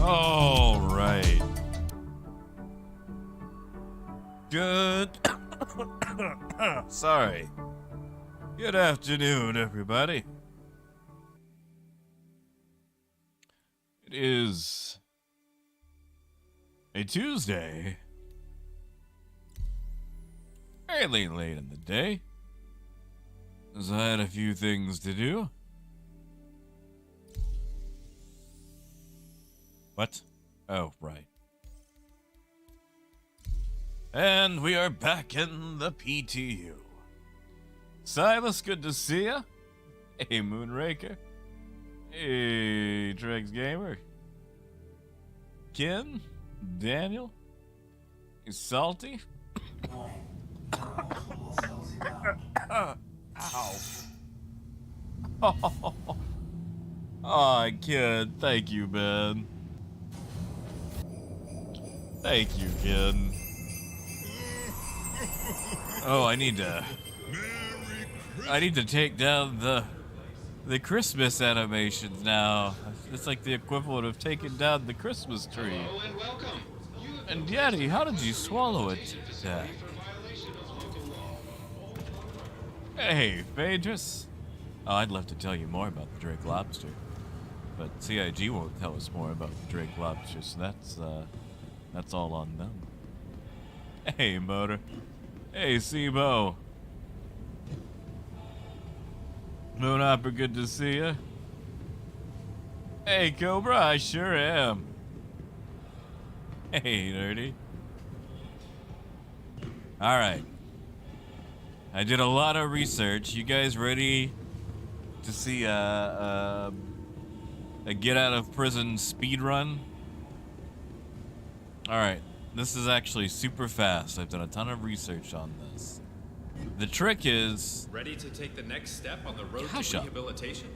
All right. Good. Sorry. Good afternoon, everybody. It is a Tuesday. Fairly late in the day, as I had a few things to do. What? Oh, right. And we are back in the PTU. Silas, good to see ya. Hey, Moonraker. Hey, Dregs Gamer. Ken? Daniel? You salty? Ow. Oh, kid. Thank you, Ben. Thank you, kid. Oh, I need to take down the Christmas animations now. It's like the equivalent of taking down the Christmas tree. Hello and welcome. And Daddy, how did you swallow it, Dad? Hey, Phaedrus. Oh, I'd love to tell you more about the Drake Lobster, but CIG won't tell us more about the Drake Lobster, so that's all on them. Hey, Motor. Hey, Seabo. Moonhopper, good to see ya. Hey, Cobra, I sure am. Hey, Nerdy. Alright. I did a lot of research. You guys ready to see a get out of prison speed run? Alright. This is actually super fast. I've done a ton of research on this. The trick is... Ready to take the next step on the road to rehabilitation?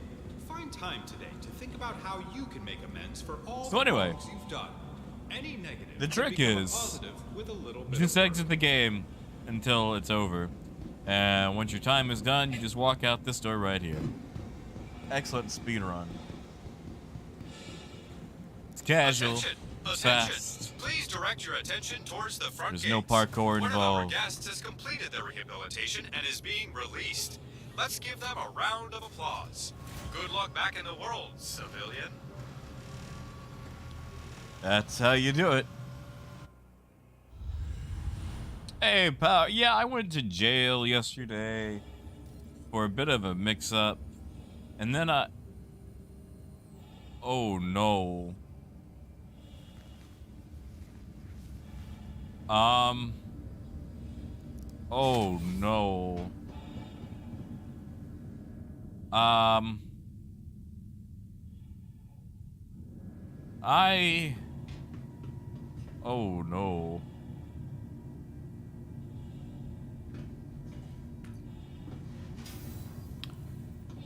Find time today to think about how you can make amends for all the wrongs you've done. Any negative, the trick is with a little bit just exit the game until it's over. And once your time is done, you just walk out this door right here. Excellent speed run. It's casual. It's fast. Please direct your attention towards the front There's gates. no parkour involved. One of our guests has completed their rehabilitation and is being released. Let's give them a round of applause. Good luck back in the world, civilian. That's how you do it. Hey, pal. Yeah, I went to jail yesterday for a bit of a mix-up. And then oh, no. Oh, no. Oh, no.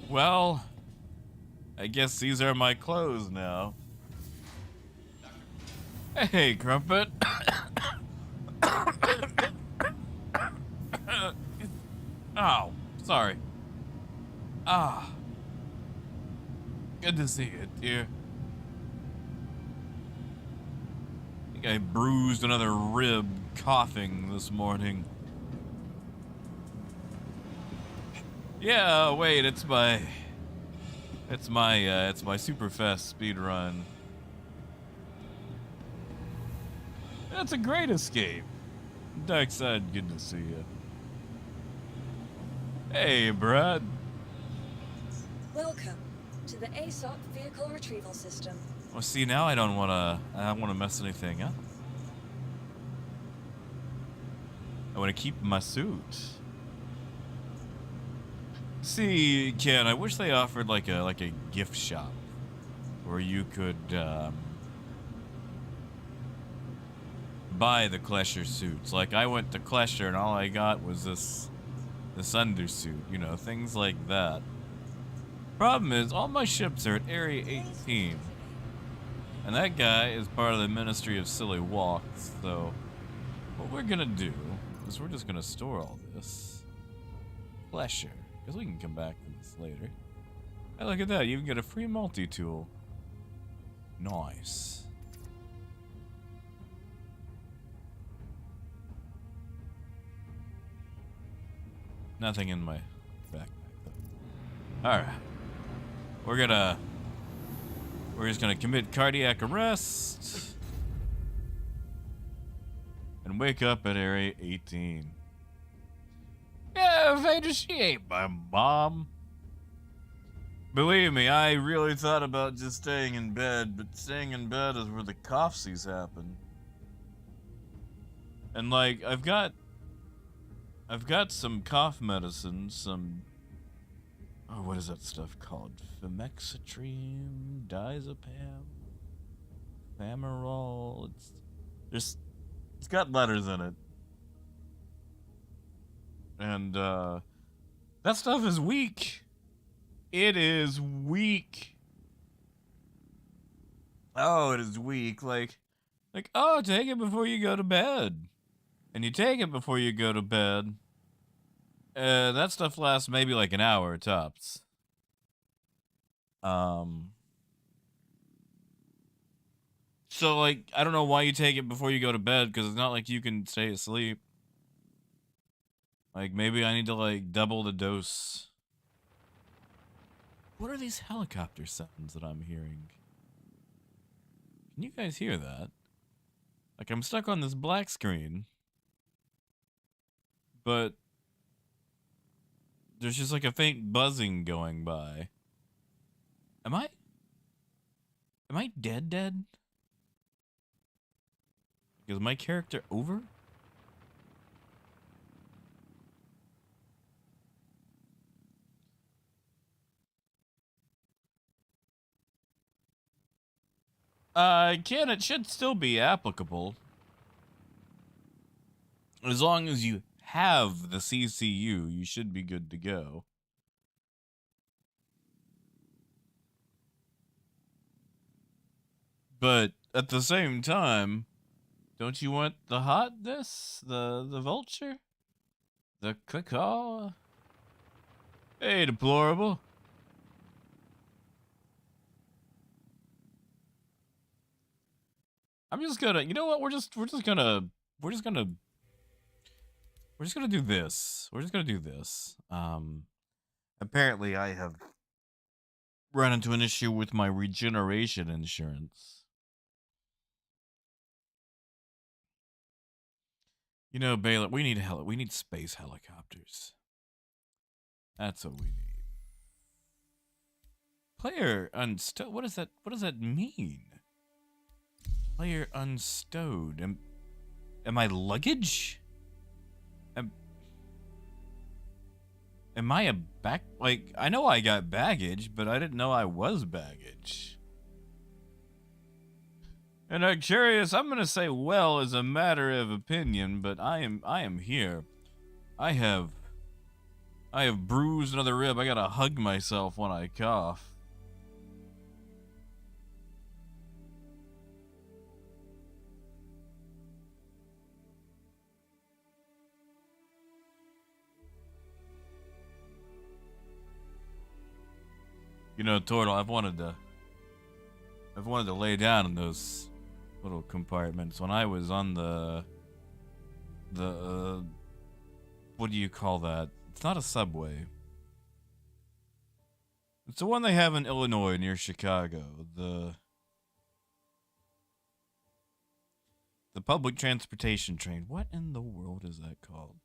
Well, I guess these are my clothes now. Hey, Crumpet. Oh, sorry. Ah. Good to see you, dear. I think I bruised another rib coughing this morning. Yeah, wait, it's my super fast speed run. That's a great escape. Darkside, good to see you. Hey, Brad. Welcome to the ASOC vehicle retrieval system. Well, see, now I don't wanna mess anything up. I wanna keep my suit. See, Ken, I wish they offered like a gift shop where you could buy the Klesher suits. Like, I went to Klesher and all I got was this undersuit, you know, things like that. Problem is, all my ships are at Area 18. And that guy is part of the Ministry of Silly Walks, so what we're gonna do is we're just gonna store all this. Klesher, because we can come back to this later. Hey, look at that, you can get a free multi-tool. Nice. Nothing in my backpack though. Alright. We're just gonna commit cardiac arrest and wake up at Area 18. Yeah, Vader, she ain't my mom. Believe me, I really thought about just staying in bed, but staying in bed is where the coughsies happen. And like, I've got some cough medicine, some, oh, what is that stuff called? Femexatrine, diazepam, Famarol. It's got letters in it. And that stuff is weak. It is weak. Oh, it is weak. Like, oh, take it before you go to bed. And you take it before you go to bed. That stuff lasts maybe like an hour tops. So like, I don't know why you take it before you go to bed, because it's not like you can stay asleep. Like, maybe I need to like double the dose. What are these helicopter sounds that I'm hearing? Can you guys hear that? Like, I'm stuck on this black screen, but there's just like a faint buzzing going by. Am I dead? Is my character over? It should still be applicable. As long as you have the CCU, you should be good to go. But at the same time, don't you want the hotness? The vulture? The cacaw? Hey, deplorable. I'm just gonna, you know what? We're just gonna do this. We're just gonna do this. Apparently I have run into an issue with my regeneration insurance. You know, Baylor, we need space helicopters. That's what we need. Player unstowed. What does that mean? Player unstowed. Am I luggage? Am I a back? Like, I know I got baggage, but I didn't know I was baggage. And I'm curious. I'm gonna say, well, as a matter of opinion, but I am here. I have bruised another rib. I gotta hug myself when I cough. You know, Turtle, I've wanted to lay down in those little compartments. When I was on the what do you call that? It's not a subway. It's the one they have in Illinois near Chicago. The public transportation train. What in the world is that called?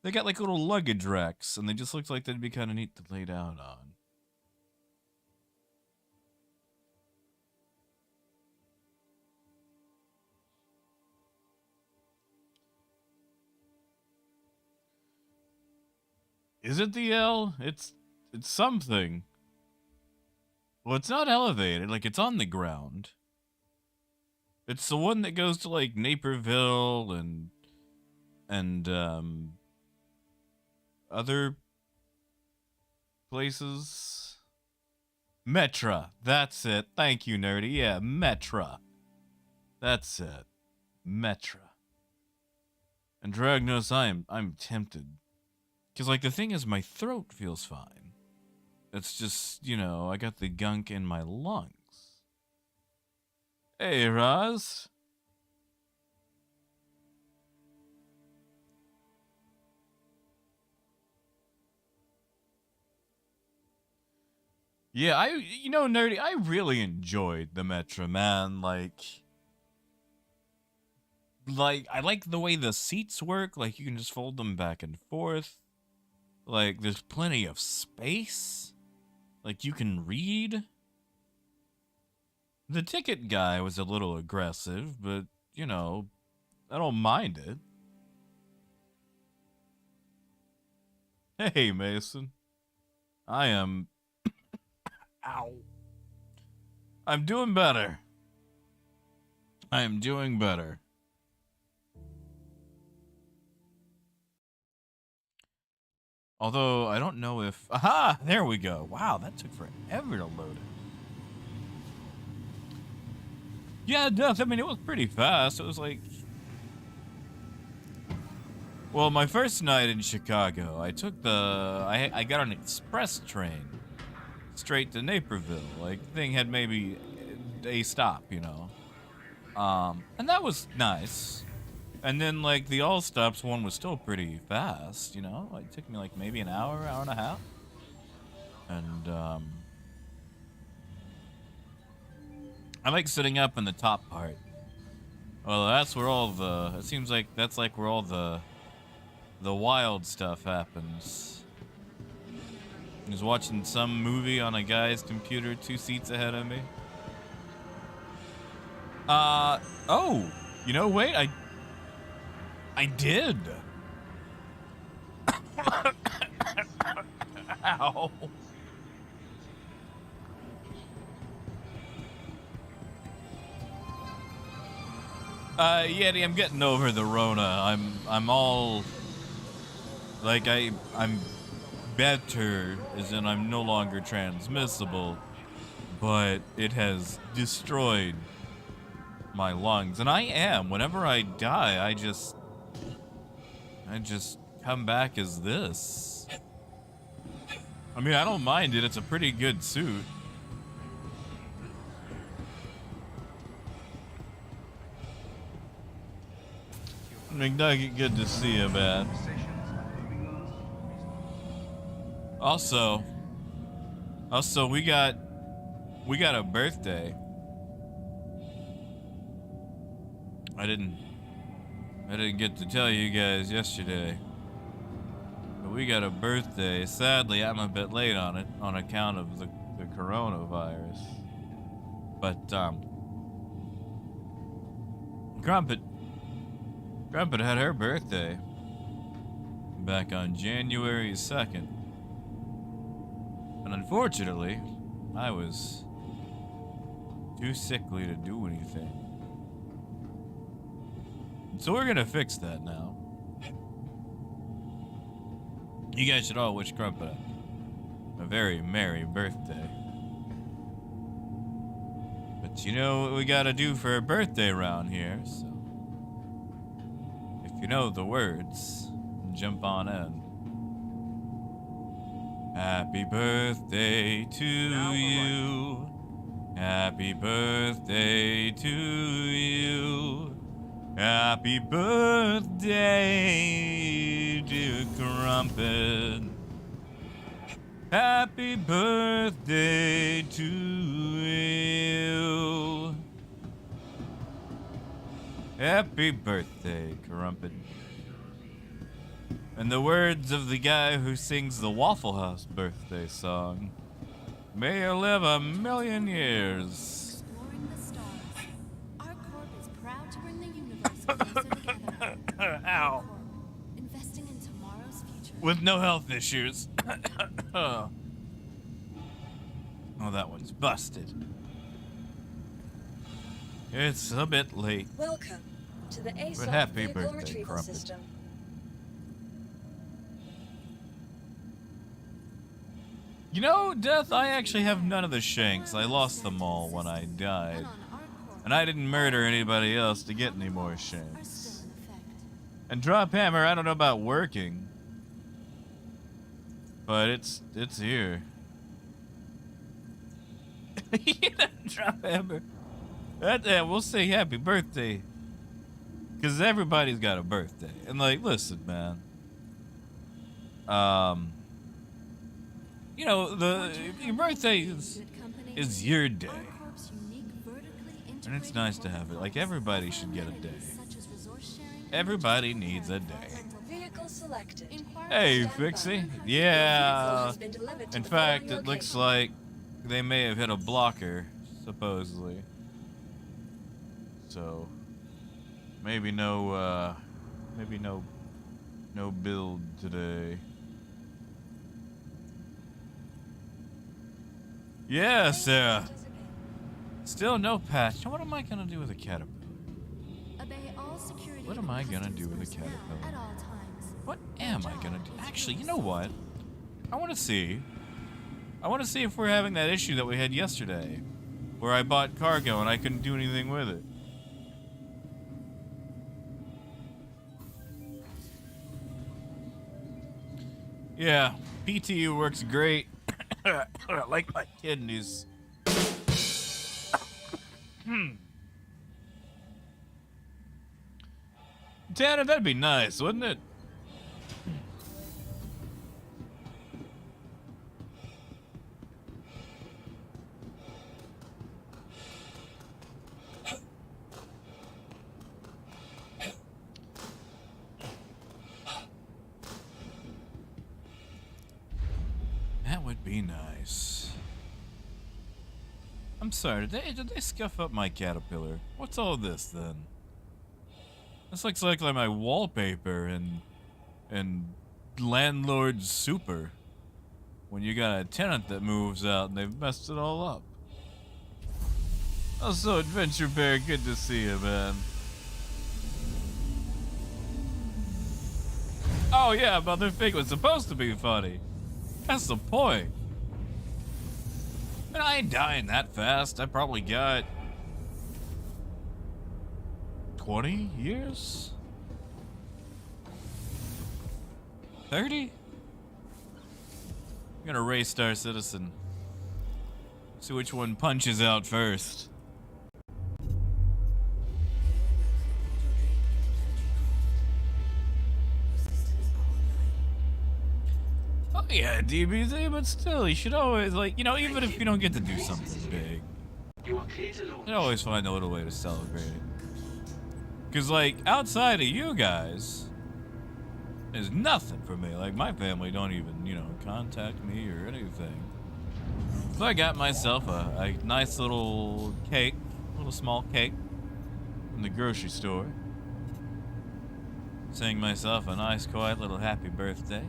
They got like little luggage racks, and they just look like they'd be kind of neat to lay down on. Is it the L? It's something. Well, it's not elevated. Like, it's on the ground. It's the one that goes to like Naperville and other places. Metra. That's it. Thank you, nerdy. Yeah, Metra. That's it. Metra. And Dragnos, I'm tempted. Because, like, the thing is, my throat feels fine. It's just, you know, I got the gunk in my lungs. Hey, Roz. Yeah, you know, Nerdy, I really enjoyed the Metro, man. Like, I like the way the seats work. Like, you can just fold them back and forth. Like, there's plenty of space. Like, you can read. The ticket guy was a little aggressive, but, you know, I don't mind it. Hey, Mason. I am... Ow. I'm doing better. I am doing better. Although, I don't know if... Aha! There we go. Wow, that took forever to load it. Yeah, it does. I mean, it was pretty fast. It was like... Well, my first night in Chicago, I took the... I got an express train straight to Naperville. Like, the thing had maybe a stop, you know. And that was nice. And then, like, the all stops one was still pretty fast, you know? It took me, like, maybe an hour, hour and a half. And, I like sitting up in the top part. Well, that's where all the... It seems like that's, like, where all the wild stuff happens. I was watching some movie on a guy's computer 2 seats ahead of me. Oh! You know, wait, I did. Ow. Yeti, I'm getting over the Rona. I'm all like I'm better, as in I'm no longer transmissible, but it has destroyed my lungs, and I am. Whenever I die, I just come back as this. I mean, I don't mind it. It's a pretty good suit. McNugget, good to see you, man. Also, we got a birthday. I didn't get to tell you guys yesterday, but we got a birthday. Sadly, I'm a bit late on it on account of the coronavirus. But Grumpet had her birthday back on January 2nd. And unfortunately, I was too sickly to do anything. So we're gonna fix that now. You guys should all wish Grumpet a very merry birthday. But you know what we gotta do for a birthday around here, so if you know the words, jump on in. Happy birthday to you. Happy birthday to you. Happy birthday, dear Crumpet. Happy birthday to you. Happy birthday, Crumpet. In the words of the guy who sings the Waffle House birthday song, may you live 1,000,000 years. Exploring the stars. Our corp is proud to bring the universe closer together. Ow. Investing in tomorrow's future. With no health issues. Oh, that one's busted. It's a bit late. Welcome to the ASOC happy vehicle birthday, retrieval Crumpet. system. You know, Death, I actually have none of the shanks. I lost them all when I died. And on our corp, And I didn't murder anybody else to get any more are shanks. still in effect. And Drop Hammer, I don't know about working. But it's here. Drop Hammer. We'll say happy birthday. Because everybody's got a birthday. And like, listen, man. You know, your birthday is your day. And it's nice to have it. Like, everybody should get a day. Everybody needs a day. Hey, Fixie. Yeah. In fact, it looks like they may have hit a blocker, supposedly. So, maybe no build today. Yeah, Sarah. Still no patch. What am I gonna do with a caterpillar? What am I gonna do with a caterpillar? What am I gonna do? Actually, you know what? I wanna see if we're having that issue that we had yesterday, where I bought cargo and I couldn't do anything with it. Yeah, PTU works great. Like my kidneys. Tanner, that'd be nice, wouldn't it? That would be nice. I'm sorry, did they scuff up my caterpillar? What's all this then? This looks like my wallpaper and landlord's super. When you got a tenant that moves out and they've messed it all up. Also, Adventure Bear, good to see you, man. Oh yeah, Mother Fig was supposed to be funny. That's the point. And I ain't dying that fast. I probably got 20 years? 30? I'm gonna race Star Citizen. See which one punches out first. Oh yeah, DBZ, but still, you should always, like, you know, even if you don't get to do something big, you always find a little way to celebrate it. Cause like, outside of you guys, there's nothing for me. Like, my family don't even, you know, contact me or anything. So I got myself a nice little cake, little small cake from the grocery store. Sang myself a nice, quiet little happy birthday.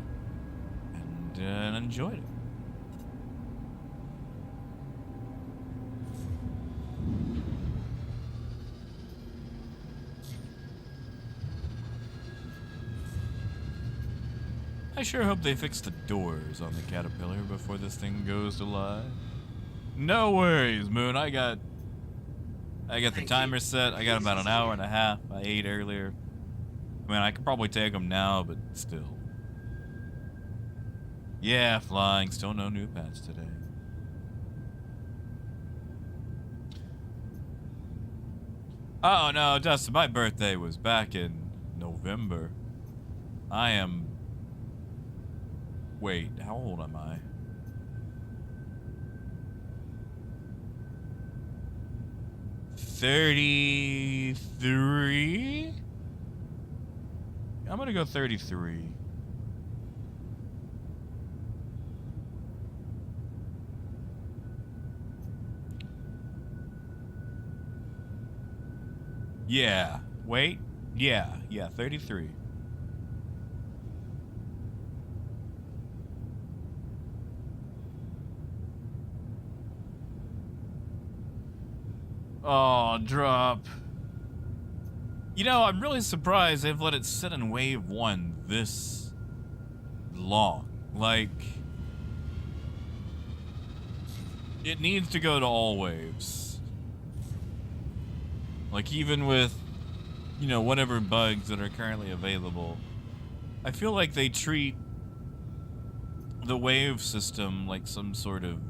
And enjoyed it. I sure hope they fix the doors on the Caterpillar before this thing goes to live. No worries, Moon. I got the timer set. I got about an hour and a half. I ate earlier. I mean, I could probably take them now, but still. Yeah, flying. Still no new pets today. Oh no, Dustin, my birthday was back in November. I am... Wait, how old am I? $33? I'm gonna go 33. Yeah. Wait. Yeah, 33. Oh, drop. You know, I'm really surprised they've let it sit in wave 1 this long. Like, it needs to go to all waves. Like, even with, you know, whatever bugs that are currently available, I feel like they treat the wave system like some sort of,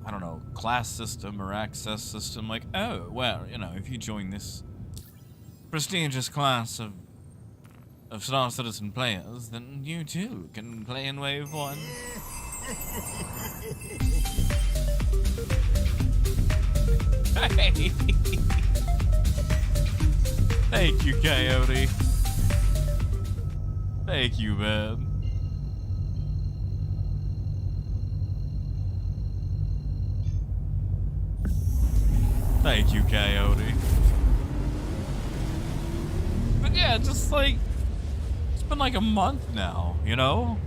I don't know, class system or access system. Like, oh, well, you know, if you join this prestigious class of of Star Citizen players, then you too can play in Wave 1. Hey! Thank you, Coyote. Thank you, man. Thank you, Coyote. But yeah, just like, it's been like a month now, you know?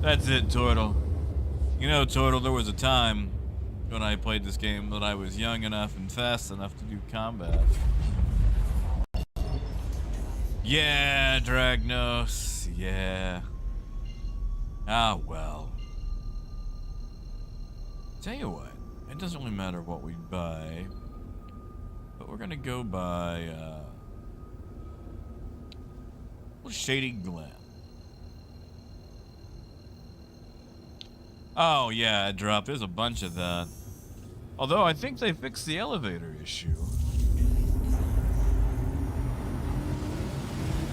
That's it, Turtle. You know, Turtle, there was a time when I played this game that I was young enough and fast enough to do combat. Yeah, Dragnos. Yeah. Ah, well. Tell you what, it doesn't really matter what we buy, but we're gonna go buy, Shady Glen. Oh, yeah, it dropped. There's a bunch of that. Although, I think they fixed the elevator issue.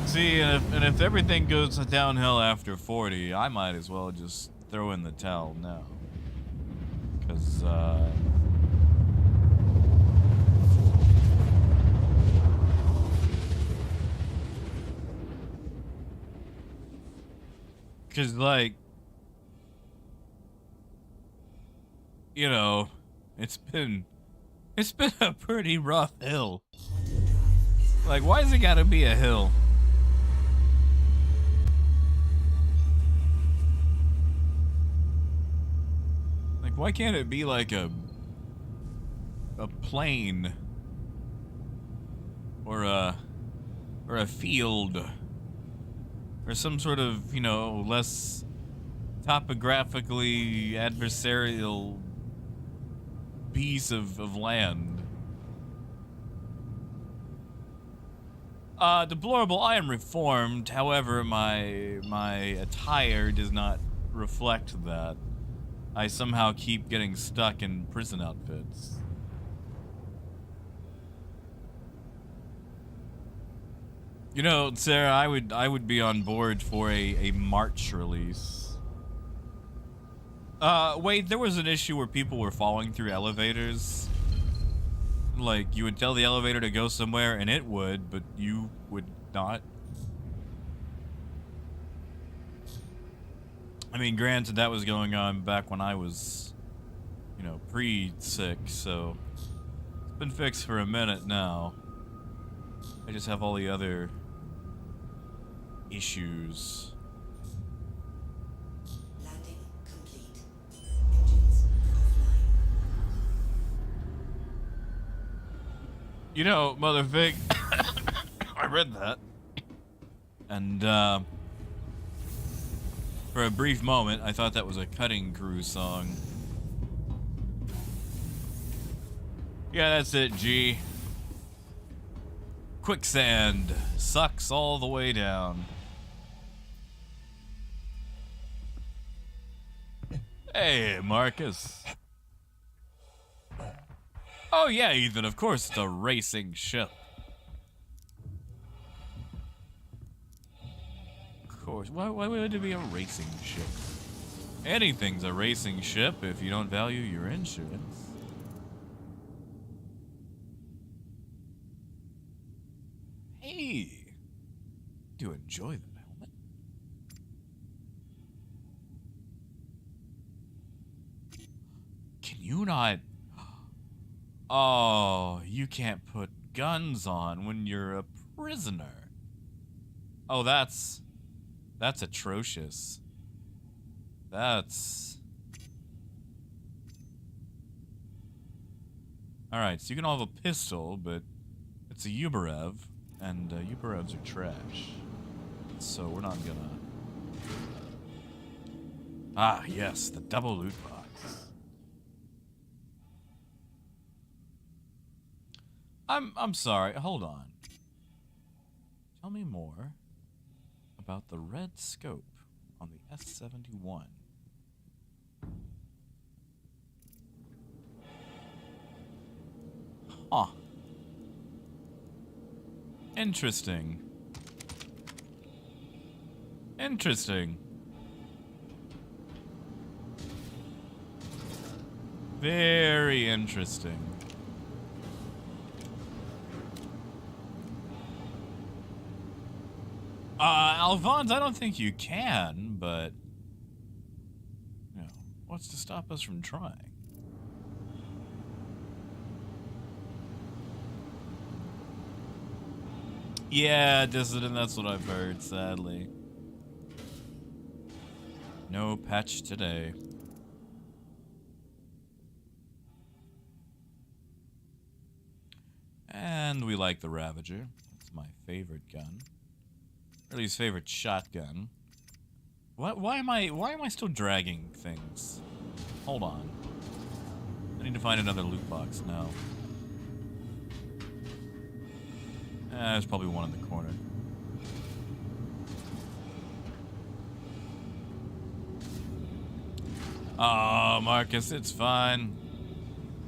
See, and if everything goes downhill after 40, I might as well just throw in the towel now. Because, like, you know, it's been a pretty rough hill. Like, why has it gotta be a hill? Like, why can't it be like a plain or a field or some sort of, you know, less topographically adversarial piece of land? Deplorable, I am reformed. However, my attire does not reflect that. I somehow keep getting stuck in prison outfits. You know, Sarah, I would be on board for a March release. Wait, there was an issue where people were falling through elevators. Like, you would tell the elevator to go somewhere and it would, but you would not. I mean, granted, that was going on back when I was, you know, pre-sick, so it's been fixed for a minute now. I just have all the other issues. Landing complete. Engines offline. You know, Motherfig, I read that, and for a brief moment, I thought that was a Cutting Crew song. Yeah, that's it, G. Quicksand sucks all the way down. Hey, Marcus. Oh yeah, Ethan, of course it's a racing ship. Of course. Why would it be a racing ship? Anything's a racing ship if you don't value your insurance. Hey, do enjoy the helmet. Can you not? Oh, you can't put guns on when you're a prisoner. Oh, that's atrocious. That's... Alright, so you can all have a pistol, but it's a Uberev, and Uberevs are trash. So we're not gonna... Ah, yes, the double loot box. I'm sorry, hold on. Tell me more about the red scope on the S-71. Huh. Interesting. Interesting. Very interesting. Alphonse, I don't think you can, but you know, what's to stop us from trying? Yeah, Dissident, that's what I've heard, sadly. No patch today. And we like the Ravager. That's my favorite gun. Or at least favorite shotgun. Why am I still dragging things? Hold on. I need to find another loot box now. There's probably one in the corner. Oh, Marcus, it's fine.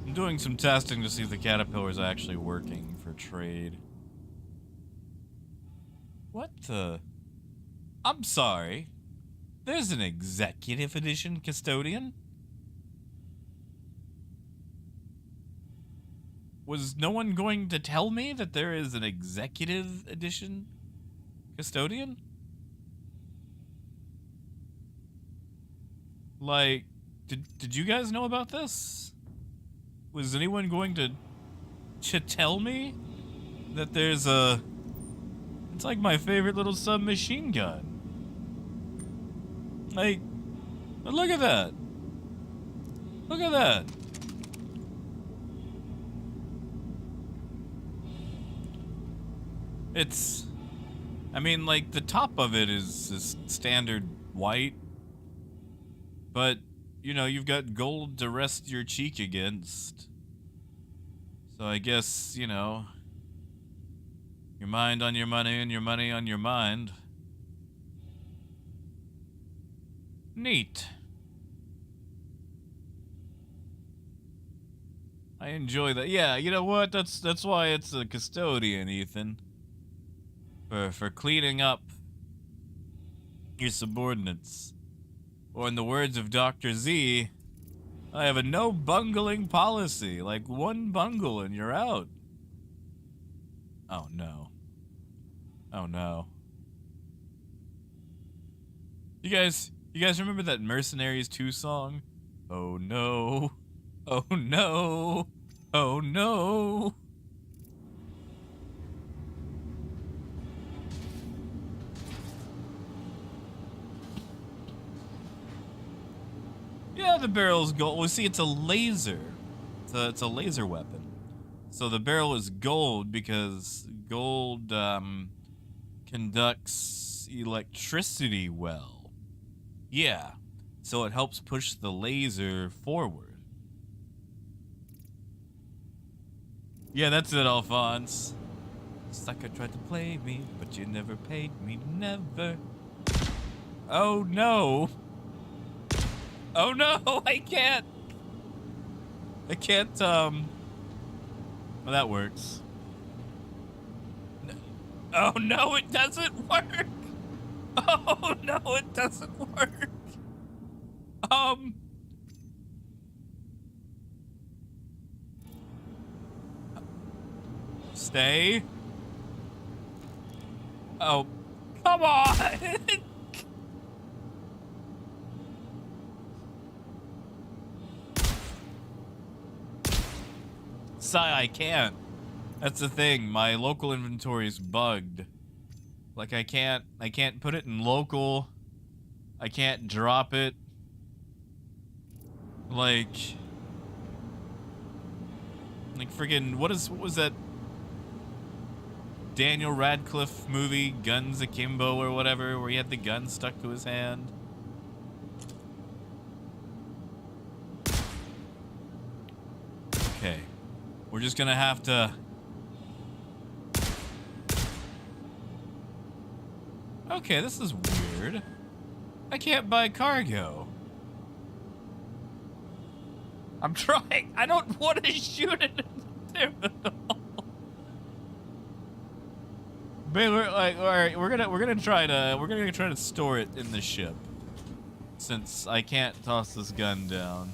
I'm doing some testing to see if the caterpillar's actually working for trade. What the? I'm sorry. There's an executive edition custodian? Was no one going to tell me that there is an executive edition custodian? Like, did you guys know about this? Was anyone going to tell me that there's a... It's like my favorite little submachine gun. Like, look at that. Look at that. It's... I mean, like, the top of it is standard white. But, you know, you've got gold to rest your cheek against. So I guess, you know, your mind on your money and your money on your mind. Neat. I enjoy that. Yeah, you know what? That's why it's a custodian, Ethan. For cleaning up your subordinates. Or in the words of Dr. Z, I have a no bungling policy. Like, one bungle and you're out. Oh no. Oh no. You guys remember that Mercenaries 2 song? Oh no. Oh no. Oh no. Yeah, the barrel's gold. Well, see, it's a laser. It's a laser weapon. So the barrel is gold because gold conducts electricity well. Yeah, so it helps push the laser forward. Yeah, that's it, Alphonse. Sucker tried to play me, but you never paid me, never. Oh no. Oh no, I can't. Well, that works. Oh no, it doesn't work. Oh no, it doesn't work. Stay. Oh, come on. I can't. That's the thing. My local inventory is bugged. Like I can't put it in local. I can't drop it. Like friggin' what was that Daniel Radcliffe movie, Guns Akimbo or whatever, where he had the gun stuck to his hand? Okay. We're just gonna have to... Okay, this is weird. I can't buy cargo. I'm trying. I don't want to shoot it in the But we're like, all right, we're gonna try to store it in the ship, since I can't toss this gun down.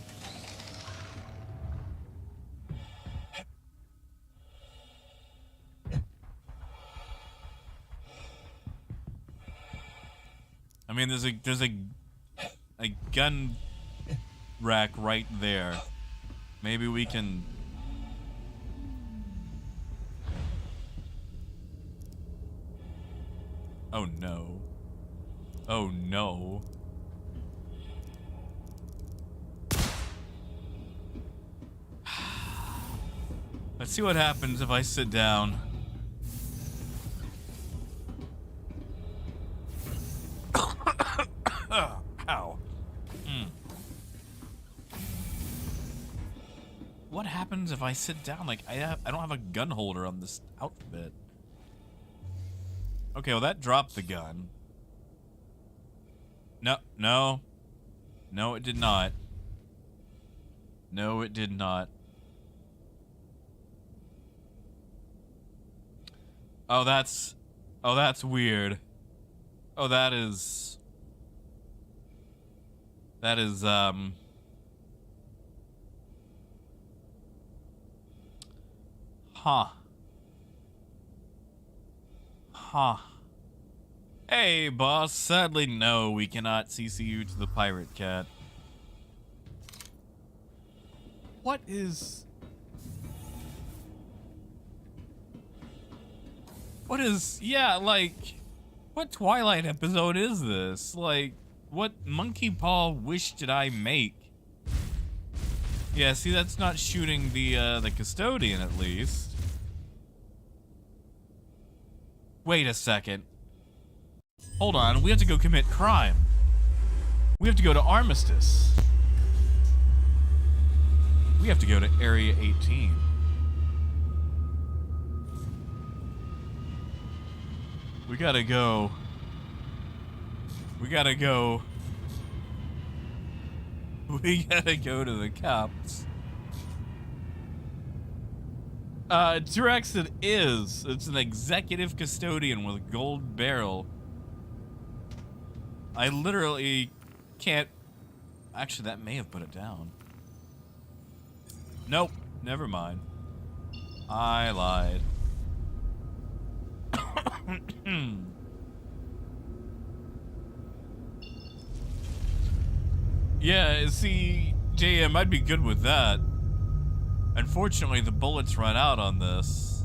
I mean, there's a gun rack right there. Maybe we can. Oh no. Oh no. Let's see what happens if I sit down. Ow. What happens if I sit down? Like, I don't have a gun holder on this outfit. Okay, well that dropped the gun. No, no. No, it did not. No, it did not. Oh, that's weird. Oh, that is, huh. Huh. Hey, boss. Sadly, no, we cannot CC you to the pirate cat. What is... yeah, like, what Twilight episode is this? Like, what monkey paw wish did I make? Yeah, see, that's not shooting the custodian, at least. Wait a second. Hold on, we have to go commit crime. We have to go to Armistice. We have to go to Area 18. We gotta go. We gotta go. We gotta go to the cops. T-Rex, it is. It's an executive custodian with a gold barrel. I literally can't... Actually, that may have put it down. Nope. Never mind. I lied. Yeah, see, JM, I'd be good with that. Unfortunately, the bullets run out on this.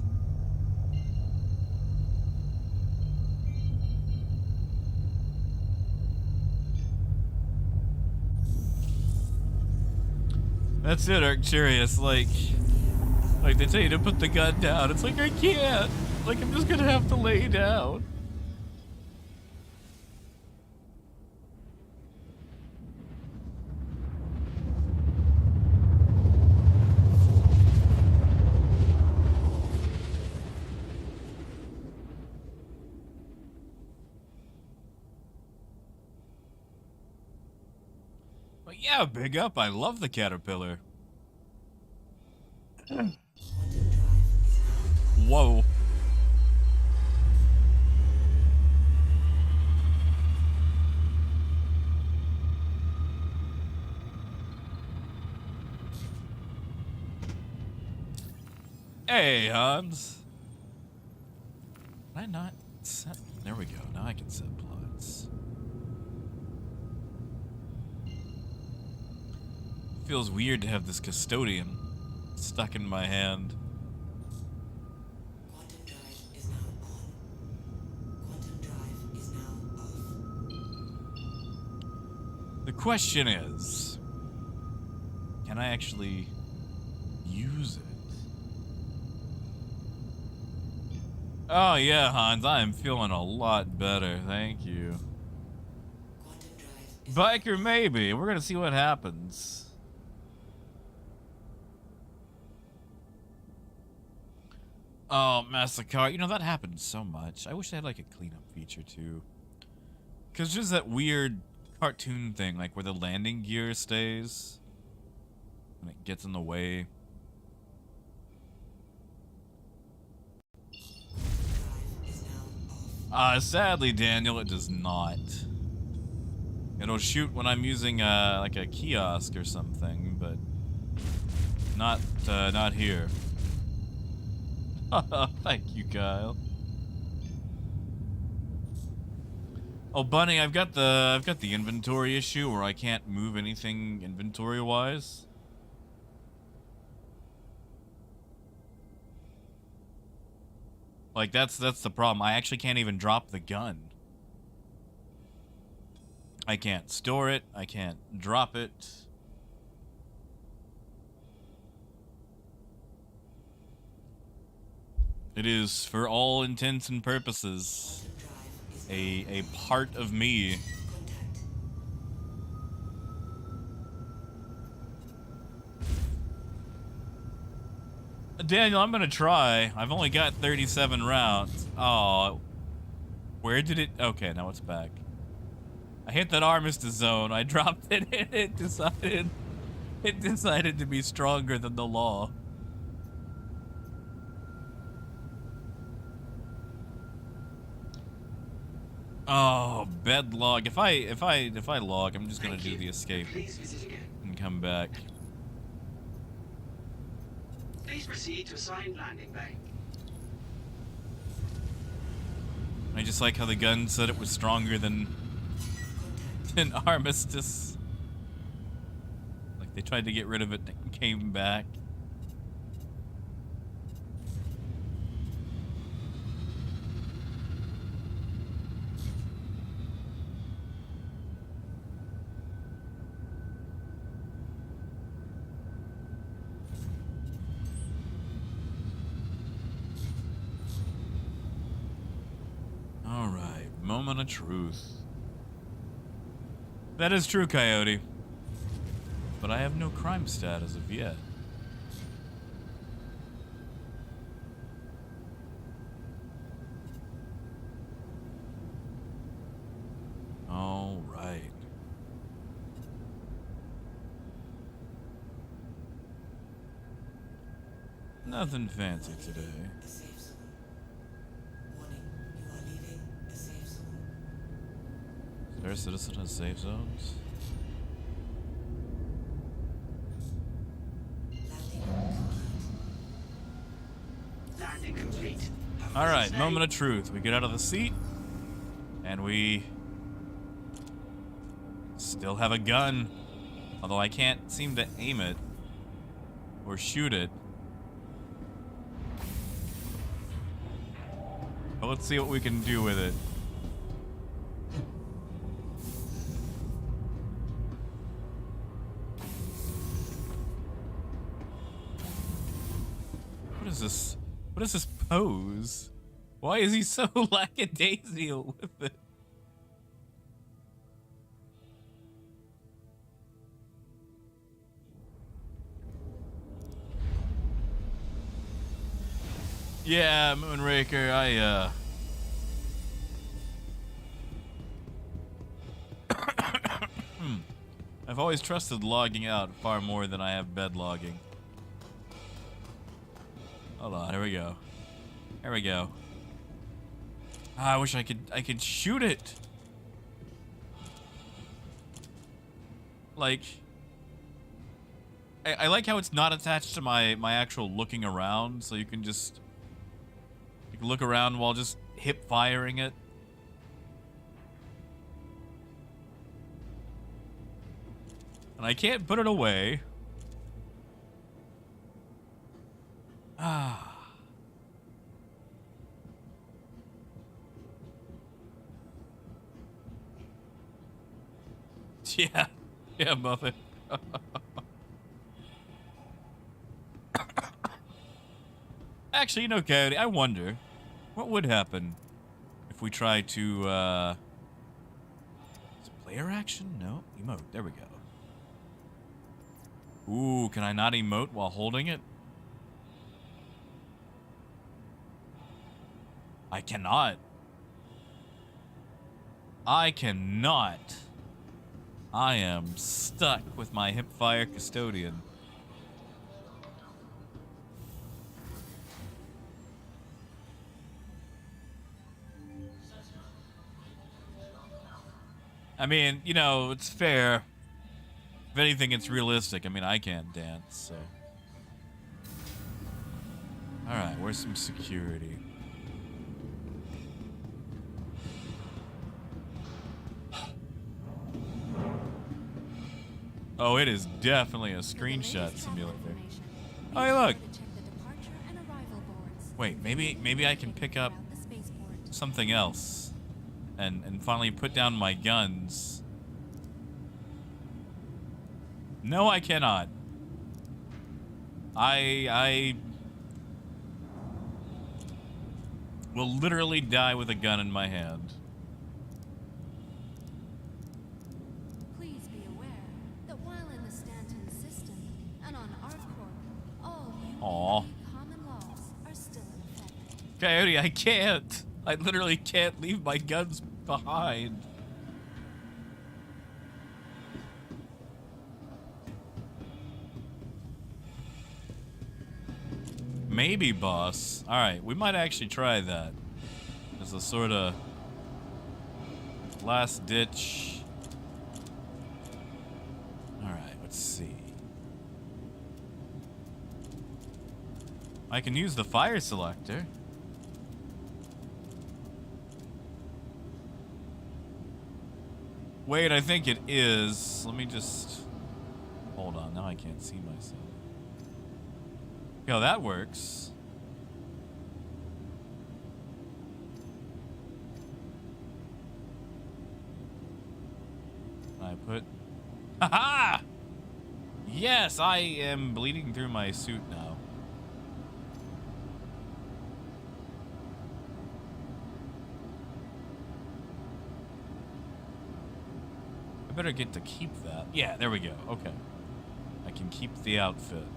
That's it, Arcturius. Like they tell you to put the gun down. It's like, I can't. Like, I'm just gonna have to lay down. But yeah, big up. I love the caterpillar. Whoa. Hey, Hans. Can I not set? There we go. Now I can set plots. Feels weird to have this custodian stuck in my hand. Quantum drive is now on. Quantum drive is now off. The question is, can I actually use it? Oh yeah, Hans, I am feeling a lot better, thank you. Quantum drive is Biker, maybe. We're gonna see what happens. Oh, Massacre. You know, that happens so much. I wish they had, like, a cleanup feature, too. Because there's that weird cartoon thing, like, where the landing gear stays. And it gets in the way. Sadly, Daniel, it does not. It'll shoot when I'm using like a kiosk or something, but not here. Thank you, Kyle. Oh, Bunny, I've got the inventory issue where I can't move anything inventory-wise. Like that's the problem. I actually can't even drop the gun. I can't store it. I can't drop it. It is, for all intents and purposes, a part of me. Daniel, I'm gonna try. I've only got 37 rounds. Oh, where did it? Okay, now it's back. I hit that armistice zone. I dropped it, and it decided to be stronger than the law. Oh, bed log. If I log, I'm just gonna do the escape and come back. Please proceed to assigned landing bay. I just like how the gun said it was stronger than armistice. Like they tried to get rid of it and came back. Alright, moment of truth. That is true, Coyote. But I have no crime stat as of yet. Alright. Nothing fancy today. The safe zone. Warning, you are leaving the safe zone. Star Citizen has safe zones? Landing complete. Alright, moment of truth. We get out of the seat, and we still have a gun. Although I can't seem to aim it or shoot it. But let's see what we can do with it. What is this? What is this pose? Why is he so lackadaisical with it? Yeah, Moonraker, I've always trusted logging out far more than I have bed logging. Hold on, here we go. Here we go. Ah, I wish I could shoot it. Like, I like how it's not attached to my actual looking around, so you can just look around while just hip firing it. And I can't put it away. Ah. Yeah. Yeah, Muffin. Actually, you know, Coyote, I wonder what would happen if we try to, is it player action? No, emote. There we go. Ooh, can I not emote while holding it? I cannot. I cannot. I am stuck with my hipfire custodian. I mean, you know, it's fair. If anything, it's realistic. I mean, I can't dance, so. Alright, where's some security? Oh, it is definitely a screenshot simulator. Oh, hey, look. Wait, maybe I can pick up something else and finally put down my guns. No, I cannot. I will literally die with a gun in my hand. Please be aware that while in the Stanton system and on ArcCorp, all common laws are still in effect. Coyote, I can't. I literally can't leave my guns behind. Maybe, boss. Alright, we might actually try that. As a sort of last ditch. Alright, let's see. I can use the fire selector. Wait, I think it is. Let me just... Hold on, now I can't see myself. Yo, that works. I put... Haha! Yes, I am bleeding through my suit now. I better get to keep that. Yeah, there we go. Okay. I can keep the outfit.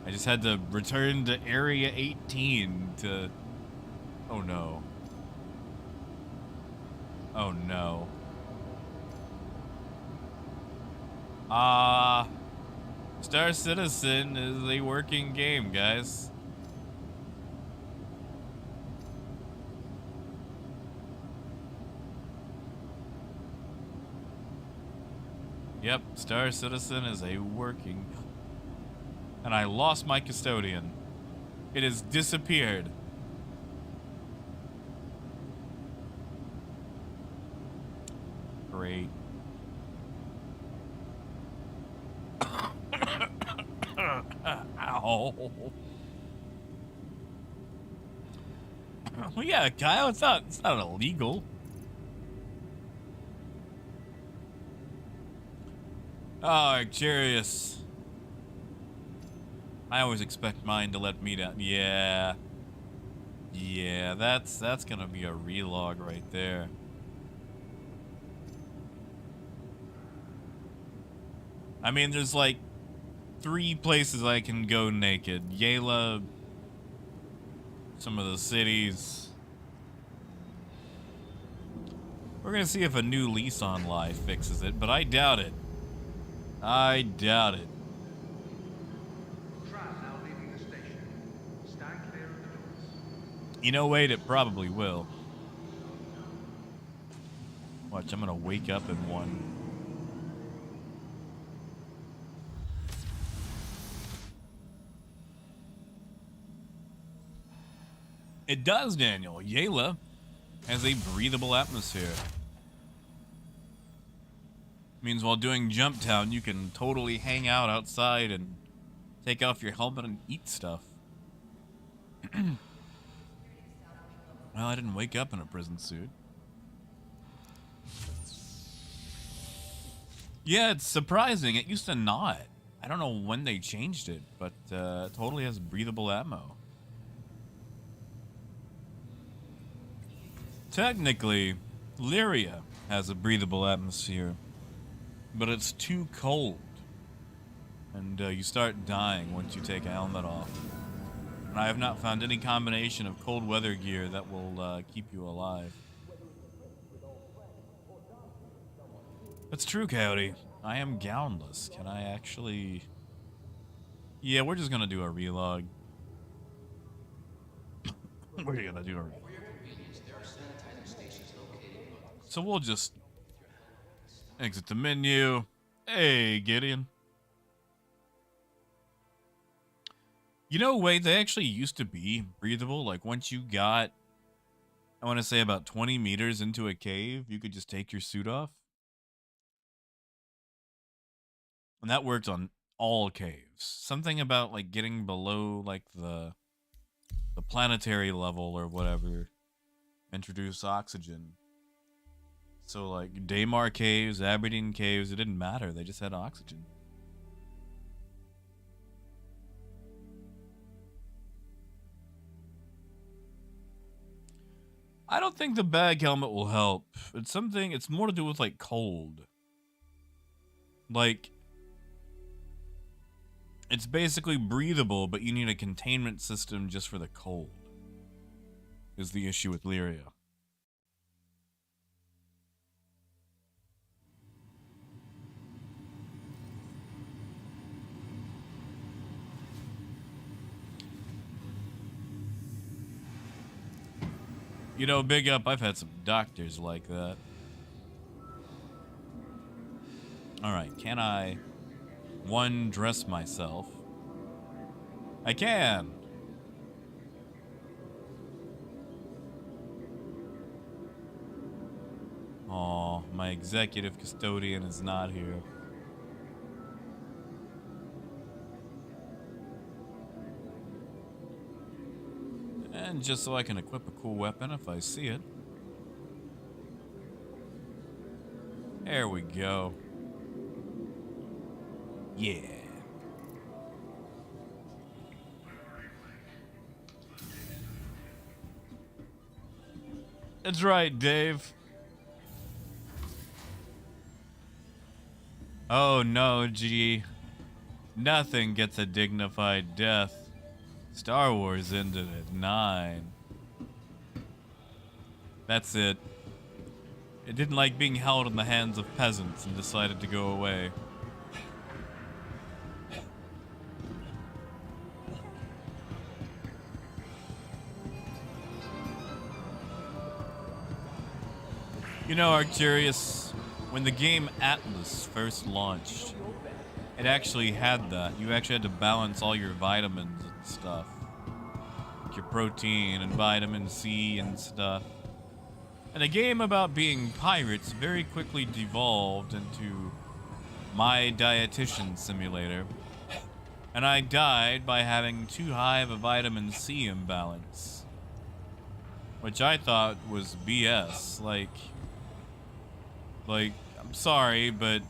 I just had to return to Area 18 to... Oh no. Oh no. Star Citizen is a working game, guys. Yep, Star Citizen is a working... And I lost my custodian. It has disappeared. Great. Ow. Well, yeah, Kyle, it's not illegal. Oh, Arcturus. I always expect mine to let me down. Yeah. Yeah, that's gonna be a relog right there. I mean, there's like 3 places I can go naked. Yayla, some of the cities. We're gonna see if a new lease on life fixes it, but I doubt it. I doubt it. You know, wait, it probably will. Watch, I'm gonna wake up in one. It does, Daniel. Yayla has a breathable atmosphere. Means while doing Jump Town, you can totally hang out outside and take off your helmet and eat stuff. Well, I didn't wake up in a prison suit. Yeah, it's surprising. It used to not. I don't know when they changed it, but it totally has breathable ammo. Technically, Lyria has a breathable atmosphere, but it's too cold. And you start dying once you take a helmet off. And I have not found any combination of cold weather gear that will keep you alive. That's true, Coyote. I am gownless. Can I actually... Yeah, we're just gonna do a relog. We're gonna do a relog. so we'll just exit the menu. Hey, Gideon. You know, wait, they actually used to be breathable. Like, once you got, I want to say about 20 meters into a cave, you could just take your suit off. And that worked on all caves. Something about, like, getting below, like, the planetary level or whatever. Introduce oxygen. So, like, Daymar caves, Aberdeen caves, it didn't matter. They just had oxygen. I don't think the bag helmet will help. It's more to do with, like, cold. Like, it's basically breathable, but you need a containment system just for the cold. Is the issue with Lyria. You know, big up, I've had some doctors like that. Alright, can I, one, dress myself? I can! Aw, my executive custodian is not here. And just so I can equip a cool weapon if I see it. There we go. Yeah. That's right, Dave. Oh no, G. Nothing gets a dignified death. Star Wars ended at 9. That's it. It didn't like being held in the hands of peasants and decided to go away. You know, Arcturus, when the game Atlas first launched, it actually had that. You actually had to balance all your vitamins and stuff. Like your protein and vitamin C and stuff. And a game about being pirates very quickly devolved into my dietitian simulator. And I died by having too high of a vitamin C imbalance. Which I thought was BS. Like, I'm sorry, but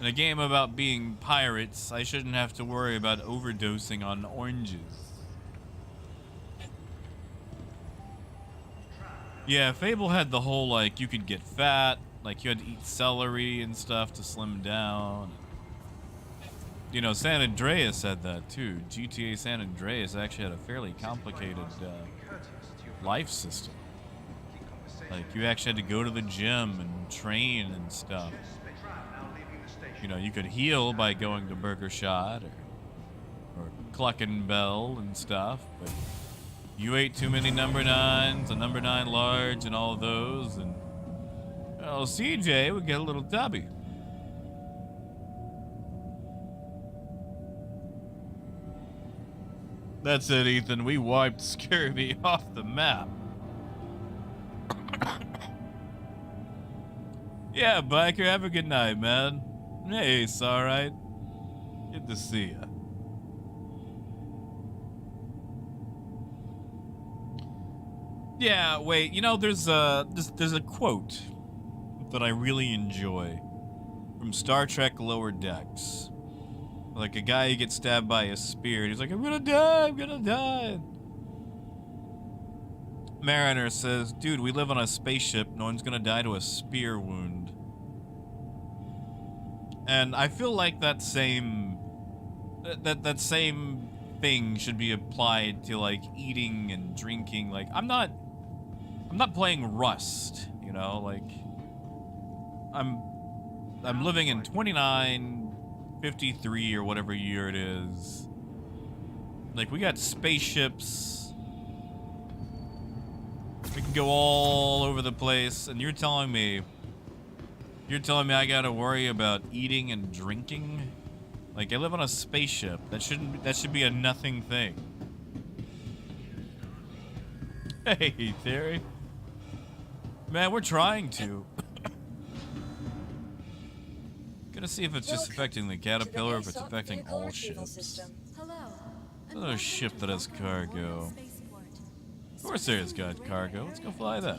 in a game about being pirates, I shouldn't have to worry about overdosing on oranges. Yeah, Fable had the whole, like, you could get fat, like, you had to eat celery and stuff to slim down. You know, San Andreas had that, too. GTA San Andreas actually had a fairly complicated life system. Like, you actually had to go to the gym and train and stuff. You know, you could heal by going to Burger Shot or Cluckin' Bell and stuff, but you ate too many number 9s, a number 9 large, and all of those, and well, CJ would get a little tubby. That's it, Ethan. We wiped scurvy off the map. Yeah, Biker, have a good night, man. Hey, it's alright. Good to see ya. Yeah, wait, you know, there's a quote that I really enjoy from Star Trek Lower Decks. Like a guy who gets stabbed by a spear, and he's like, I'm gonna die. Mariner says, dude, we live on a spaceship, no one's gonna die to a spear wound. And I feel like that same thing should be applied to, like, eating and drinking. Like, I'm not playing Rust, you know, like, I'm living in 2953 or whatever year it is. Like, we got spaceships. We can go all over the place, and you're telling me I gotta worry about eating and drinking? Like, I live on a spaceship. That should be a nothing thing. Hey, Theory. Man, we're trying to. Gonna see if it's just affecting the caterpillar or if it's affecting all ships. Hello. Another ship that has cargo. Of course there's got cargo. Let's go fly that.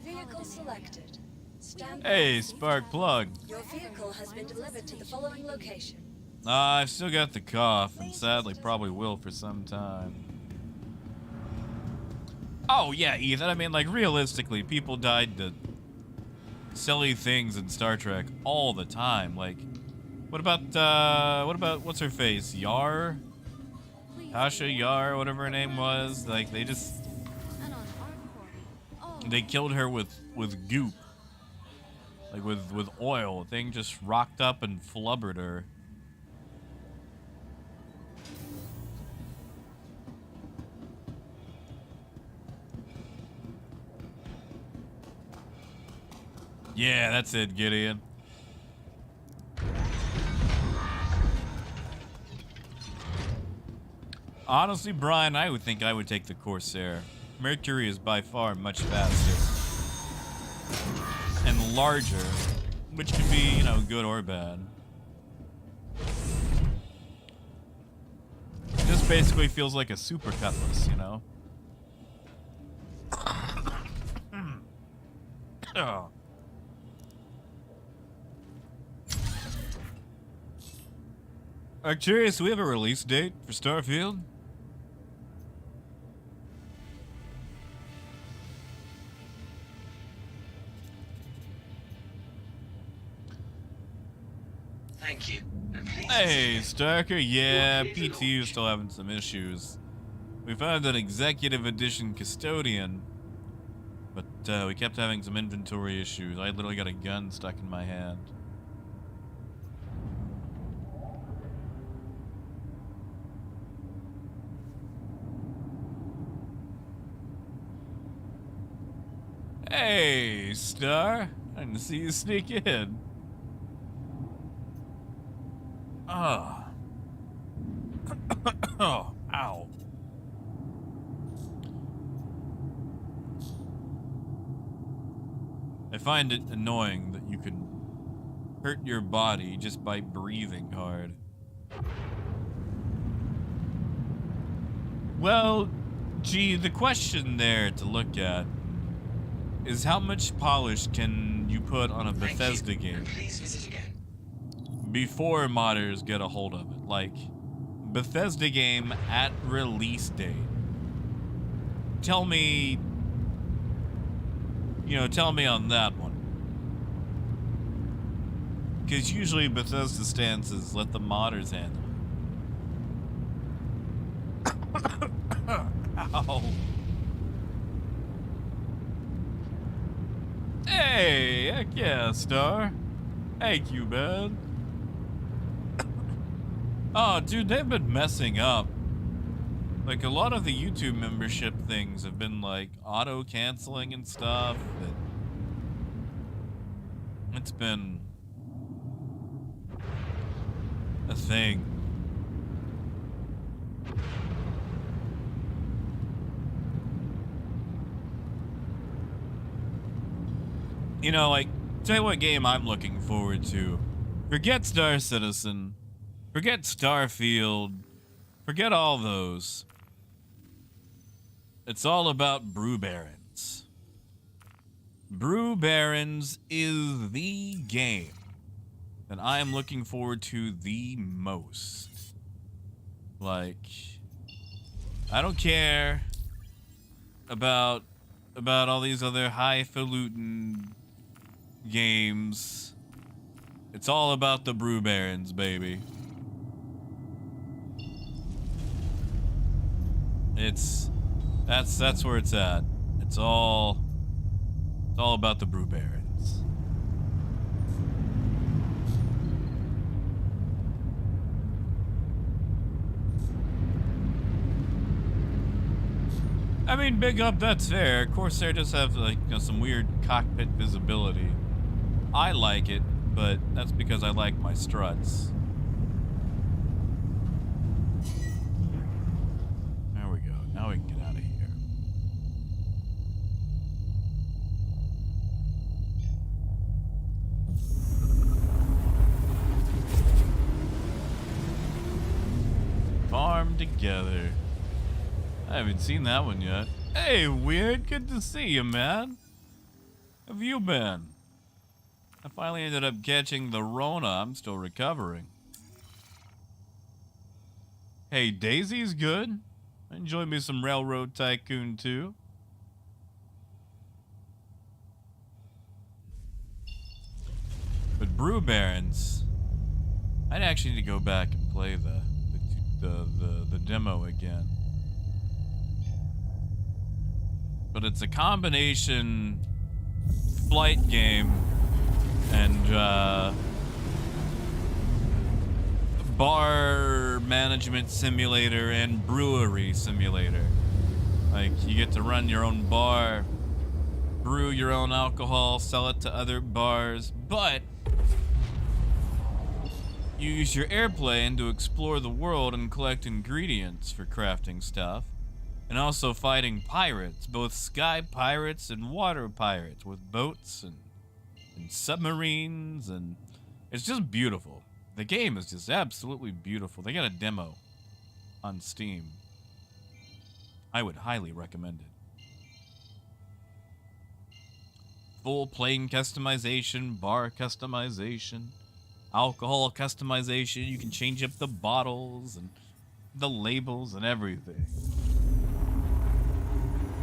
Vehicle selected. Stand Hey, by. spark plug. Your vehicle has been delivered to the following location. I've still got the cough, and sadly probably will for some time. Oh yeah, Ethan, I mean, like, realistically, people died to silly things in Star Trek all the time. Like, what about what's her face? Yar? Tasha Yar, whatever her name was. Like, they just... They killed her with goop. Like, with oil. The thing just rocked up and flubbered her. Yeah, that's it, Gideon. Honestly, Brian, I would think I would take the Corsair. Mercury is by far much faster. And larger. Which could be, you know, good or bad. It just basically feels like a super cutlass, you know? Oh. Curious, do we have a release date for Starfield? Thank you. And please Hey, consider Starker, yeah, Your vehicle PTU still having some issues. We found an executive edition custodian, but we kept having some inventory issues. I literally got a gun stuck in my hand. Hey, Star. I didn't see you sneak in. Oh. Oh, ow. I find it annoying that you can hurt your body just by breathing hard. Well, gee, the question there to look at is how much polish can you put on a Thank Bethesda you. game And please visit again. before modders get a hold of it? Like, Bethesda game at release date. Tell me, you know, tell me on that one. Because usually Bethesda stance is let the modders handle it. Ow. Hey, heck yeah, Star. Thank you, man. Oh, dude, they've been messing up. Like, a lot of the YouTube membership things have been, like, auto-canceling and stuff. It's been a thing. You know, like, tell you what game I'm looking forward to. Forget Star Citizen. Forget Starfield. Forget all those. It's all about Brew Barons. Brew Barons is the game that I am looking forward to the most. Like, I don't care about all these other highfalutin games. It's all about the Brew Barons, baby. That's where it's at. It's all about the Brew Barons. I mean, big up, that's fair. Corsair does have, like, you know, some weird cockpit visibility. I like it, but that's because I like my struts. There we go. Now we can get out of here. Farm together. I haven't seen that one yet. Hey, Weird. Good to see you, man. How have you been? I finally ended up catching the Rona. I'm still recovering. Hey, Daisy's good. I enjoyed me some Railroad Tycoon too. But Brew Barons, I'd actually need to go back and play the demo again. But it's a combination flight game and bar management simulator and brewery simulator. Like, you get to run your own bar, brew your own alcohol, sell it to other bars, but you use your airplane to explore the world and collect ingredients for crafting stuff. And also fighting pirates, both sky pirates and water pirates, with boats and submarines, and it's just beautiful. The game is just absolutely beautiful. They got a demo on Steam. I would highly recommend it. Full plane customization, bar customization, alcohol customization. You can change up the bottles and the labels and everything.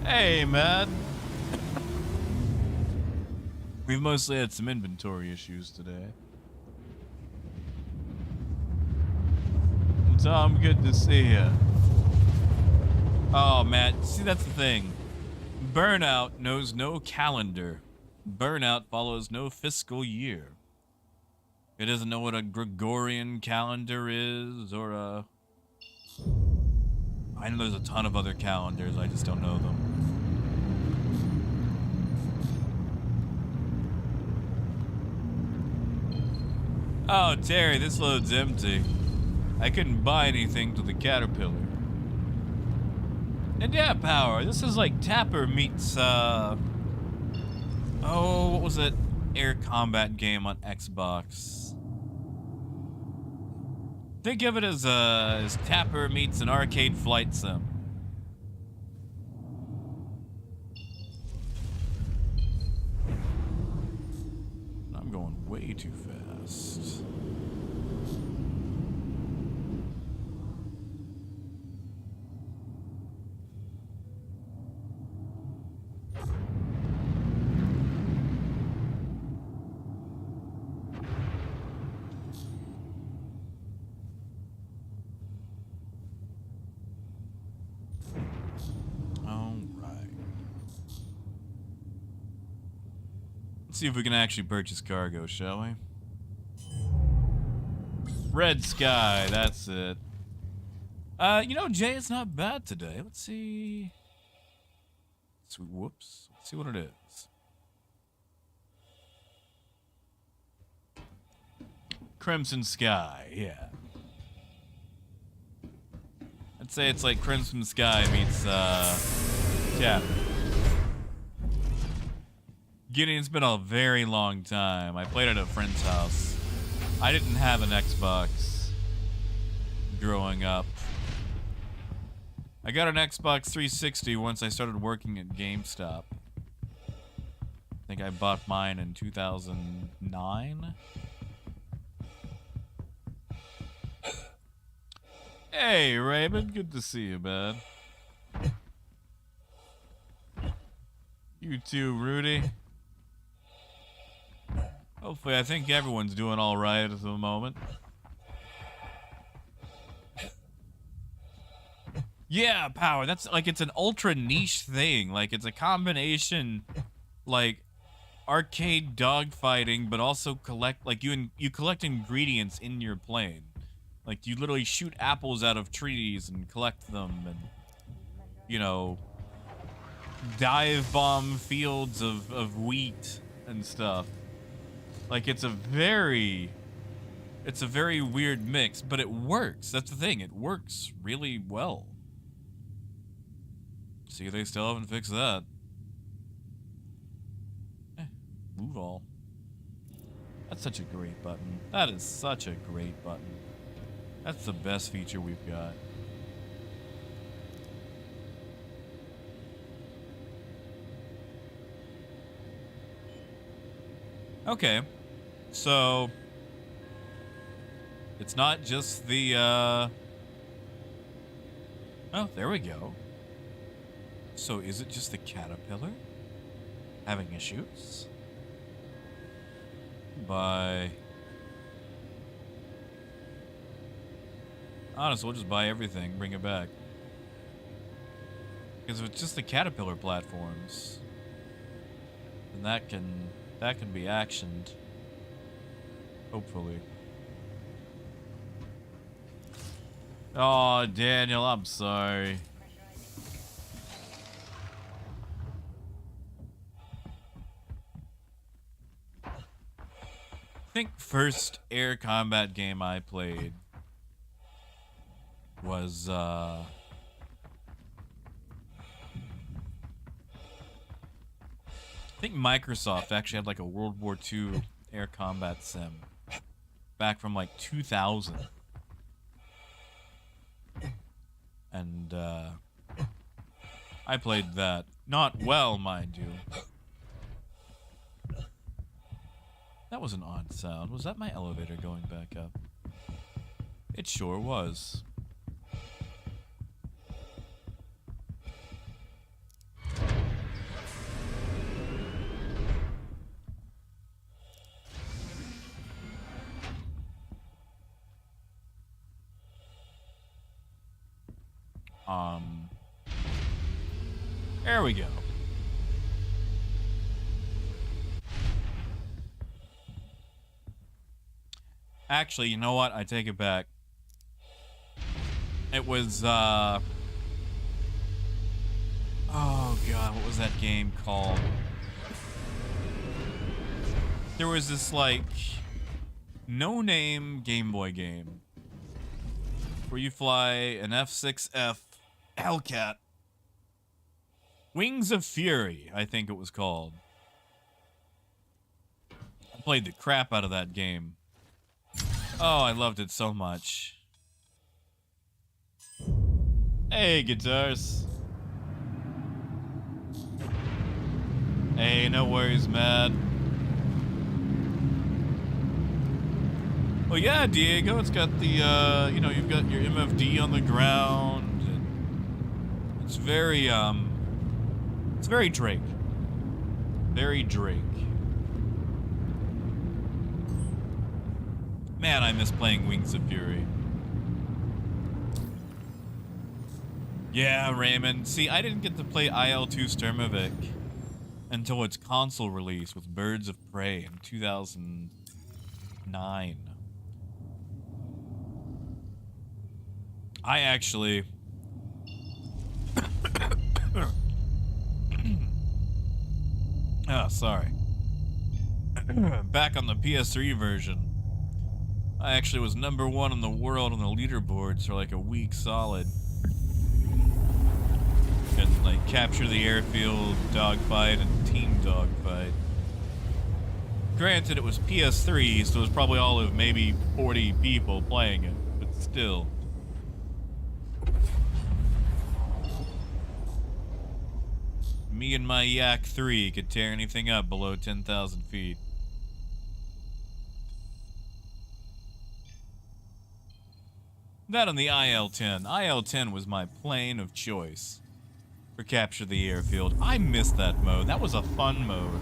Hey, man. We've mostly had some inventory issues today. Tom, good to see you. Oh, Matt, see, that's the thing. Burnout knows no calendar. Burnout follows no fiscal year. It doesn't know what a Gregorian calendar is, or a... I know there's a ton of other calendars, I just don't know them. Oh, Terry, this load's empty. I couldn't buy anything to the Caterpillar. And yeah, Power, this is like Tapper meets, oh, what was it? Air combat game on Xbox. Think of it as Tapper meets an arcade flight sim. I'm going way too fast. See if we can actually purchase cargo, shall we? Red Sky, that's it. You know, Jay, it's not bad today. Let's see. Whoops. Let's see what it is. Crimson Sky, yeah. I'd say it's like Crimson Sky meets, yeah. It's been a very long time. I played it at a friend's house. I didn't have an Xbox growing up. I got an Xbox 360 once I started working at GameStop. I think I bought mine in 2009. Hey, Raymond. Good to see you, man. You too, Rudy. Hopefully, I think everyone's doing all right at the moment. Yeah, Power. That's like, it's an ultra niche thing. Like, it's a combination, like, arcade dogfighting, but also collect, like, you collect ingredients in your plane. Like, you literally shoot apples out of trees and collect them, and, you know, dive bomb fields of wheat and stuff. Like, it's a very weird mix, but it works. That's the thing. It works really well. See, they still haven't fixed that. Move all. That's such a great button. That is such a great button. That's the best feature we've got. Okay. So it's not just the oh, there we go. So is it just the caterpillar having issues? Honestly, we'll just buy everything, bring it back. Because if it's just the caterpillar platforms, then that can be actioned. Hopefully. Oh, Daniel, I'm sorry. I think first air combat game I played was I think Microsoft actually had like a World War II air combat sim back from like 2000. And I played that. Not well, mind you. That was an odd sound. Was that my elevator going back up? It sure was. There we go. Actually, you know what? I take it back. It was, oh god, what was that game called? There was this, like, no-name Game Boy game where you fly an F6F Hellcat. Wings of Fury, I think it was called. I played the crap out of that game. Oh, I loved it so much. Hey, guitars. Hey, no worries, man. Well, yeah, Diego, it's got the, you know, you've got your MFD on the ground. And it's very Drake. Very Drake. Man, I miss playing Wings of Fury. Yeah, Raymond. See, I didn't get to play IL-2 Sturmovik until its console release with Birds of Prey in 2009. I actually... oh, sorry. Back on the PS3 version, I actually was #1 in the world on the leaderboards for like a week solid. And like capture the airfield, dogfight, and team dogfight. Granted, it was PS3, so it was probably all of maybe 40 people playing it, but still. Me and my Yak 3 could tear anything up below 10,000 feet. That on the IL-10. IL-10 was my plane of choice for Capture the Airfield. I missed that mode. That was a fun mode.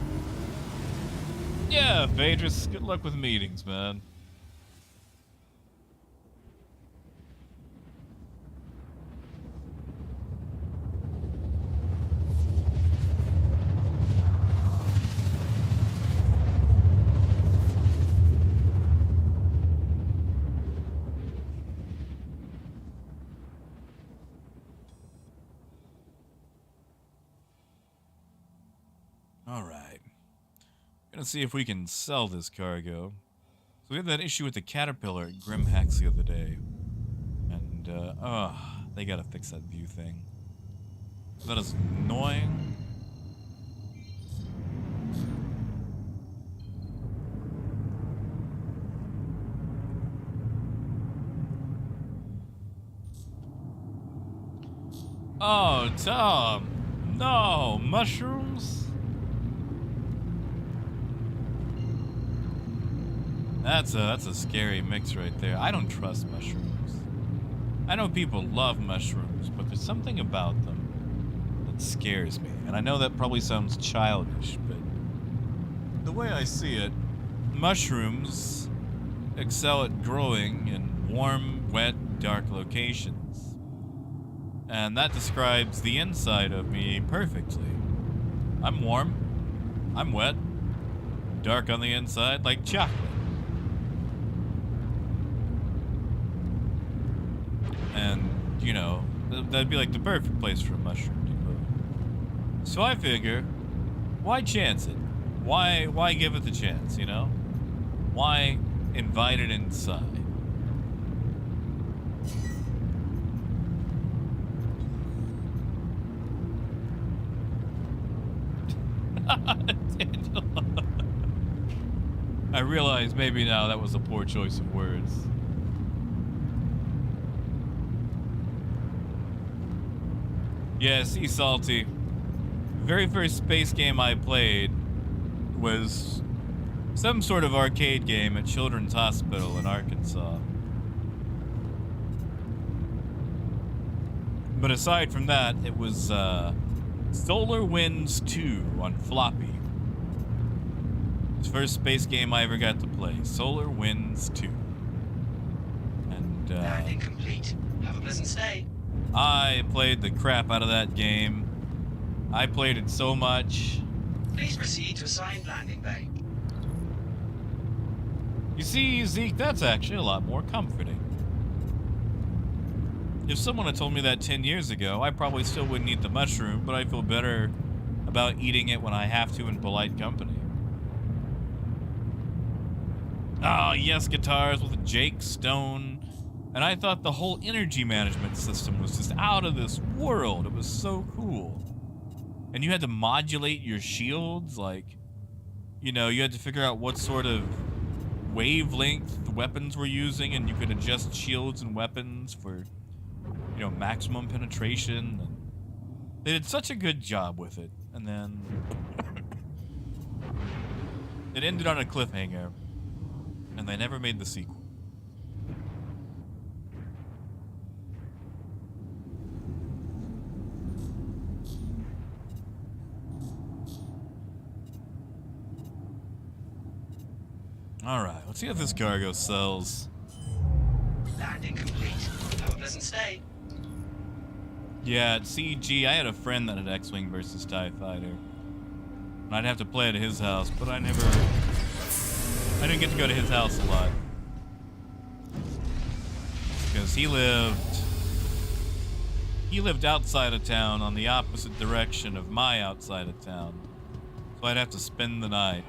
Yeah, Phaedrus, good luck with meetings, man. Gonna see if we can sell this cargo. So we had that issue with the caterpillar at Grimhacks the other day. And, they gotta fix that view thing. That is annoying. Oh, Tom! No! Mushrooms? That's a scary mix right there. I don't trust mushrooms. I know people love mushrooms, but there's something about them that scares me. And I know that probably sounds childish, but the way I see it, mushrooms excel at growing in warm, wet, dark locations. And that describes the inside of me perfectly. I'm warm, I'm wet, dark on the inside like chocolate. And, you know, that'd be like the perfect place for a mushroom to grow. So I figure, why chance it? Why give it the chance, you know? Why invite it inside? I realize maybe now that was a poor choice of words. Yeah, Sea Salty. The very first space game I played was some sort of arcade game at Children's Hospital in Arkansas. But aside from that, it was Solar Winds 2 on floppy. It's the first space game I ever got to play. Solar Winds 2. And Landing complete. Have a pleasant stay. I played the crap out of that game. I played it so much. Please proceed to assigned landing bay. You see, Zeke, that's actually a lot more comforting. If someone had told me that 10 years ago, I probably still wouldn't eat the mushroom, but I feel better about eating it when I have to in polite company. Ah, yes, guitars with Jake Stone. And I thought the whole energy management system was just out of this world. It was so cool. And you had to modulate your shields, like, you know, you had to figure out what sort of wavelength the weapons were using, and you could adjust shields and weapons for, you know, maximum penetration. And they did such a good job with it. And then it ended on a cliffhanger, and they never made the sequel. Alright, let's see if this cargo sells. Landing complete. Have a pleasant stay. Yeah, at CG, I had a friend that had X-Wing versus TIE Fighter. And I'd have to play it at his house, but I didn't get to go to his house a lot. Because he lived outside of town on the opposite direction of my outside of town. So I'd have to spend the night.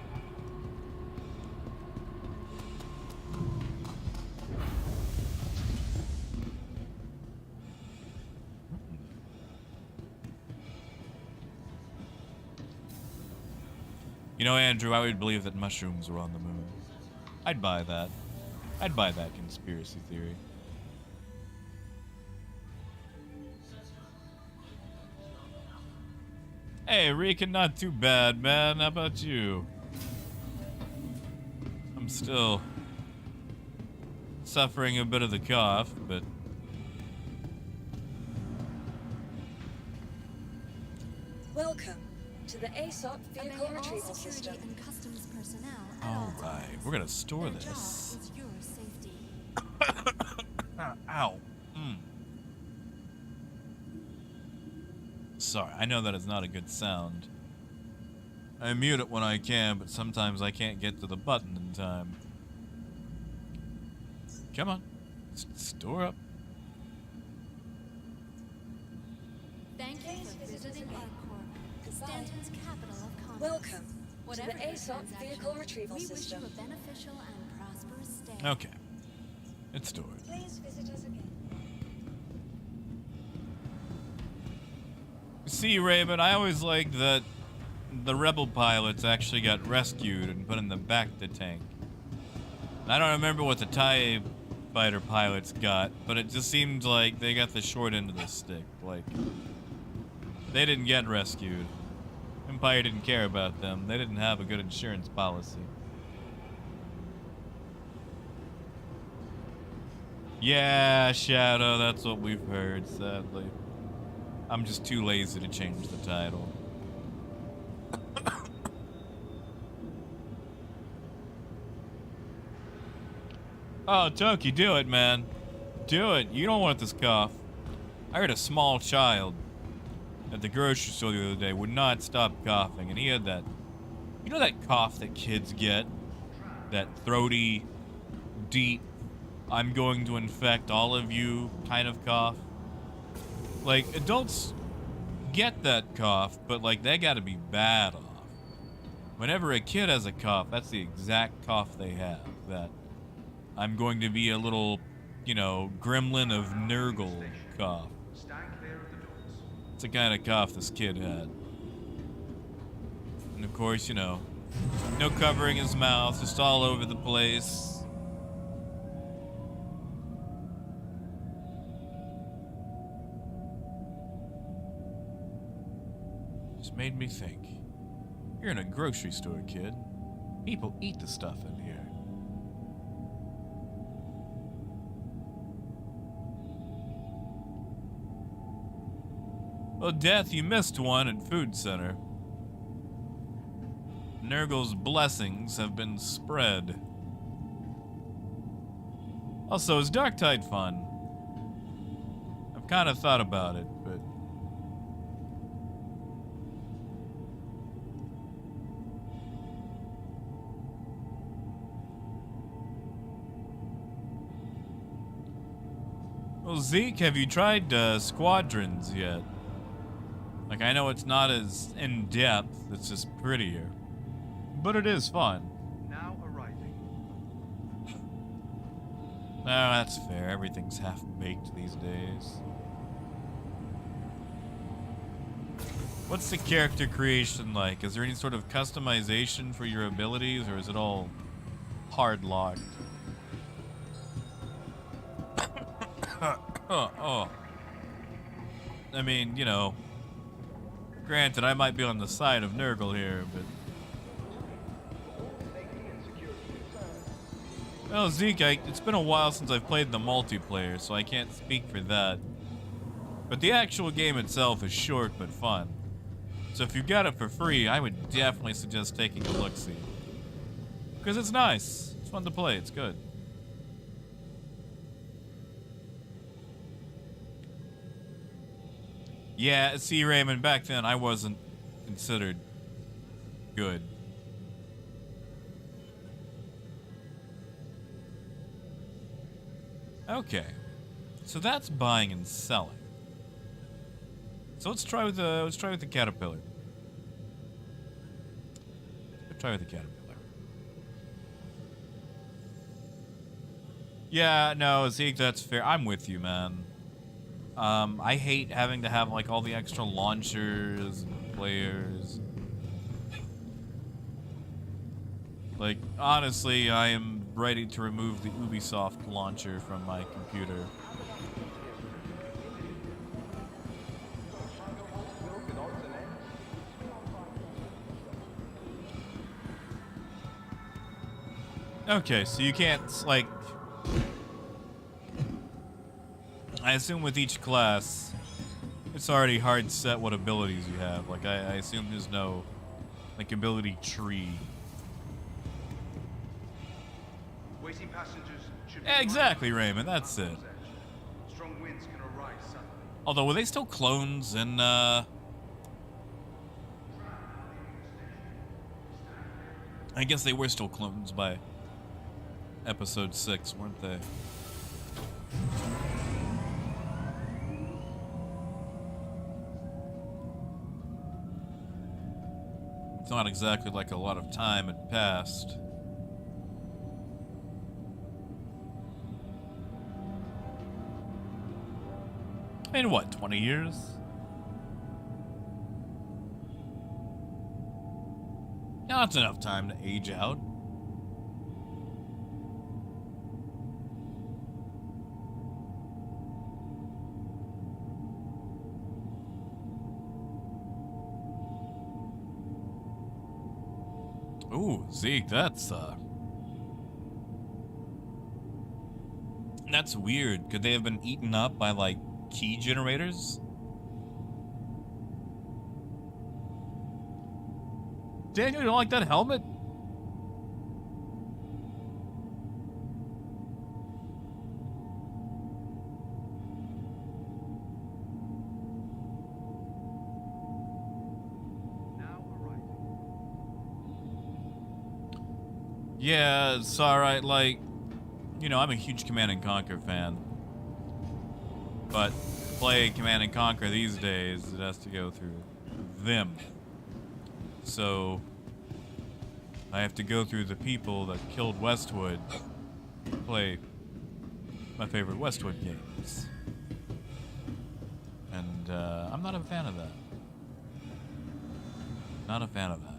You know, Andrew, I would believe that mushrooms were on the moon. I'd buy that. I'd buy that conspiracy theory. Hey, Reekin, not too bad, man. How about you? I'm still suffering a bit of the cough, but... Welcome to the ASOP vehicle retrieval system. Alright, we're gonna store this. Ow. Sorry, I know that is not a good sound. I mute it when I can, but sometimes I can't get to the button in time. Come on. Store up. Thank you for visiting Arcorp, Stanton's capital of commerce. Welcome Whatever the your ASOP transactions, vehicle retrieval we wish system. you a beneficial and prosperous stay. Okay. It's stored. Please visit us again. See, Raven, I always liked that the rebel pilots actually got rescued and put in the back of the tank. I don't remember what the TIE fighter pilots got, but it just seemed like they got the short end of the stick. Like, they didn't get rescued. Empire didn't care about them. They didn't have a good insurance policy. Yeah, Shadow, that's what we've heard, sadly. I'm just too lazy to change the title. Oh, Toki, do it, man. Do it. You don't want this cough. I heard a small child at the grocery store the other day would not stop coughing, and he had that... You know that cough that kids get? That throaty, deep, I'm going to infect all of you kind of cough? Like, adults get that cough, but, like, they gotta be bad off. Whenever a kid has a cough, that's the exact cough they have. That I'm going to be a little, you know, gremlin of Nurgle cough. It's the kind of cough this kid had. And of course, you know, no covering his mouth, just all over the place. Just made me think. You're in a grocery store, kid. People eat the stuff in here. Well, Death, you missed one at Food Center. Nurgle's blessings have been spread. Also, is Darktide fun? I've kind of thought about it, but... Well, Zeke, have you tried Squadrons yet? Like, I know it's not as in-depth, it's just prettier. But it is fun. Now arriving. No, that's fair. Everything's half-baked these days. What's the character creation like? Is there any sort of customization for your abilities, or is it all hard-locked? Oh. I mean, you know... Granted, I might be on the side of Nurgle here, but... Well, Zeke, it's been a while since I've played the multiplayer, so I can't speak for that. But the actual game itself is short but fun. So if you got it for free, I would definitely suggest taking a look-see. Because it's nice. It's fun to play. It's good. Yeah, see, Raymond, back then I wasn't considered good. Okay, so that's buying and selling. So let's try with the caterpillar. Let's try with the caterpillar. Yeah, no, Zeke, that's fair. I'm with you, man. I hate having to have, like, all the extra launchers and players. Like, honestly, I am ready to remove the Ubisoft launcher from my computer. Okay, so you can't, like... I assume with each class, it's already hard set what abilities you have. Like, I assume there's no, like, ability tree. Waiting passengers should Yeah, exactly, Raymond, that's it. Strong winds can arise suddenly. Although, were they still clones in, I guess they were still clones by episode 6, weren't they? It's not exactly like a lot of time had passed. I mean, what, 20 years? Yeah, that's enough time to age out. Ooh, Zeke, that's weird. Could they have been eaten up by, like, key generators? Daniel, you don't like that helmet? Now arriving. Yeah, it's alright, like, you know, I'm a huge Command & Conquer fan. But play Command & Conquer these days, it has to go through them. So, I have to go through the people that killed Westwood to play my favorite Westwood games. And, I'm not a fan of that. Not a fan of that.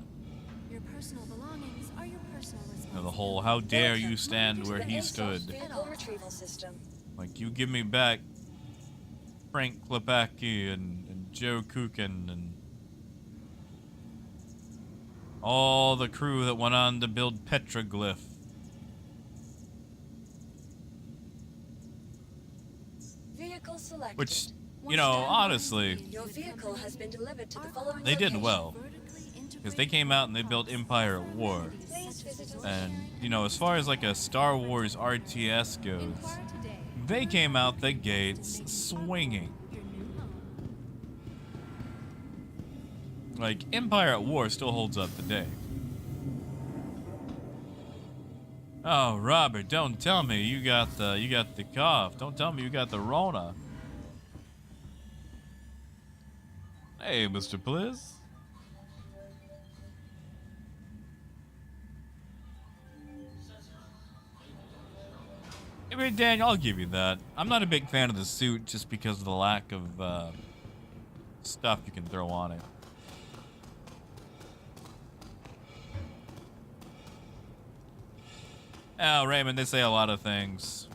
Your personal belongings are your personal You know, responsibility. the whole, how dare you stand To where the he ASOP stood. vehicle retrieval system. Like, you give me back Frank Klepacki and Joe Kukin and all the crew that went on to build Petroglyph. Vehicle selected. Which, you know, honestly, Your vehicle has been delivered to the following they did location. well. Because they came out and they built Empire at War. Please visit all And, you know, as far as like a Star Wars RTS goes, they came out the gates swinging. Your new home. Like, Empire at War still holds up today. Oh, Robert, don't tell me you got the cough. Don't tell me you got the Rona. Hey, Mr. Pliz. I mean, Daniel, I'll give you that. I'm not a big fan of the suit just because of the lack of stuff you can throw on it. Oh, Raymond, they say a lot of things.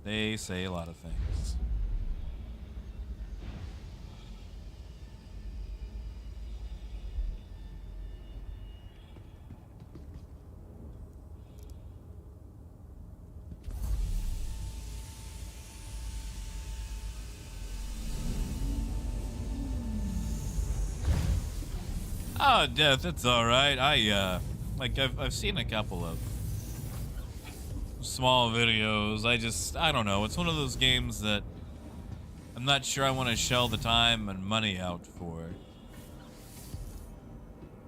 They say a lot of things. Oh, Death, it's alright. I've seen a couple of small videos. I don't know. It's one of those games that I'm not sure I want to shell the time and money out for.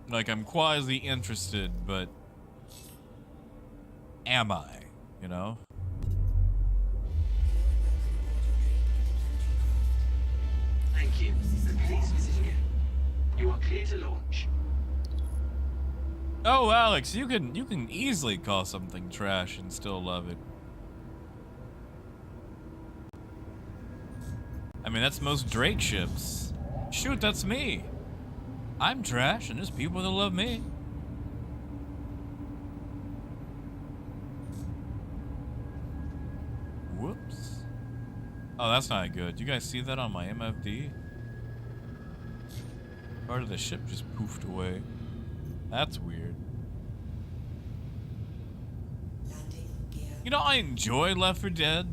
Like, I'm quasi interested, but am I? You know? Thank you. Please visit again. You are clear to launch. Oh, Alex, you can easily call something trash and still love it. I mean, that's most Drake ships. Shoot, that's me. I'm trash, and there's people that love me. Whoops. Oh, that's not good. You guys see that on my MFD? Part of the ship just poofed away. That's weird. Landing gear. You know, I enjoy Left 4 Dead.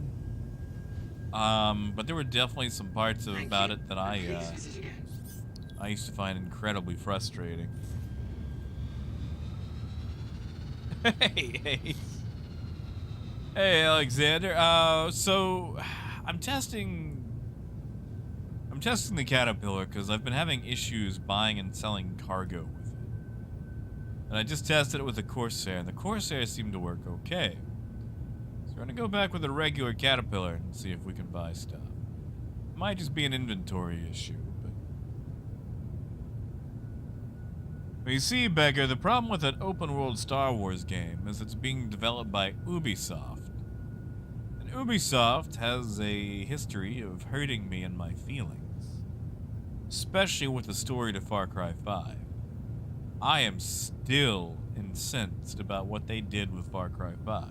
But there were definitely some parts Thank about you. it that Please visit again. I used to find incredibly frustrating. Hey, Alexander. So I'm testing the Caterpillar because I've been having issues buying and selling cargo with it. And I just tested it with the Corsair, and the Corsair seemed to work okay. So we're gonna go back with a regular Caterpillar and see if we can buy stuff. Might just be an inventory issue, but You see, Beggar, the problem with an open-world Star Wars game is it's being developed by Ubisoft. And Ubisoft has a history of hurting me and my feelings. Especially with the story to Far Cry 5. I am still incensed about what they did with Far Cry 5.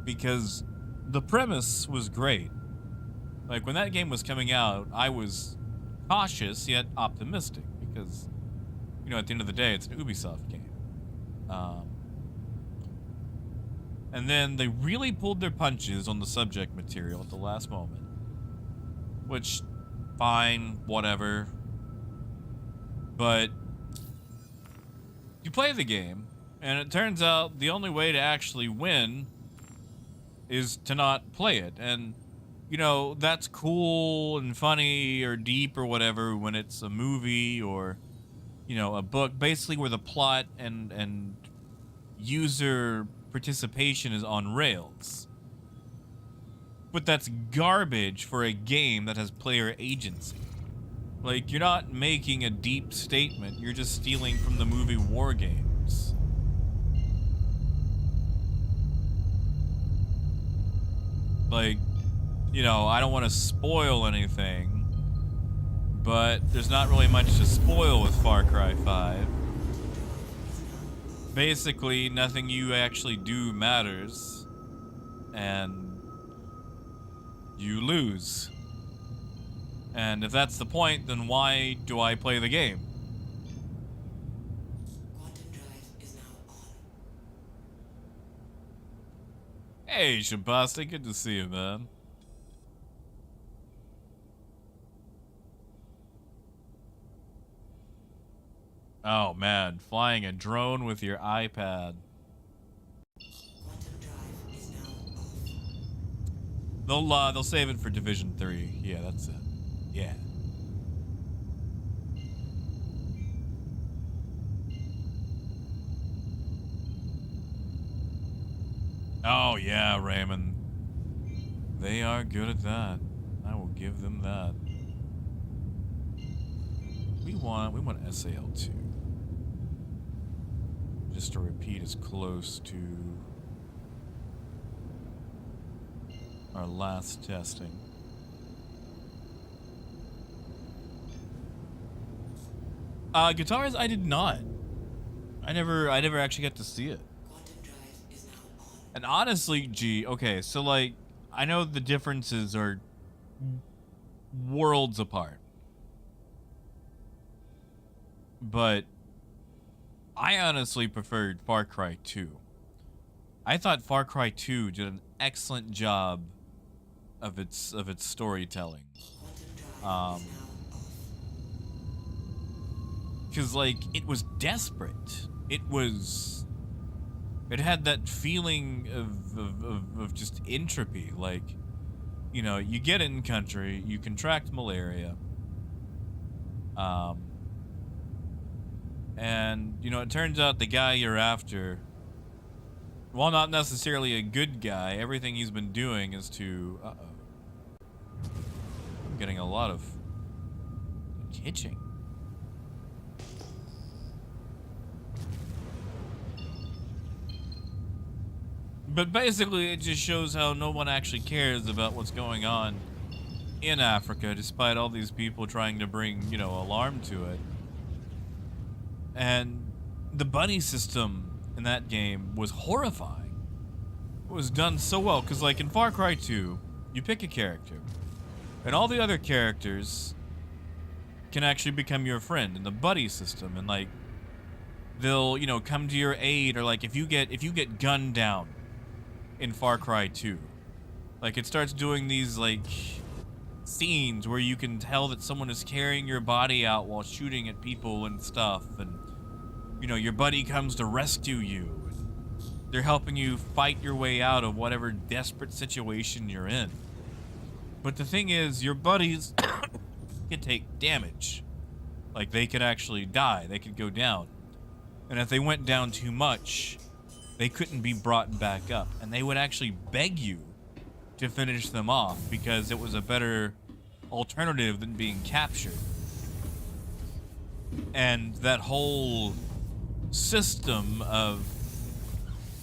Because the premise was great. Like, when that game was coming out, I was cautious yet optimistic. Because, you know, at the end of the day, it's an Ubisoft game. And then they really pulled their punches on the subject material at the last moment. Which, fine, whatever. But you play the game, and it turns out the only way to actually win is to not play it. And, you know, that's cool and funny or deep or whatever when it's a movie or, you know, a book, basically where the plot and user participation is on rails. But that's garbage for a game that has player agency. Like, you're not making a deep statement, you're just stealing from the movie War Games. Like, you know, I don't want to spoil anything, but there's not really much to spoil with Far Cry 5. Basically, nothing you actually do matters, and you lose. And if that's the point, then why do I play the game? Quantum drive is now on. Hey, Shabasta, good to see you, man. Oh, man, flying a drone with your iPad. Quantum drive is now off. They'll save it for Division 3. Yeah, that's it. Yeah. Oh, yeah, Raymond. They are good at that. I will give them that. We want SAL2. Just to repeat as close to our last testing. Guitars, I did not. I never actually got to see it. Quantum drive is now on. And honestly, gee, okay, so like, I know the differences are worlds apart. But I honestly preferred Far Cry 2. I thought Far Cry 2 did an excellent job of its storytelling. Because, like, it was desperate. It had that feeling of just entropy. Like, you know, you get in country, you contract malaria. And, you know, it turns out the guy you're after, while not necessarily a good guy, everything he's been doing is to... I'm getting a lot of hitching. But basically, it just shows how no one actually cares about what's going on in Africa, despite all these people trying to bring, you know, alarm to it. And the buddy system in that game was horrifying. It was done so well, because like in Far Cry 2, you pick a character, and all the other characters can actually become your friend in the buddy system, and like they'll, you know, come to your aid, or like if you get gunned down in Far Cry 2, like it starts doing these like scenes where you can tell that someone is carrying your body out while shooting at people and stuff, and you know, your buddy comes to rescue you. They're helping you fight your way out of whatever desperate situation you're in. But the thing is, your buddies can take damage. Like, they could actually die. They could go down. And if they went down too much, they couldn't be brought back up. And they would actually beg you to finish them off because it was a better alternative than being captured. And that whole system of,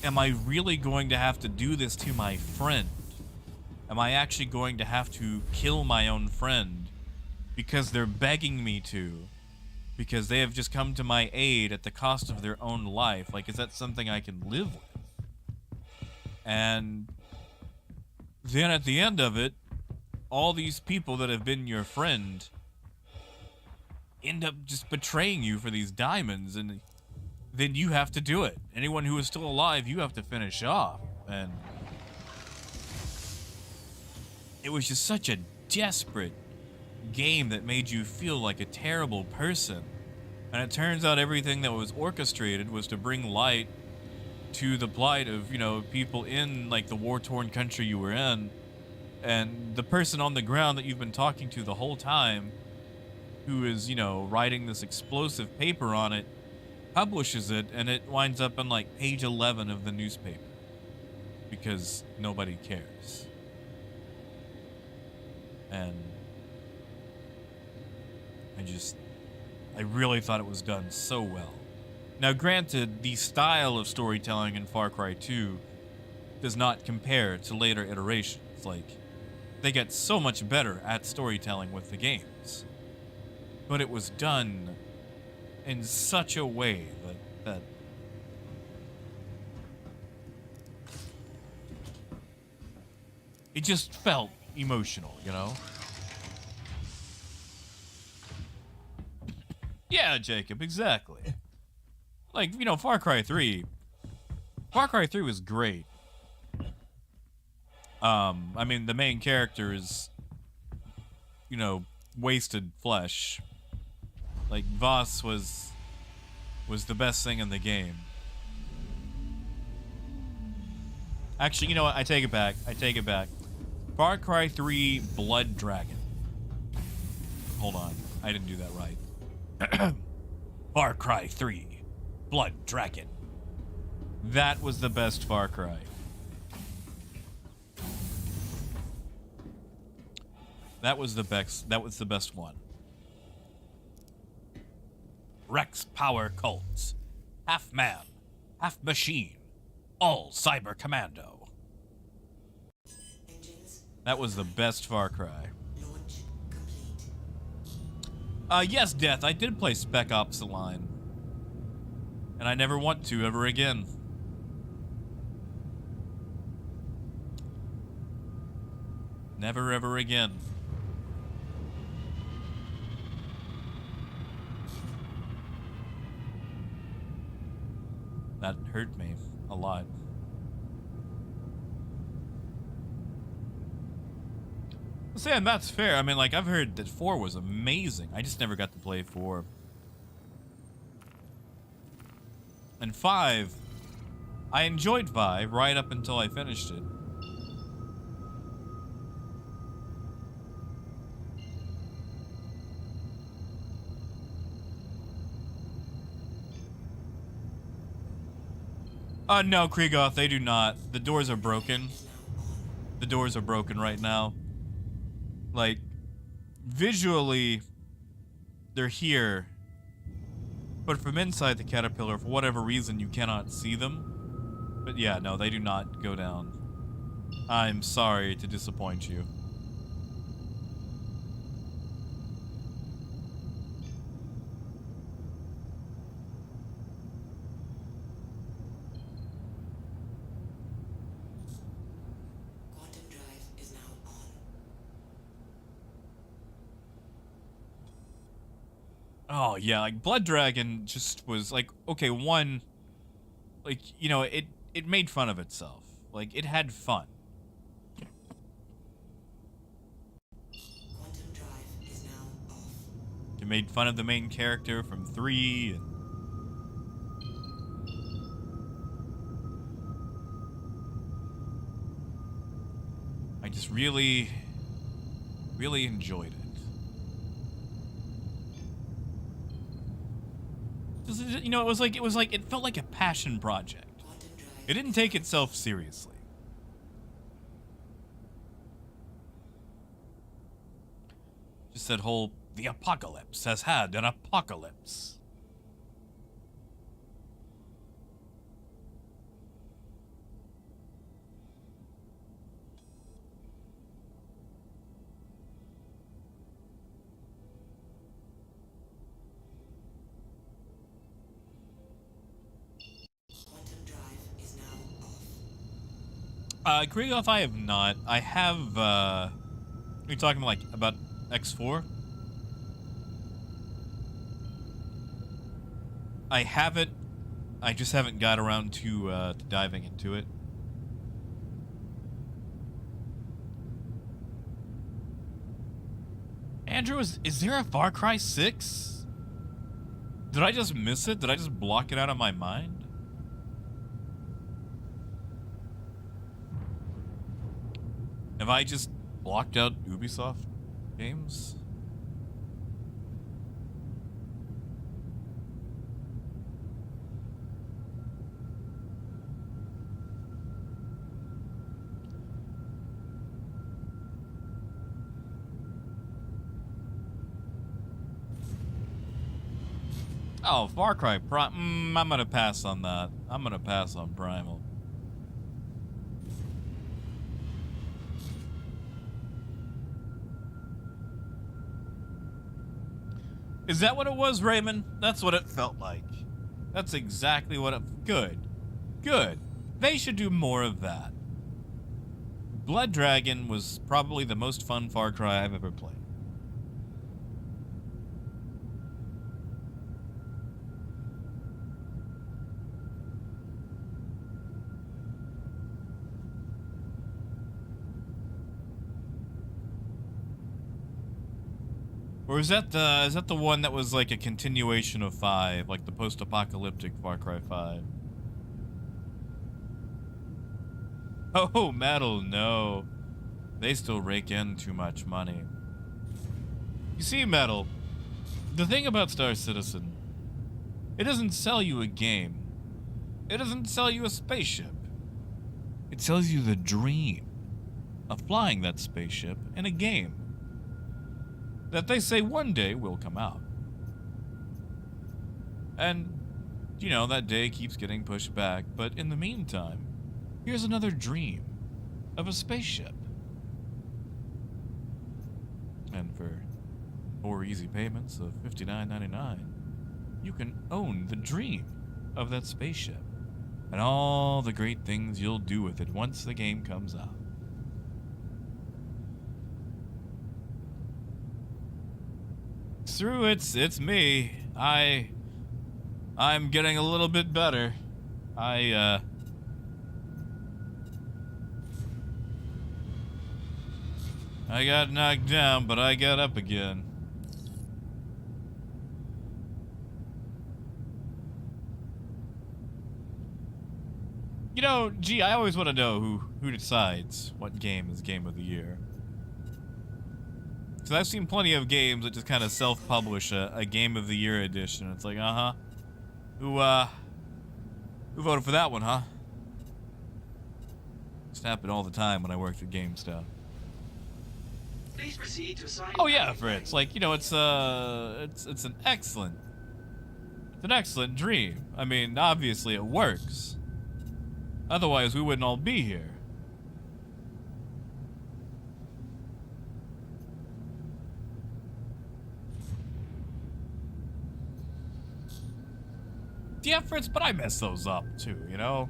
am I really going to have to do this to my friend? Am I actually going to have to kill my own friend because they're begging me to? Because they have just come to my aid at the cost of their own life? Like, is that something I can live with? And then at the end of it, all these people that have been your friend end up just betraying you for these diamonds, and then you have to do it. Anyone who is still alive, you have to finish off. And it was just such a desperate game that made you feel like a terrible person. And it turns out everything that was orchestrated was to bring light to the plight of, you know, people in, like, the war-torn country you were in. And the person on the ground that you've been talking to the whole time, who is, you know, writing this explosive paper on it, publishes it, and it winds up on, like, page 11 of the newspaper. Because nobody cares. And I really thought it was done so well. Now, granted, the style of storytelling in Far Cry 2 does not compare to later iterations. Like, they get so much better at storytelling with the games. But it was done in such a way that it just felt emotional, you know? Yeah, Jacob, exactly. Like, you know, Far Cry 3 was great. I mean, the main character is, you know, wasted flesh. Like, Voss was the best thing in the game. Actually, you know what? I take it back. Far Cry 3 Blood Dragon. Hold on. I didn't do that right. Far Cry 3 Blood Dragon. That was the best Far Cry. That was the best one. Rex Power Cults. Half man, half machine. All cyber commando. That was the best Far Cry. Yes, Death, I did play Spec Ops The Line. And I never want to ever again. Never ever again. That hurt me a lot. Sam, that's fair. I mean, like, I've heard that 4 was amazing. I just never got to play 4. And 5, I enjoyed 5 right up until I finished it. No, Kriegoth, they do not. The doors are broken. The doors are broken right now. Like, visually, they're here. But from inside the caterpillar, for whatever reason, you cannot see them. But yeah, no, they do not go down. I'm sorry to disappoint you. Oh, yeah, like, Blood Dragon just was, like, okay, one, like, you know, it made fun of itself. Like, it had fun. Quantum drive is now off. It made fun of the main character from 3, and I just really, really enjoyed it. You know, it felt like a passion project. It didn't take itself seriously. Just that whole The apocalypse has had an apocalypse. Quantum drive is now off. Krieghoff, I have not. I have, are you talking like about X4? I haven't. I just haven't got around to diving into it. Andrew, is there a Far Cry 6? Did I just miss it? Did I just block it out of my mind? Have I just blocked out Ubisoft games? Oh, Far Cry Prime. I'm gonna pass on that. I'm gonna pass on Primal. Is that what it was, Raymond? That's what it felt like. That's exactly what it... Good. Good. They should do more of that. Blood Dragon was probably the most fun Far Cry I've ever played. Or is that the one that was like a continuation of 5, like the post-apocalyptic Far Cry 5? Oh, Metal, no. They still rake in too much money. You see, Metal, the thing about Star Citizen, it doesn't sell you a game. It doesn't sell you a spaceship. It sells you the dream of flying that spaceship in a game that they say one day will come out. And, you know, that day keeps getting pushed back, but in the meantime, here's another dream of a spaceship. And for 4 easy payments of $59.99, you can own the dream of that spaceship and all the great things you'll do with it once the game comes out. Through it's me. I'm getting a little bit better. I got knocked down, but I got up again. You know, gee, I always want to know who decides what game is Game of the Year. So I've seen plenty of games that just kind of self-publish a Game of the Year edition. It's like, who voted for that one, huh? This happened all the time when I worked at GameStop. Please proceed to assign. Oh yeah, Fritz. Like, you know, it's an excellent dream. I mean, obviously it works. Otherwise, we wouldn't all be here. Yeah, Fritz, but I mess those up too, you know?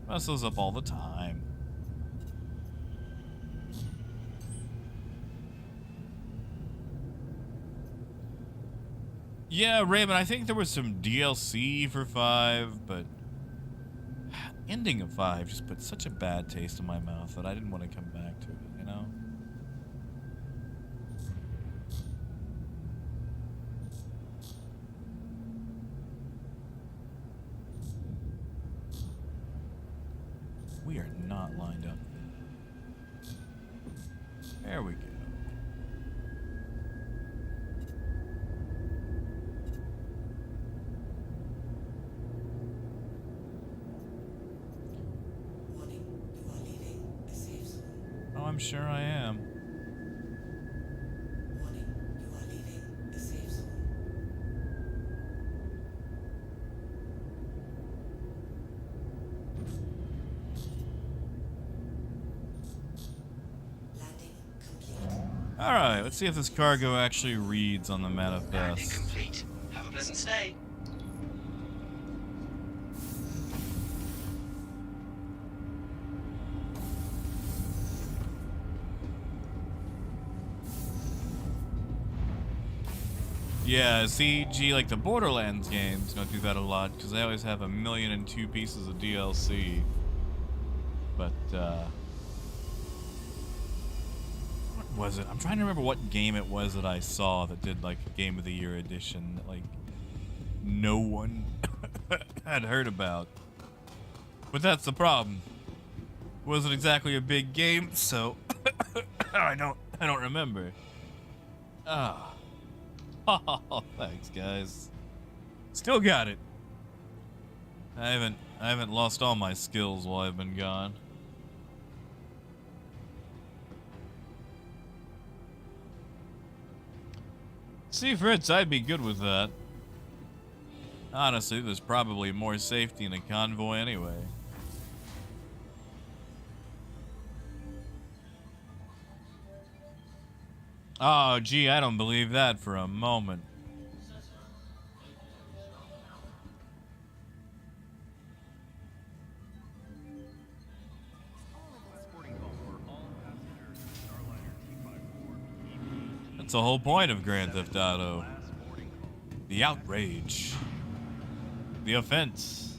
Mess those up all the time. Yeah, Raymond, I think there was some DLC for 5, but ending of 5 just put such a bad taste in my mouth that I didn't want to come back to it, you know? We are not lined up. There we go. Warning, you are leaving the safe zone. Oh, I'm sure I am. Warning, you are Alright, let's see if this cargo actually reads on the Landing manifest. complete. Have a pleasant stay. Yeah, CG, like the Borderlands games, don't do that a lot because they always have 1,000,002 pieces of DLC. But, what was it? I'm trying to remember what game it was that I saw that did like a Game of the Year edition that like no one had heard about. But that's the problem. It wasn't exactly a big game, so I don't remember. Ah. Oh, thanks, guys. Still got it. I haven't lost all my skills while I've been gone. See, Fritz, I'd be good with that. Honestly, there's probably more safety in a convoy anyway. Oh, gee, I don't believe that for a moment. That's the whole point of Grand Theft Auto. The outrage. The offense.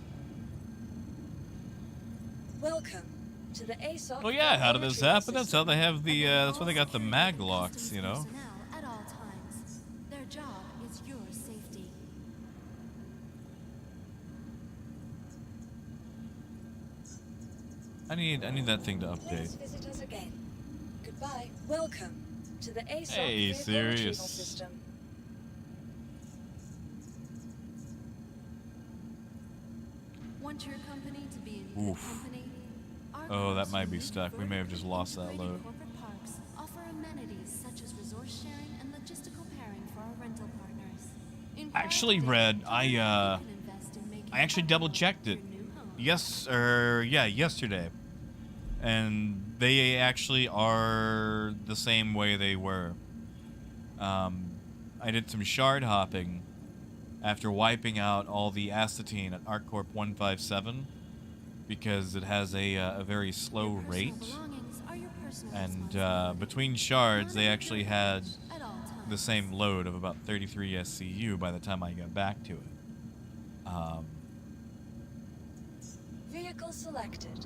Welcome to the ASOC. Well, yeah, how did this happen? That's how they have the, that's why they got the mag locks, you know? Personnel at all times. Their job is your safety. I need that thing to update. Please visit us again. Goodbye. Welcome to the ASOC Hey, vehicle serious. retrieval system. Want your company to be in good Oof. company? Our Oh, that groups might be unique stuck. We may have just lost that vertically load. integrated corporate parks offer amenities such as resource sharing and logistical pairing for our rental partners. Inquire Actually, today Red, to learn how you can invest in making I actually our double home checked it. your new home. Yesterday. And they actually are the same way they were. I did some shard hopping after wiping out all the acetine at ArcCorp 157 because it has a very slow Your personal rate. belongings are your personal And responsibility. between shards, they actually had At all times. the same load of about 33 SCU by the time I got back to it. Vehicle selected.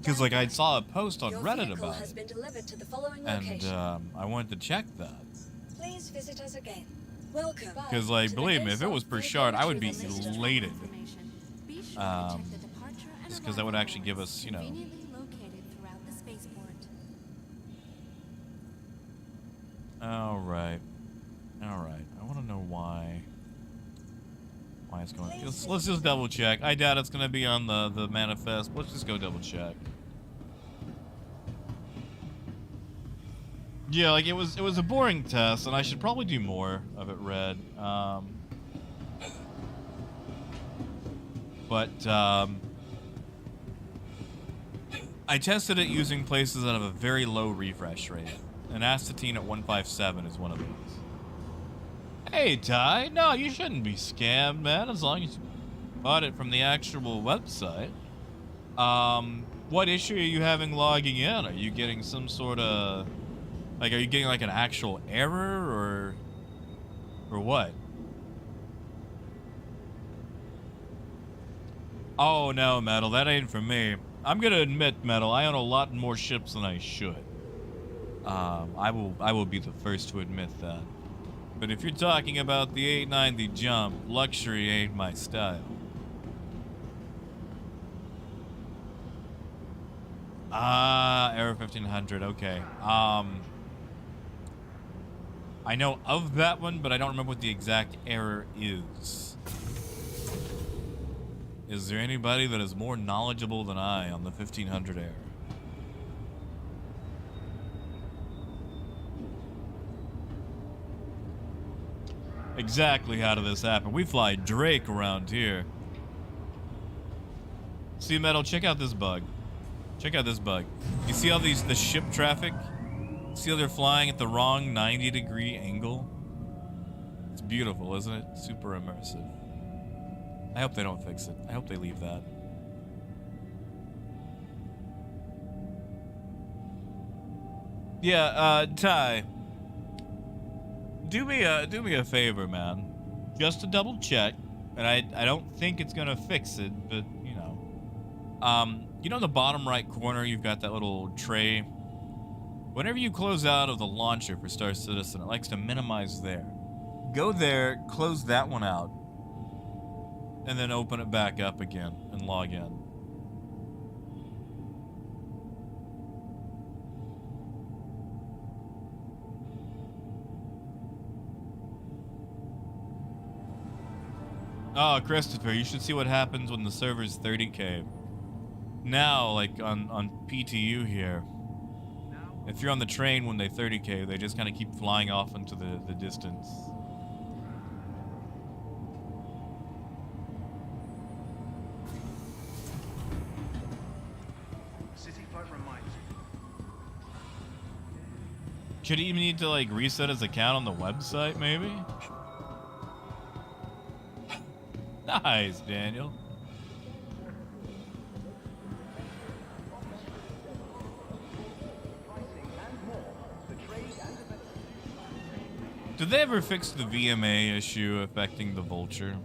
Because like I saw a post on Your Reddit vehicle about has it, been delivered to the following and location. I wanted to check that. Please visit us again. Welcome. Because like, to the believe me, if it ASOC was per vehicle shard, I would be retrieval system. elated. Information. Be sure to Um, check the departure and just 'cause that would arrival actually give hours us, you know- conveniently located throughout the spaceport. All right. I want to know why it's going. Let's just double check. I doubt it's gonna be on the manifest. Let's just go double check. Yeah, like it was a boring test, and I should probably do more of it, Red. But I tested it using places that have a very low refresh rate. And acetine at 157 is one of those. Hey, Ty. No, you shouldn't be scammed, man, as long as you bought it from the actual website. What issue are you having logging in? Are you getting some sort of... Like, are you getting, like, an actual error, or what? Oh, no, Metal, that ain't for me. I'm gonna admit, Metal, I own a lot more ships than I should. I will be the first to admit that. But if you're talking about the 890 jump, luxury ain't my style. Aero 1500, okay. I know of that one, but I don't remember what the exact error is. Is there anybody that is more knowledgeable than I on the 1500 error? Exactly how did this happen? We fly Drake around here. See, Metal, check out this bug. Check out this bug. You see all the ship traffic See how they're flying at the wrong 90-degree angle? It's beautiful, isn't it? Super immersive. I hope they don't fix it. I hope they leave that. Yeah, Ty. Do me a favor, man. Just to double check. And I don't think it's gonna fix it, but you know. You know in the bottom right corner you've got that little tray. Whenever you close out of the launcher for Star Citizen, it likes to minimize there. Go there, close that one out, and then open it back up again and log in. Oh, Christopher, you should see what happens when the server's 30K. Now, like on PTU here, if you're on the train when they 30K, they just kind of keep flying off into the distance. City flight reminds you. Should he even need to like reset his account on the website, maybe? Nice, Daniel. Did they ever fix the VMA issue affecting the Vulture?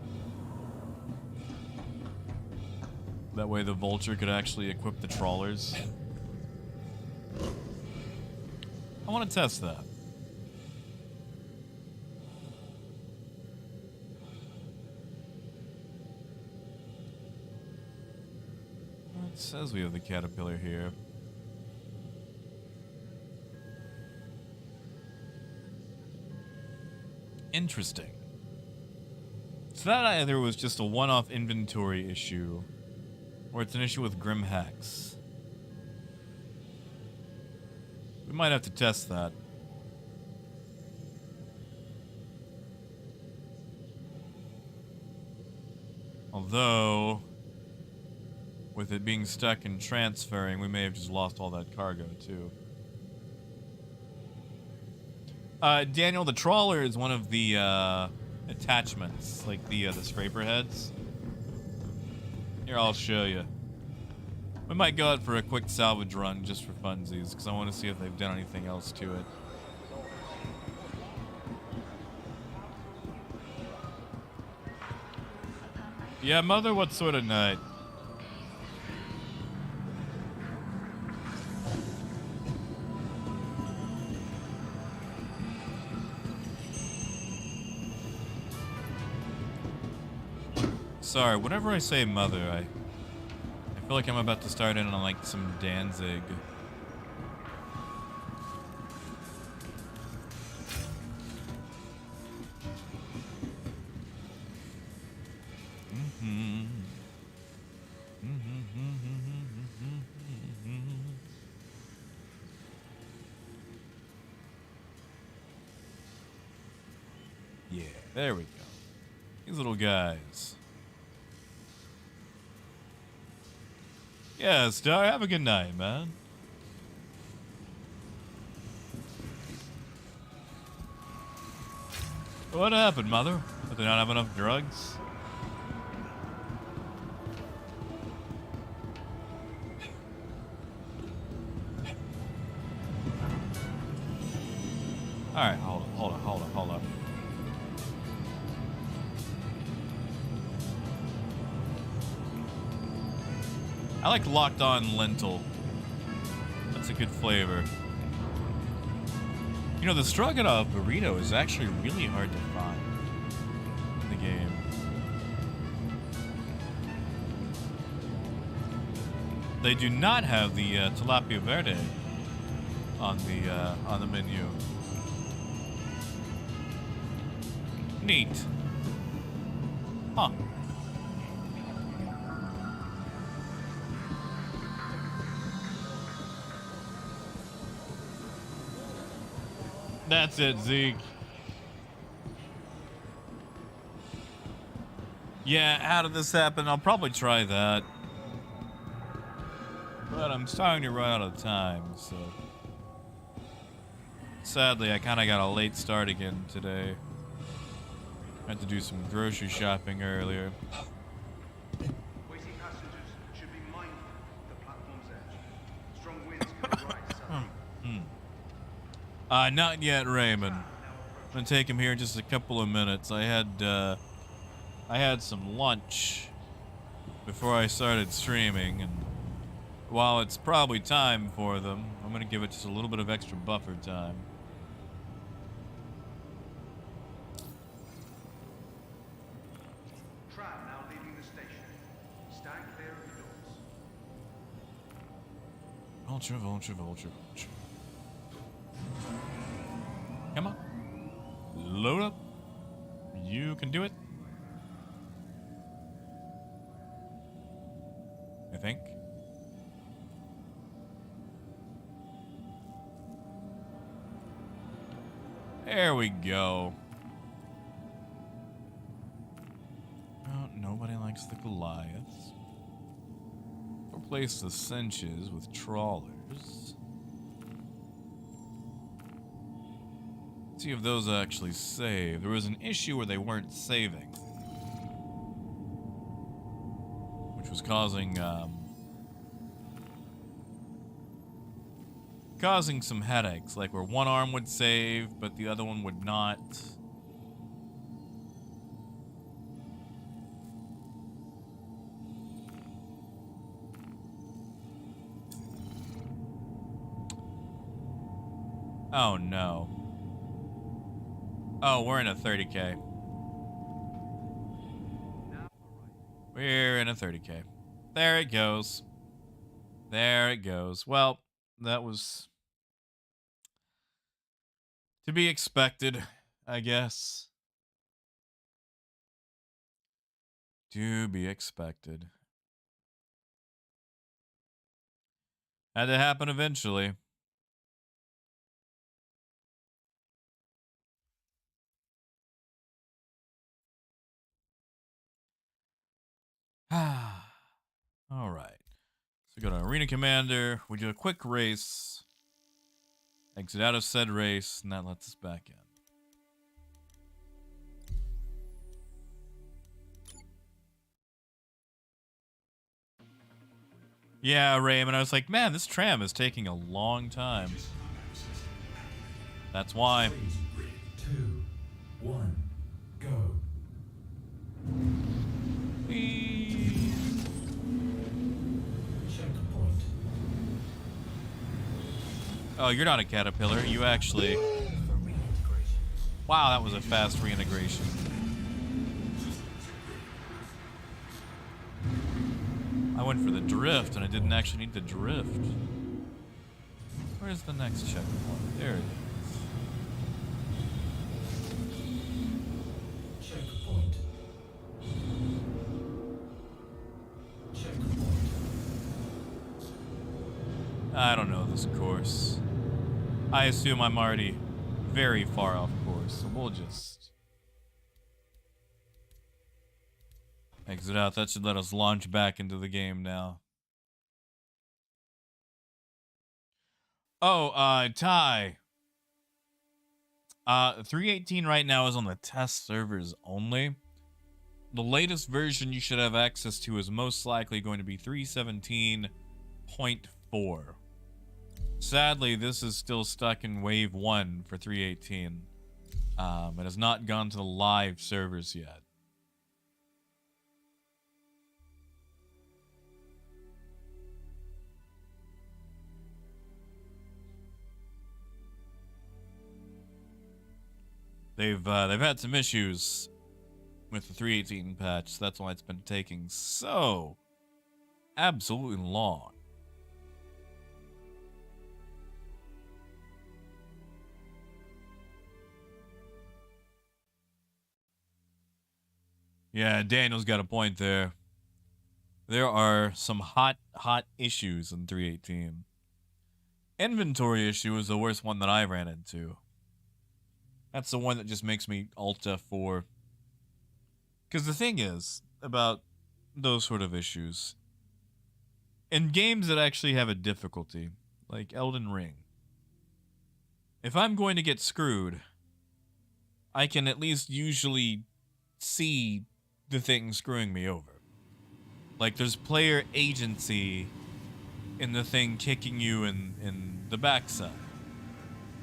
That way the Vulture could actually equip the trawlers. I want to test that. It says we have the caterpillar here. Interesting. So that either was just a one-off inventory issue, or it's an issue with Grim Hex. We might have to test that. Although, with it being stuck and transferring, we may have just lost all that cargo, too. Daniel, the trawler is one of the attachments, like the scraper heads. Here, I'll show you. We might go out for a quick salvage run just for funsies, because I want to see if they've done anything else to it. Yeah, Mother, what sort of night? Sorry, whenever I say mother, I feel like I'm about to start in on like some Danzig. Yeah, there we go. These little guys. Yeah, Star, have a good night, man. What happened, Mother? Did they not have enough drugs? Alright, hold up. I like locked on lentil. That's a good flavor. You know, the stroganoff burrito is actually really hard to find in the game. They do not have the tilapia verde on the menu. Neat. Huh. That's it, Zeke. Yeah, how did this happen? I'll probably try that. But I'm starting to run out of time, so... Sadly, I kind of got a late start again today. I had to do some grocery shopping earlier. Waiting passengers should be mindful of the platform's edge. Strong winds can arise suddenly. Not yet, Raymond. I'm gonna take him here in just a couple of minutes. I had some lunch before I started streaming, and while it's probably time for them, I'm gonna give it just a little bit of extra buffer time. Tram now leaving the station. Stand clear of the doors. Vulture, vulture, vulture, vulture. Come on. Load up. You can do it. I think. There we go. Oh, nobody likes the Goliaths. Replace the cinches with trawlers. See if those actually save. There was an issue where they weren't saving, which was causing some headaches, like where one arm would save but the other one would not. Oh no. Oh, we're in a 30K. We're in a 30K. There it goes. There it goes. Well, that was to be expected, I guess. To be expected. Had to happen eventually. All right. So we go to Arena Commander. We do a quick race. Exit out of said race, and that lets us back in. Yeah, Raymond. I was like, man, this tram is taking a long time. That's why. 3, 2, 1, go. Checkpoint. Oh, you're not a caterpillar. You actually... Wow, that was a fast reintegration. I went for the drift, and I didn't actually need the drift. Where's the next checkpoint? There it is. Checkpoint. Checkpoint. I don't know this course. I assume I'm already very far off course, so we'll just exit out. That should let us launch back into the game now. Oh, Ty. 318 right now is on the test servers only. The latest version you should have access to is most likely going to be 317.4. Sadly, this is still stuck in Wave 1 for 318. It has not gone to the live servers yet. They've had some issues with the 318 patch, so that's why it's been taking so absolutely long. Yeah, Daniel's got a point there. There are some hot issues in 318. Inventory issue is the worst one that I ran into. That's the one that just makes me alt F4. Because the thing is about those sort of issues, in games that actually have a difficulty, like Elden Ring, if I'm going to get screwed, I can at least usually see the thing screwing me over. Like, there's player agency in the thing kicking you in the backside.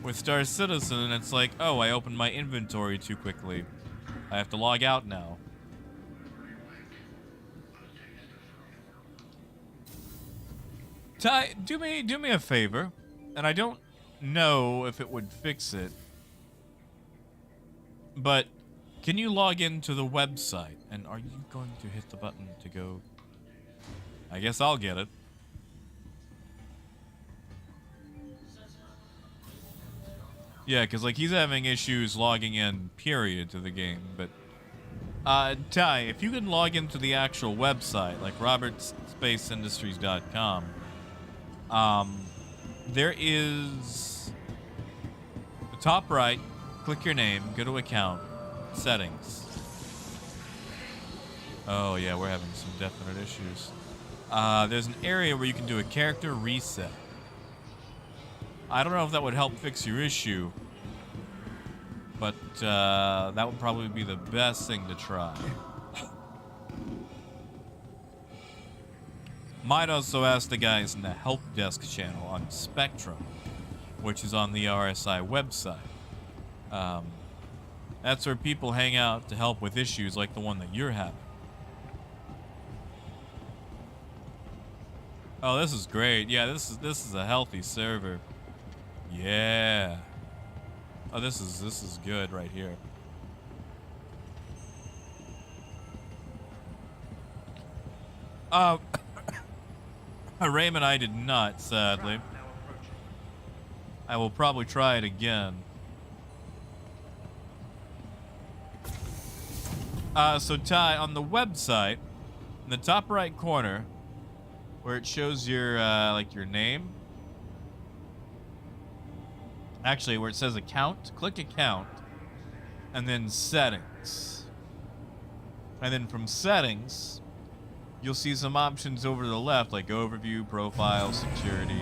With Star Citizen, it's like, oh, I opened my inventory too quickly. I have to log out now. Ty, do me a favor, and I don't know if it would fix it, but can you log into the website? And are you going to hit the button to go? I guess I'll get it. Yeah, because like he's having issues logging in, period, to the game. But Ty, if you can log into the actual website, like robertsspaceindustries.com, there is the top right. Click your name, go to account, settings. Oh yeah, we're having some definite issues. There's an area where you can do a character reset. I don't know if that would help fix your issue, but that would probably be the best thing to try. Might also ask the guys in the help desk channel on Spectrum, which is on the RSI website. That's where people hang out to help with issues like the one that you're having. Oh, this is great. Yeah, this is a healthy server. Yeah. Oh, this is good right here. Raymond, I did not, sadly. I will probably try it again. So Ty, on the website, in the top right corner, where it shows your like your name. Actually, where it says account, click account, and then settings. And then from settings, you'll see some options over to the left, like overview, profile, security.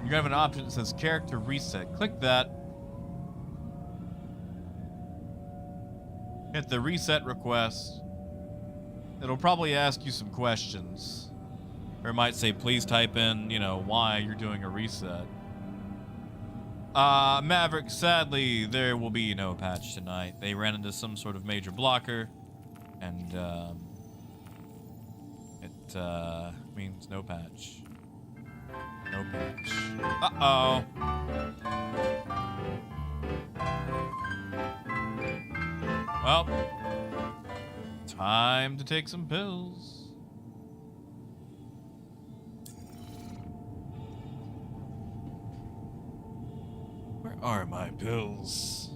You have an option that says character reset. Click that. Hit the reset request. It'll probably ask you some questions. Or it might say, please type in, you know, why you're doing a reset. Maverick, sadly, there will be no patch tonight. They ran into some sort of major blocker, and it means no patch. No patch. Uh-oh. Well, time to take some pills. Where are my pills?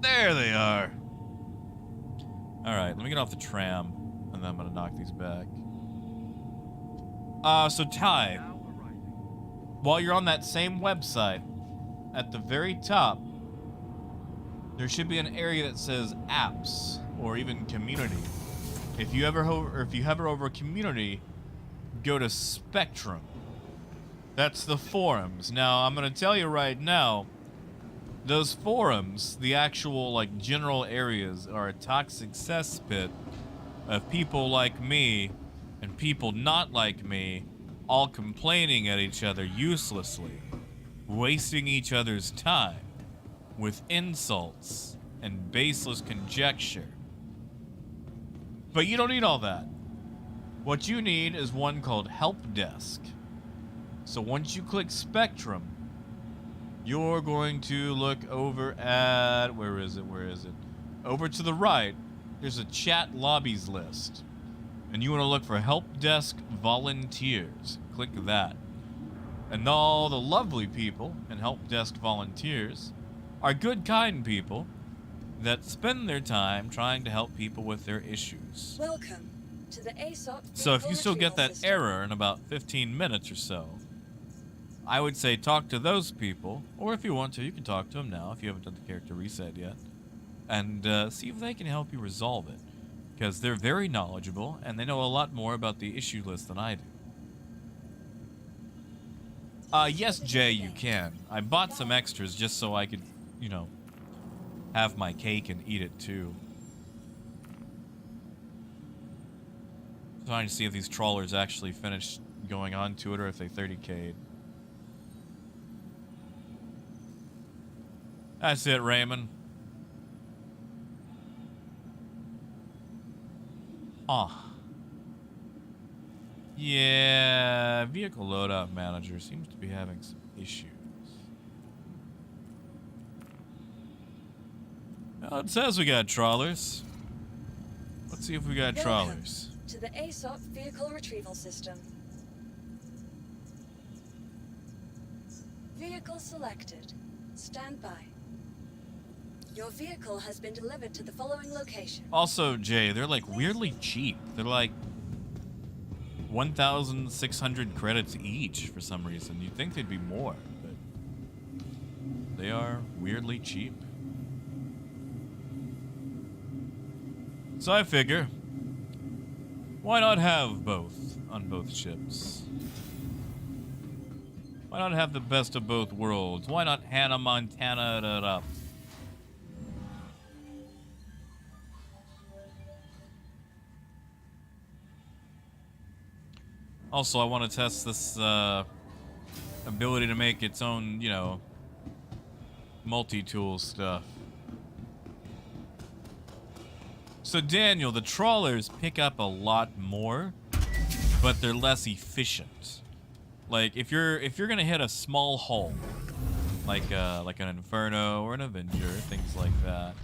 There they are. All right, let me get off the tram, and then I'm gonna knock these back. So Ty, while you're on that same website, at the very top, there should be an area that says apps or even community. If you hover over community, go to Spectrum. That's the forums. Now, I'm going to tell you right now, those forums, the actual like general areas, are a toxic cesspit of people like me and people not like me all complaining at each other uselessly, wasting each other's time with insults and baseless conjecture. But you don't need all that. What you need is one called Help Desk. So once you click Spectrum, you're going to look over at, where is it? Over to the right, there's a chat lobbies list. And you want to look for Help Desk Volunteers. Click that. And all the lovely people and Help Desk volunteers are good, kind people that spend their time trying to help people with their issues. Welcome to the ASOP. So if you still get that error in about 15 minutes or so, I would say talk to those people, or if you want to, you can talk to them now if you haven't done the character reset yet, and see if they can help you resolve it. because they're very knowledgeable and they know a lot more about the issue list than I do. Yes, Jay, you can. I bought some extras just so I could, you know, have my cake and eat it too. Trying to see if these trawlers actually finish going on to it or if they 30k'd. That's it, Raymond. Yeah, vehicle loadout manager seems to be having some issues. Well, it says we got trawlers. Let's see if we got trawlers. To the ASOP vehicle retrieval system. Vehicle selected. Stand by. Your vehicle has been delivered to the following location. Also, Jay, they're like weirdly cheap. They're like 1,600 credits each for some reason. You'd think they'd be more, but they are weirdly cheap. So I figure, why not have both on both ships? Why not have the best of both worlds? Why not Hannah Montana it up? Also, I want to test this ability to make its own, you know, multi-tool stuff. So Daniel, the trawlers pick up a lot more, but they're less efficient. Like if you're gonna hit a small hull, like an Inferno or an Avenger, things like that,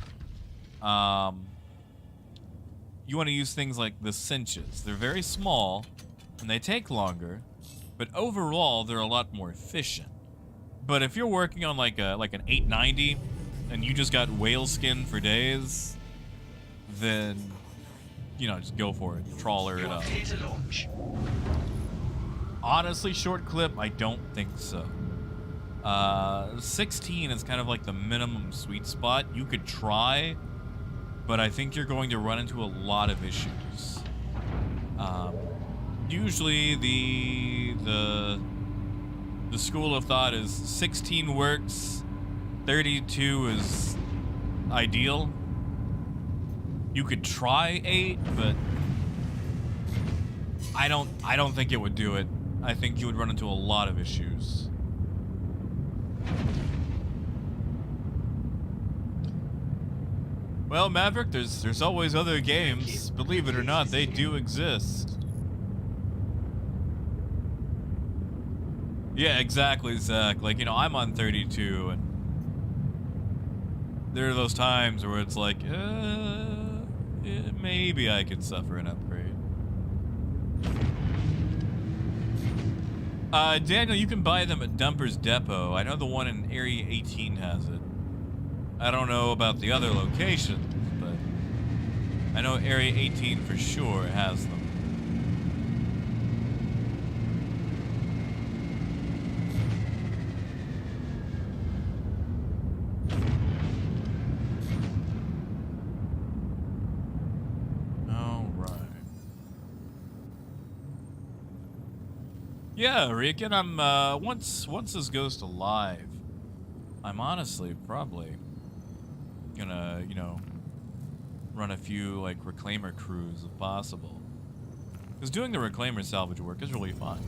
you want to use things like the cinches. They're very small and they take longer, but overall they're a lot more efficient. But if you're working on like an 890 and you just got whale skin for days, then, you know, just go for it. Trawler it up. Honestly, short clip, I don't think so. 16 is kind of like the minimum sweet spot. You could try, but I think you're going to run into a lot of issues. Usually the school of thought is 16 works, 32 is ideal. You could try 8, but I don't think it would do it. I think you would run into a lot of issues. Well, Maverick, there's always other games. Believe it or not, they do exist. Yeah, exactly, Zach. Like, you know, I'm on 32, and there are those times where it's like, maybe I could suffer an upgrade. Daniel, you can buy them at Dumper's Depot. I know the one in Area 18 has it. I don't know about the other locations, but I know Area 18 for sure has them. Yeah, Rican, I'm, once this goes to live, I'm honestly probably gonna, you know, run a few, like, Reclaimer crews if possible. Because doing the Reclaimer salvage work is really fun.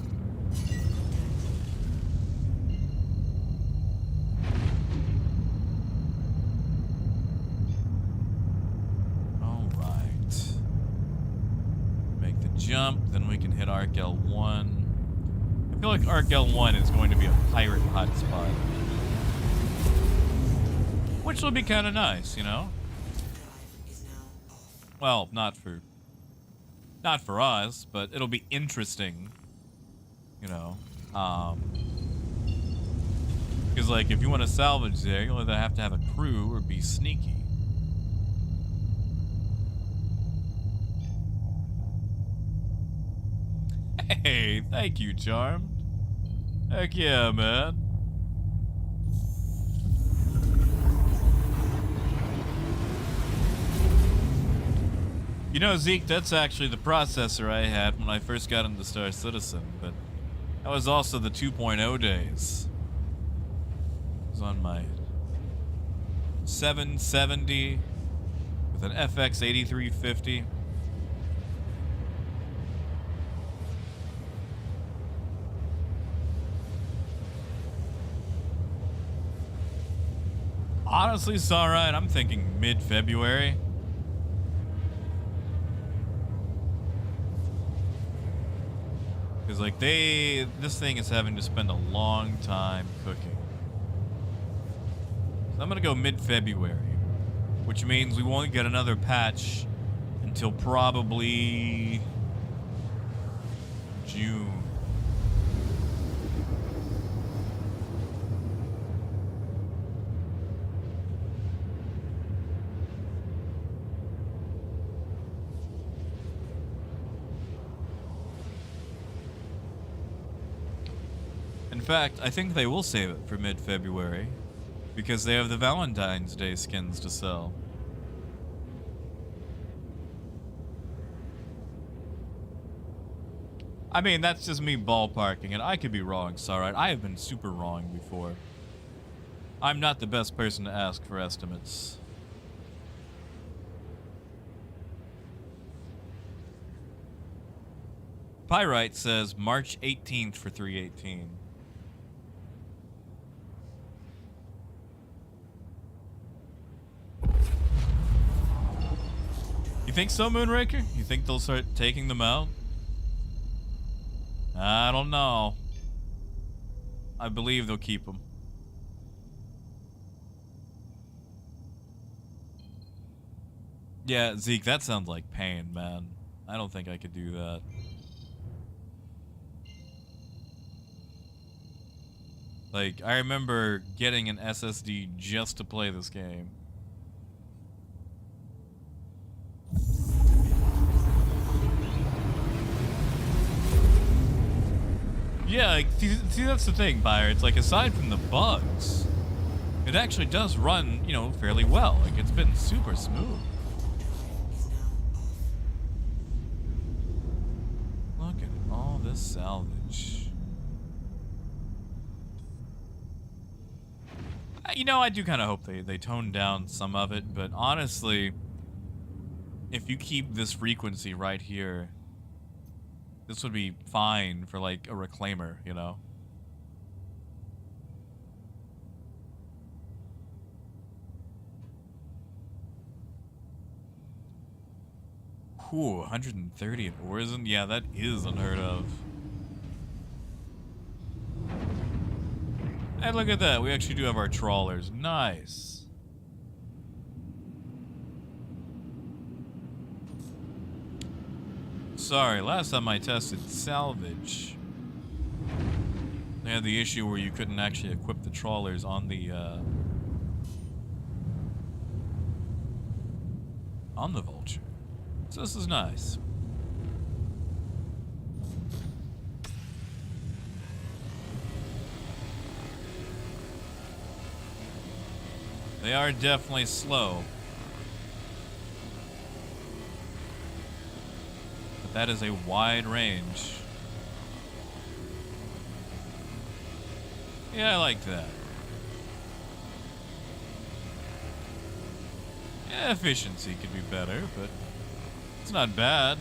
Alright. Make the jump, then we can hit Arc L1. I feel like Arc L1 is going to be a pirate hotspot. Which will be kind of nice, you know? Well, not for us, but it'll be interesting, you know? Because, like, if you want to salvage there, you'll either have to have a crew or be sneaky. Hey, thank you, Charmed. Heck yeah, man. You know, Zeke, that's actually the processor I had when I first got into Star Citizen, but that was also the 2.0 days. It was on my 770 with an FX 8350. Honestly, it's alright. I'm thinking mid-February. Because, like, this thing is having to spend a long time cooking. So I'm gonna go mid-February, which means we won't get another patch until probably June. In fact, I think they will save it for mid-February because they have the Valentine's Day skins to sell. I mean, that's just me ballparking, and I could be wrong, it's alright. I have been super wrong before. I'm not the best person to ask for estimates. Pyrite says March 18th for 318. You think so, Moonraker? You think they'll start taking them out? I don't know. I believe they'll keep them. Yeah, Zeke, that sounds like pain, man. I don't think I could do that. Like, I remember getting an SSD just to play this game. Yeah, like, see, that's the thing, Byron. It's like, aside from the bugs, it actually does run, you know, fairly well. Like, it's been super smooth. Look at all this salvage. You know, I do kind of hope they tone down some of it, but honestly, if you keep this frequency right here, this would be fine for, like, a reclaimer, you know? Whew, 130 at Orison? Yeah, that is unheard of. And look at that, we actually do have our trawlers. Nice. Sorry, last time I tested Salvage, they had the issue where you couldn't actually equip the trawlers on the Vulture. So this is nice. They are definitely slow. But that is a wide range. Yeah, I like that. Yeah, efficiency could be better, but it's not bad.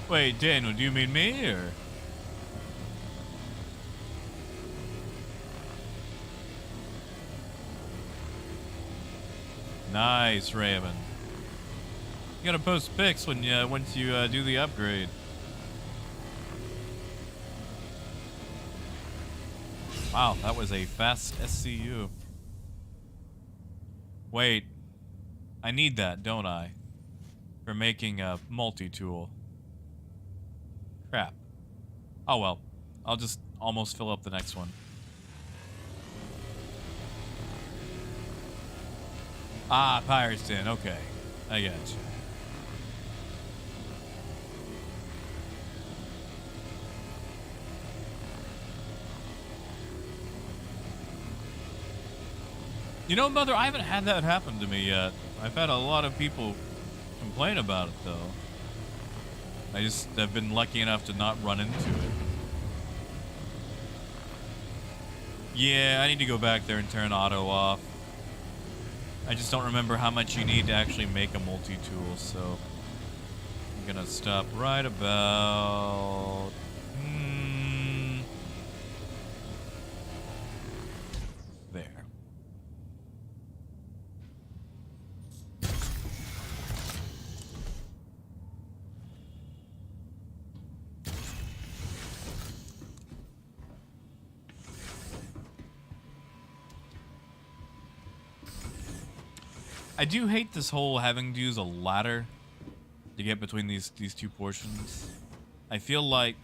Wait, Daniel, do you mean me, or? Nice, Raven. You gotta post pics when once you do the upgrade. Wow, that was a fast SCU. Wait, I need that, don't I? For making a multi-tool. Crap. Oh well, I'll just almost fill up the next one. Ah, Pirate's Den, okay. I got you. You know, Mother, I haven't had that happen to me yet. I've had a lot of people complain about it, though. I just have been lucky enough to not run into it. Yeah, I need to go back there and turn auto off. I just don't remember how much you need to actually make a multi-tool, so I'm gonna stop right about... there. I do hate this whole having to use a ladder to get between these two portions. I feel like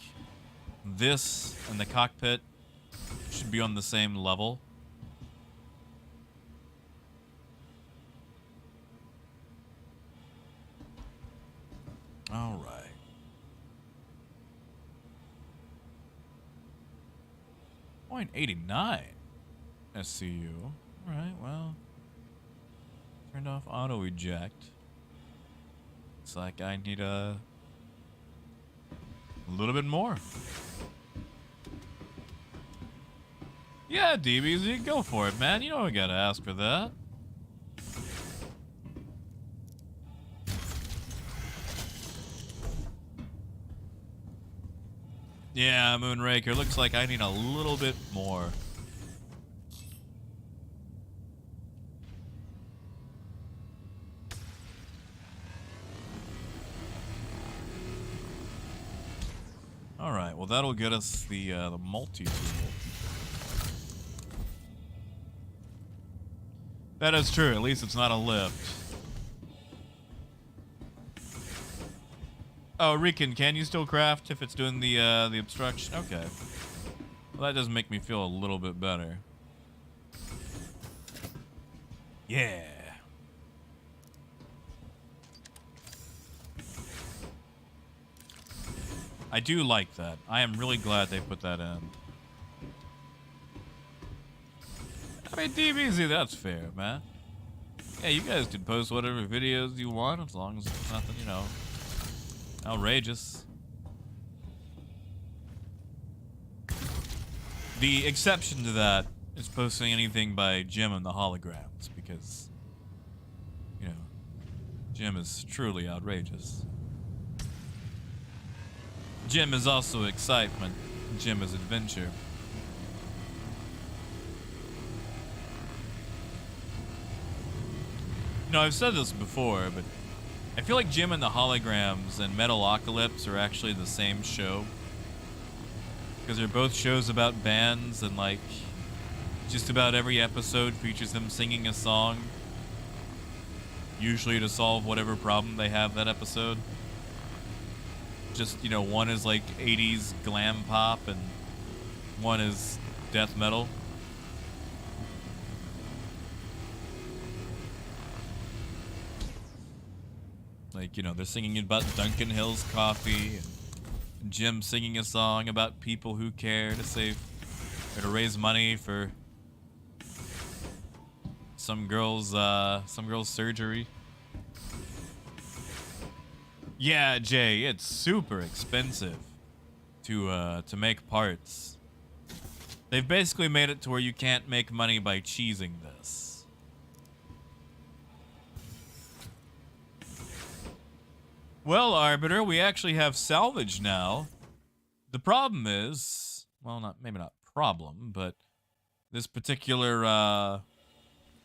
this and the cockpit should be on the same level. All right. .89 SCU. All right, well. Turned off auto eject. Looks like I need a little bit more. Yeah, DBZ, go for it, man. You know I gotta ask for that. Yeah, Moonraker. Looks like I need a little bit more. All right. Well, that'll get us the multi-tool. That is true. At least it's not a lift. Oh, Rican, can you still craft if it's doing the obstruction? Okay. Well, that does make me feel a little bit better. Yeah. I do like that. I am really glad they put that in. I mean, DBZ, that's fair, man. Yeah, you guys can post whatever videos you want as long as it's nothing, you know, outrageous. The exception to that is posting anything by Jim and the holograms, because, you know, Jim is truly outrageous. Jim is also excitement. Jim is adventure. You know, I've said this before, but I feel like Jim and the Holograms and Metalocalypse are actually the same show. Because they're both shows about bands, and like, just about every episode features them singing a song. Usually to solve whatever problem they have that episode. Just, you know, one is like 80s glam pop and one is death metal. Like, you know, they're singing about Duncan Hill's coffee and Jim singing a song about people who care to save or to raise money for some girl's surgery. Yeah, Jay, it's super expensive to make parts. They've basically made it to where you can't make money by cheesing this. Well, Arbiter, we actually have Salvage now. The problem is, well, maybe not problem, but this particular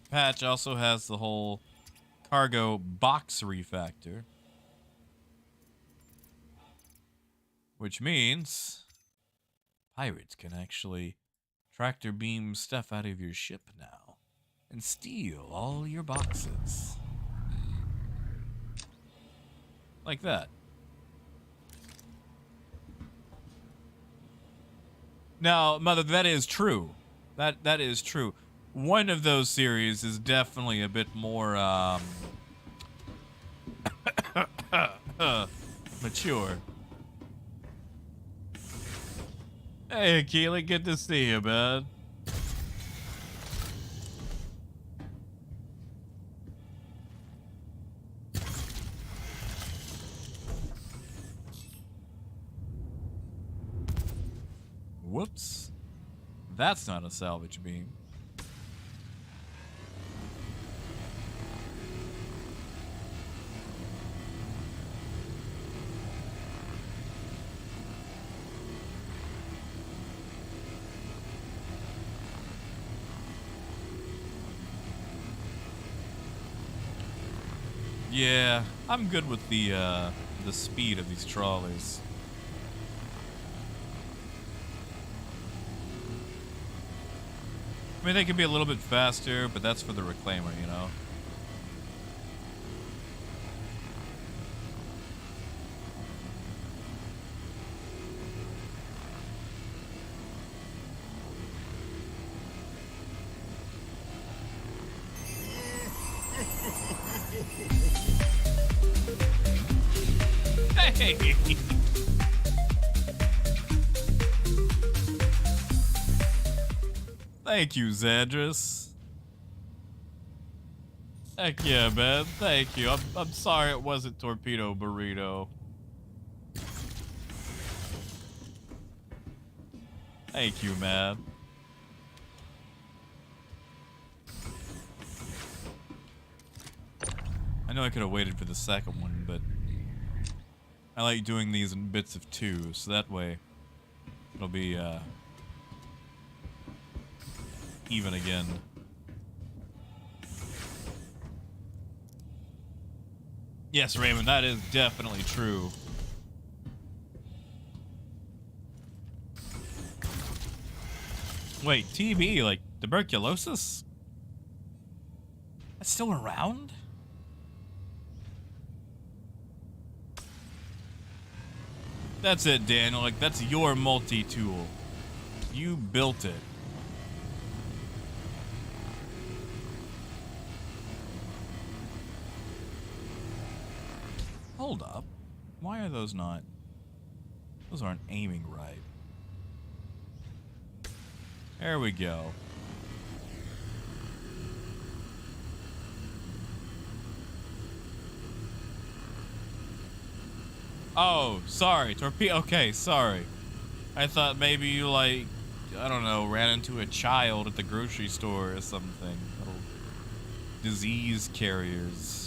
patch also has the whole cargo box refactor. Which means pirates can actually tractor beam stuff out of your ship now and steal all your boxes. Like that. Now, Mother, that is true. That is true. One of those series is definitely a bit more mature. Hey, Keely, good to see you, bud. That's not a salvage beam. Yeah, I'm good with the speed of these trolleys. I mean, they could be a little bit faster, but that's for the reclaimer, you know? Hey! Thank you, Zandris. Heck yeah, man. Thank you. I'm sorry it wasn't Torpedo Burrito. Thank you, man. I know I could have waited for the second one, but I like doing these in bits of two, so that way it'll be even again. Yes, Raymond, that is definitely true. Wait, TB, like tuberculosis? That's still around? That's it, Daniel. Like, that's your multi-tool. You built it. Hold up. Why are those not... Those aren't aiming right. There we go. Oh, sorry. Torpedo. Okay, sorry. I thought maybe you, like, I don't know, ran into a child at the grocery store or something. Little disease carriers.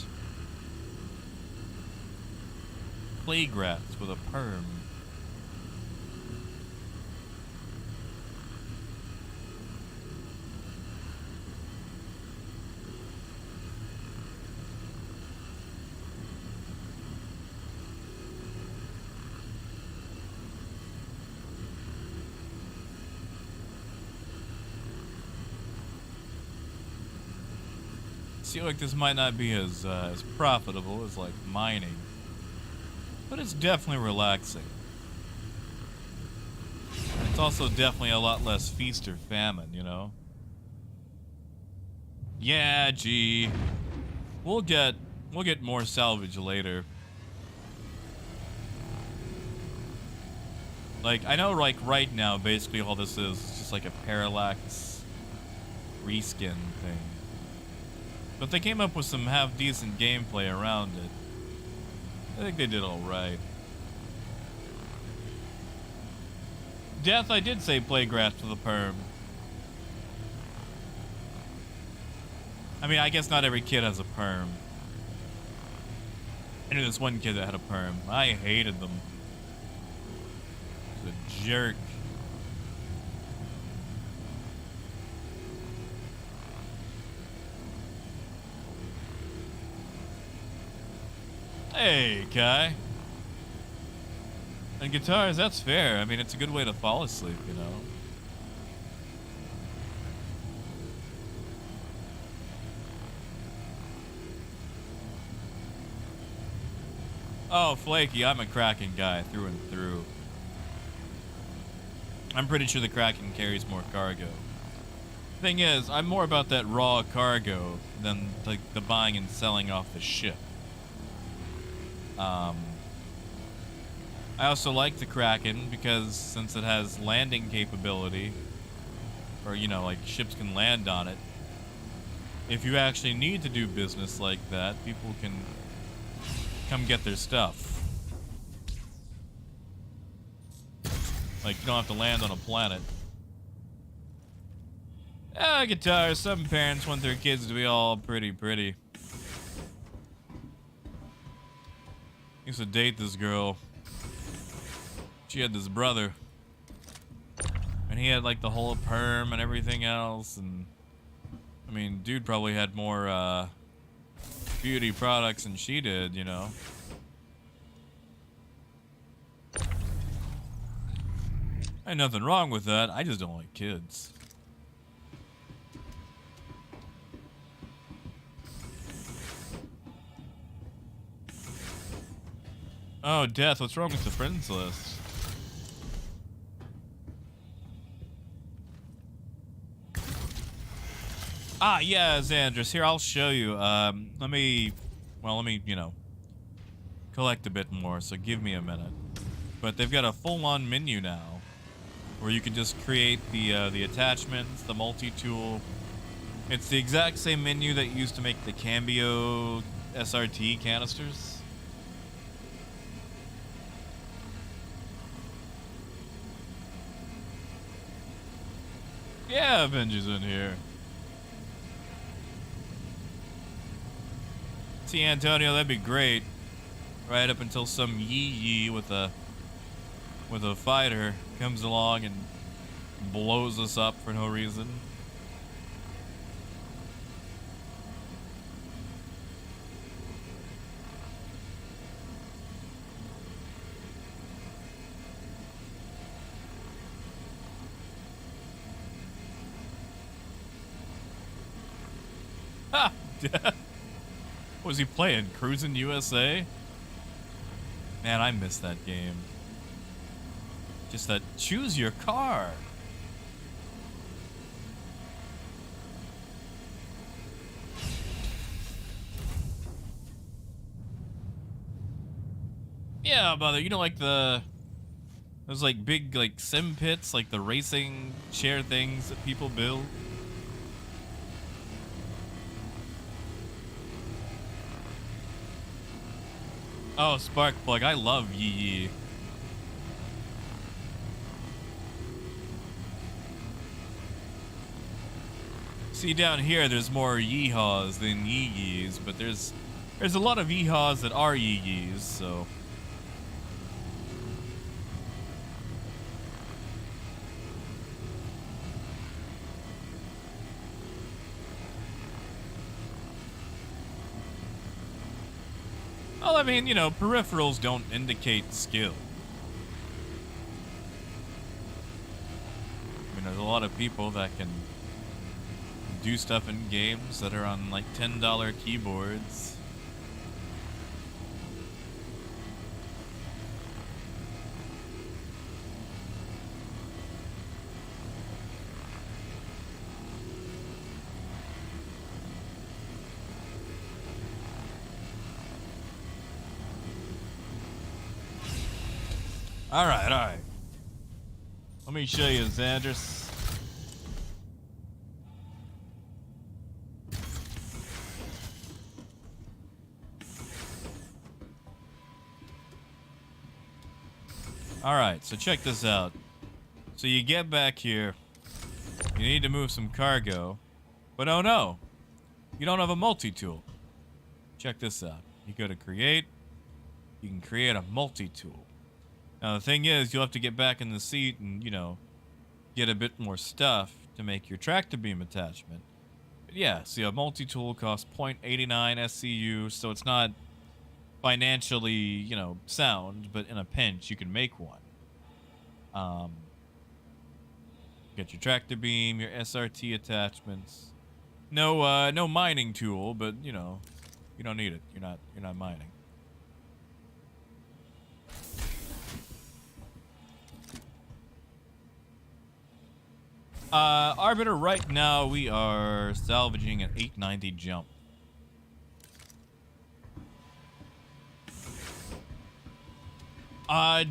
Plague rats with a perm. Feel like this might not be as profitable as like mining, but it's definitely relaxing. And it's also definitely a lot less feast or famine, you know. Yeah, gee, we'll get more salvage later. Like, I know, like right now, basically all this is just like a parallax reskin thing. But they came up with some half-decent gameplay around it. I think they did alright. Death, I did say plague rats with a perm. I mean, I guess not every kid has a perm. I knew this one kid that had a perm. I hated them. He was a jerk. Hey, Kai. And guitars, that's fair. I mean, it's a good way to fall asleep, you know. Oh, Flaky, I'm a Kraken guy through and through. I'm pretty sure the Kraken carries more cargo. Thing is, I'm more about that raw cargo than like the buying and selling off the ship. I also like the Kraken because since it has landing capability, or you know, like ships can land on it. If you actually need to do business like that, people can come get their stuff. Like, you don't have to land on a planet. Ah, guitar. Some parents want their kids to be all pretty. Used to date this girl. She had this brother. And he had like the whole perm and everything else. And I mean, dude probably had more beauty products than she did, you know. Ain't nothing wrong with that. I just don't like kids. Oh, Death, what's wrong with the friends list? Ah, yeah, Xandris. Here, I'll show you. Let me, you know, collect a bit more, so give me a minute. But they've got a full-on menu now, where you can just create the attachments, the multi-tool. It's the exact same menu that you used to make the Cambio SRT canisters. Yeah, Avengers in here. See, Antonio, that'd be great. Right up until some yee with a fighter comes along and blows us up for no reason. Ha! What was he playing? Cruising USA? Man, I miss that game. Just that choose your car. Yeah, brother, you know, like those like big like sim pits, like the racing chair things that people build. Oh, Sparkplug, I love Yee Yee. See, down here, there's more yeehaws than Yee Yees, but there's a lot of yeehaws that are Yee Yees, so. Well, I mean, you know, peripherals don't indicate skill. I mean, there's a lot of people that can do stuff in games that are on like $10 keyboards. All right. Let me show you Xandris. All right, so check this out. So you get back here, you need to move some cargo, but oh no, you don't have a multi-tool. Check this out. You go to create, you can create a multi-tool. Now the thing is, you'll have to get back in the seat and, you know, get a bit more stuff to make your tractor beam attachment. But yeah, see, a multi-tool costs 0.89 SCU, so it's not financially, you know, sound, but in a pinch, you can make one. Get your tractor beam, your SRT attachments. No mining tool, but, you know, you don't need it. You're not mining. Arbiter, right now we are salvaging an 890 jump.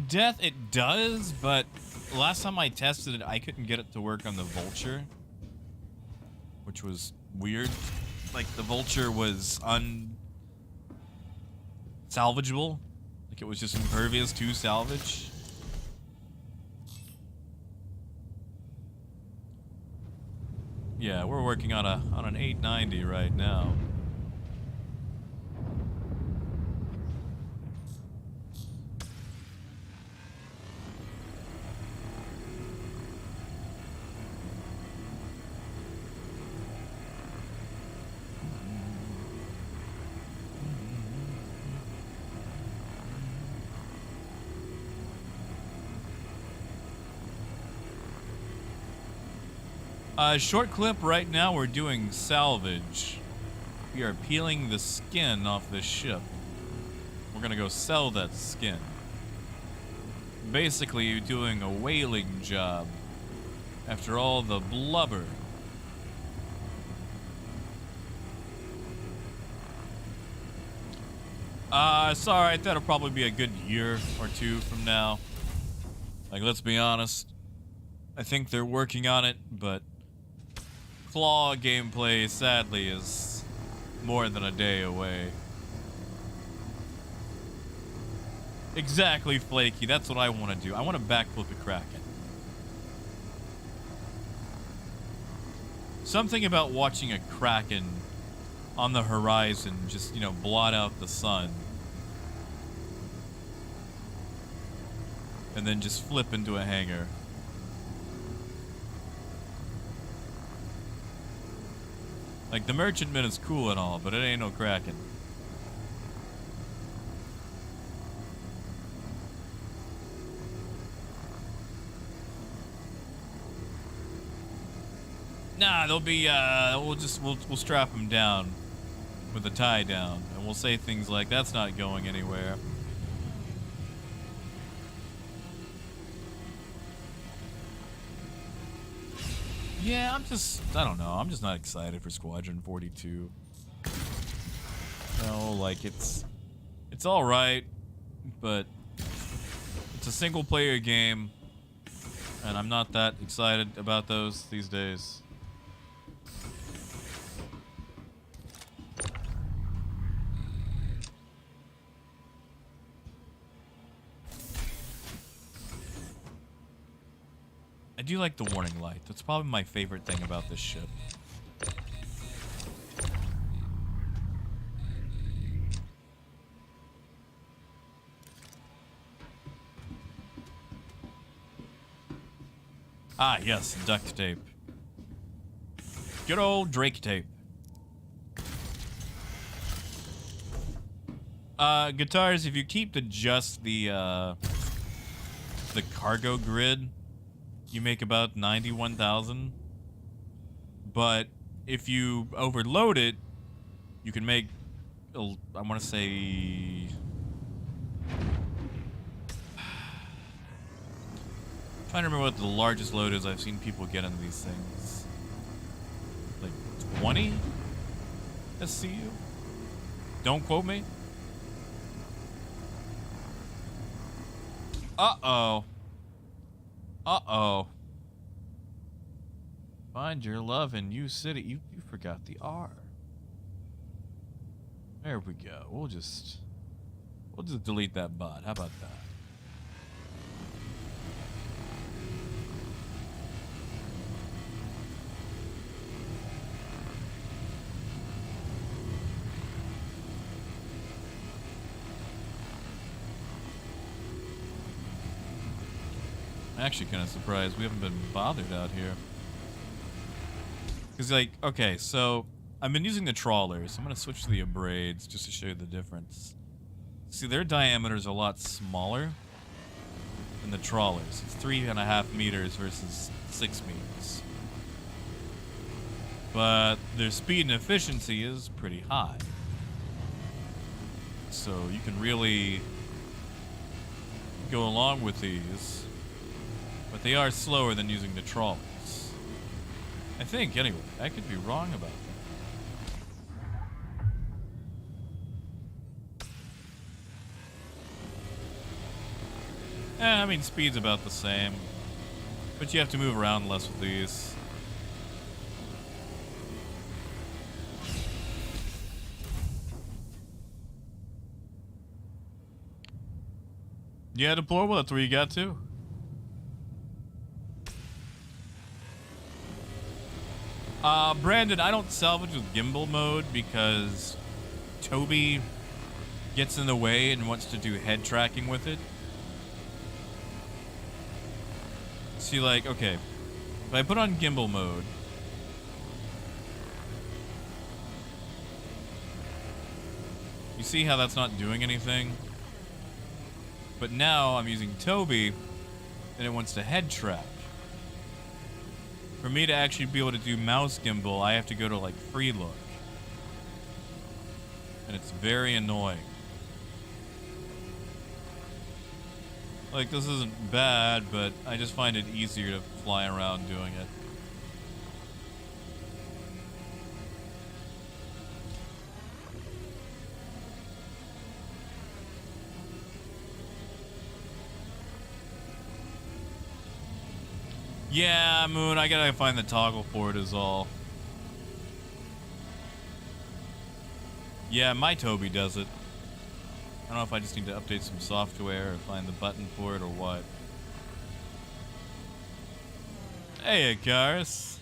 Death, it does, but last time I tested it, I couldn't get it to work on the Vulture, which was weird. Like, the Vulture was unsalvageable. Like, it was just impervious to salvage. Yeah, we're working on an 890 right now. Short clip right now, we're doing salvage. We are peeling the skin off this ship. We're gonna go sell that skin. Basically, you're doing a whaling job after all the blubber. Sorry, that'll probably be a good year or two from now. Like, let's be honest. I think they're working on it, but claw gameplay, sadly, is more than a day away. Exactly, Flaky. That's what I want to do. I want to backflip a Kraken. Something about watching a Kraken on the horizon just, you know, blot out the sun. And then just flip into a hangar. Like, the merchantman is cool and all, but it ain't no Kraken. Nah, they'll be, we'll strap them down with a tie down, and we'll say things like, that's not going anywhere. Yeah, I don't know, I'm just not excited for Squadron 42. No, like, it's alright, but it's a single player game, and I'm not that excited about those these days. I do like the warning light. That's probably my favorite thing about this ship. Ah, yes, duct tape. Good old Drake tape. Guitars, if you keep to just the cargo grid, you make about 91,000. But if you overload it, you can make, I want to say, trying to remember what the largest load is I've seen people get into these things. Like 20 SCU? Don't quote me. Uh-oh. Uh-oh. Find your love in U City. You forgot the R. There we go. We'll just delete that bot. How about that? I'm actually kind of surprised we haven't been bothered out here. Because, like, okay, so I've been using the trawlers. I'm going to switch to the abrades just to show you the difference. See, their diameter is a lot smaller than the trawlers. It's 3.5 meters versus 6 meters. But their speed and efficiency is pretty high. So you can really go along with these. But they are slower than using the trawlers. I think, anyway. I could be wrong about that. I mean, speed's about the same. But you have to move around less with these. Yeah, deployable, that's where you got to. Brandon, I don't salvage with gimbal mode because Toby gets in the way and wants to do head tracking with it. See, like, okay, if I put on gimbal mode, you see how that's not doing anything? But now I'm using Toby and it wants to head track. For me to actually be able to do mouse gimbal, I have to go to like free look. And it's very annoying. Like, this isn't bad, but I just find it easier to fly around doing it. Yeah, Moon, I gotta find the toggle for it is all. Yeah, my Toby does it. I don't know if I just need to update some software or find the button for it or what. Hey, Akaris.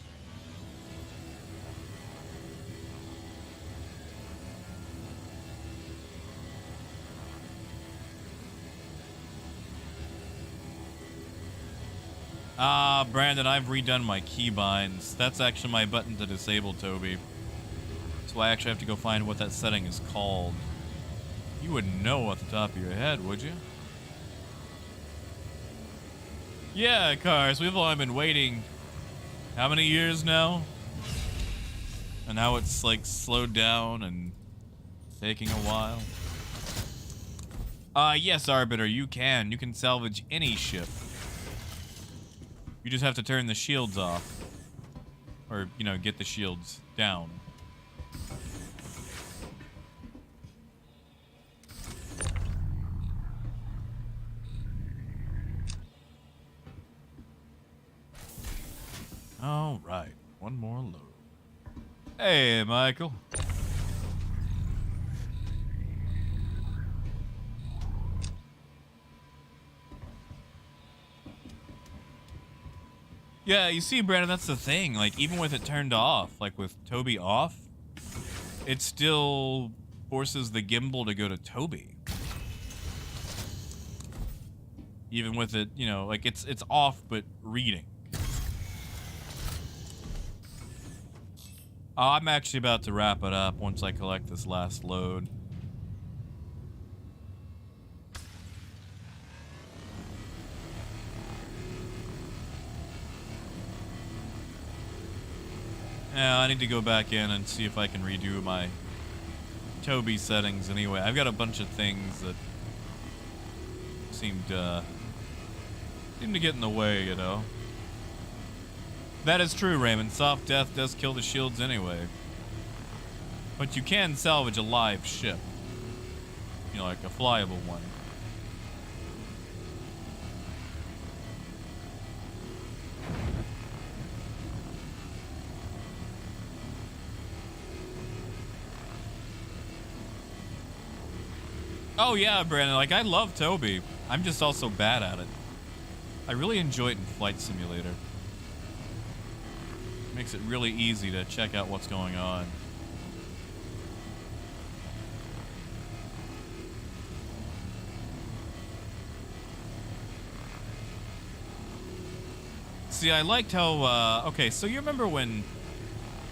Brandon, I've redone my keybinds. That's actually my button to disable Toby. So I actually have to go find what that setting is called. You wouldn't know off the top of your head, would you? Yeah, Cars, we've only been waiting how many years now? And now it's like slowed down and taking a while. Yes, Arbiter, you can. You can salvage any ship. You just have to turn the shields off. Or, you know, get the shields down. All right, one more load. Hey, Michael. Yeah, you see, Brandon, that's the thing. Like, even with it turned off, like with Toby off, it still forces the gimbal to go to Toby. Even with it, you know, like it's off but reading. I'm actually about to wrap it up once I collect this last load. Yeah, I need to go back in and see if I can redo my Toby settings anyway. I've got a bunch of things that seem to get in the way, you know. That is true, Raymond. Soft death does kill the shields anyway. But you can salvage a live ship. You know, like a flyable one. Oh yeah, Brandon, like I love Toby. I'm just also bad at it. I really enjoy it in Flight Simulator. Makes it really easy to check out what's going on. See, I liked how, okay, so you remember when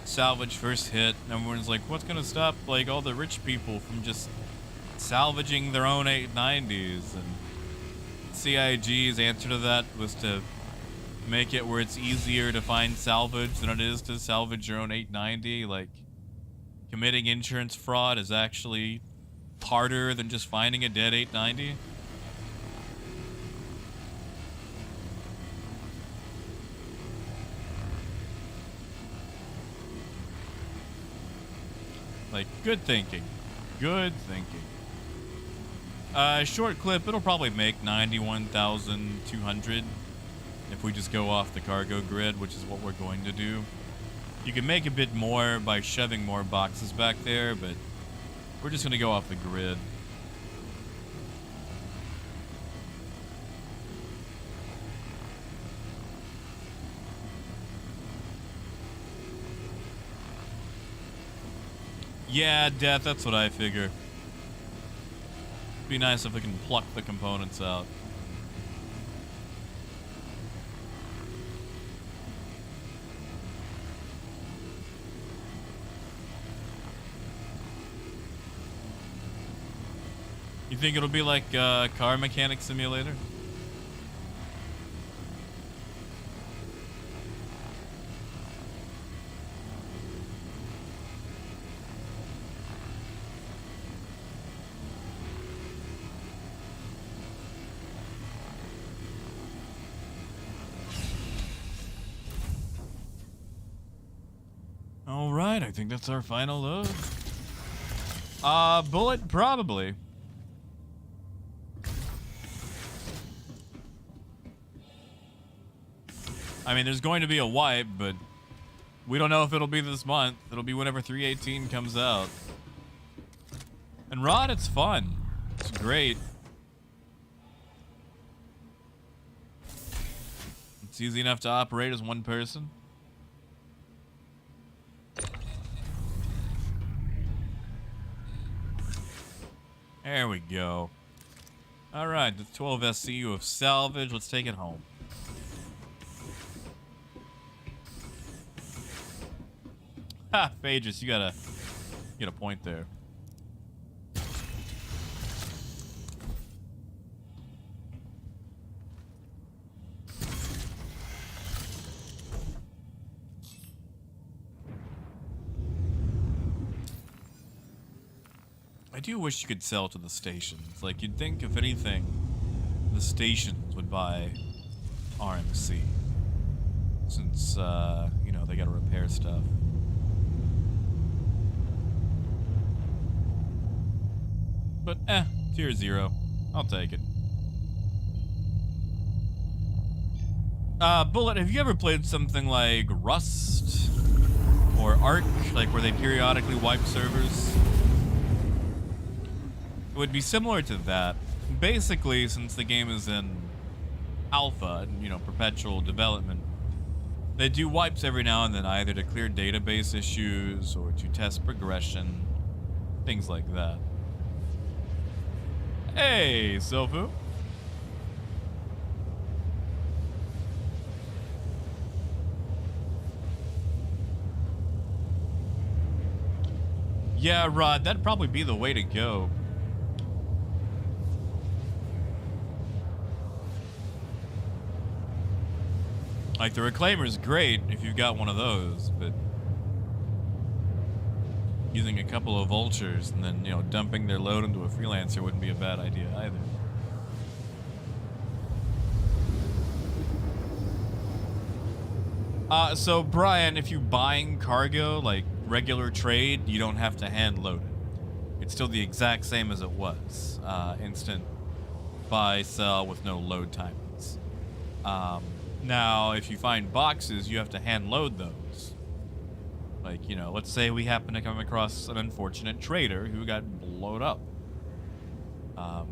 Salvage first hit, and everyone's like, what's gonna stop, like, all the rich people from just salvaging their own 890s? And CIG's answer to that was to make it where it's easier to find salvage than it is to salvage your own 890. Like, committing insurance fraud is actually harder than just finding a dead 890. Like, good thinking. Good thinking. Short clip, it'll probably make 91,200 if we just go off the cargo grid, which is what we're going to do. You can make a bit more by shoving more boxes back there, but we're just going to go off the grid. Yeah, Death, that's what I figure. Be nice if we can pluck the components out. You think it'll be like Car Mechanic Simulator? All right, I think that's our final load. Bullet, probably. I mean, there's going to be a wipe, but we don't know if it'll be this month. It'll be whenever 318 comes out. And Rod, it's fun. It's great. It's easy enough to operate as one person. There we go. All right, the 12 SCU of Salvage. Let's take it home. Ha, Phaedrus, you got a point there. I do wish you could sell to the stations. Like, you'd think, if anything, the stations would buy RMC. Since, you know, they gotta repair stuff. But, tier 0. I'll take it. Bullet, have you ever played something like Rust? Or Ark? Like, where they periodically wipe servers? It would be similar to that. Basically, since the game is in alpha, you know, perpetual development, they do wipes every now and then, either to clear database issues or to test progression, things like that. Hey, Sofu. Yeah, Rod, that'd probably be the way to go. Like, the Reclaimer's great if you've got one of those, but using a couple of vultures and then, you know, dumping their load into a freelancer wouldn't be a bad idea either. So Brian, if you're buying cargo, like regular trade, you don't have to hand load it. It's still the exact same as it was. Instant buy, sell with no load timings. Now, if you find boxes, you have to hand load those. Like, you know, let's say we happen to come across an unfortunate trader who got blowed up.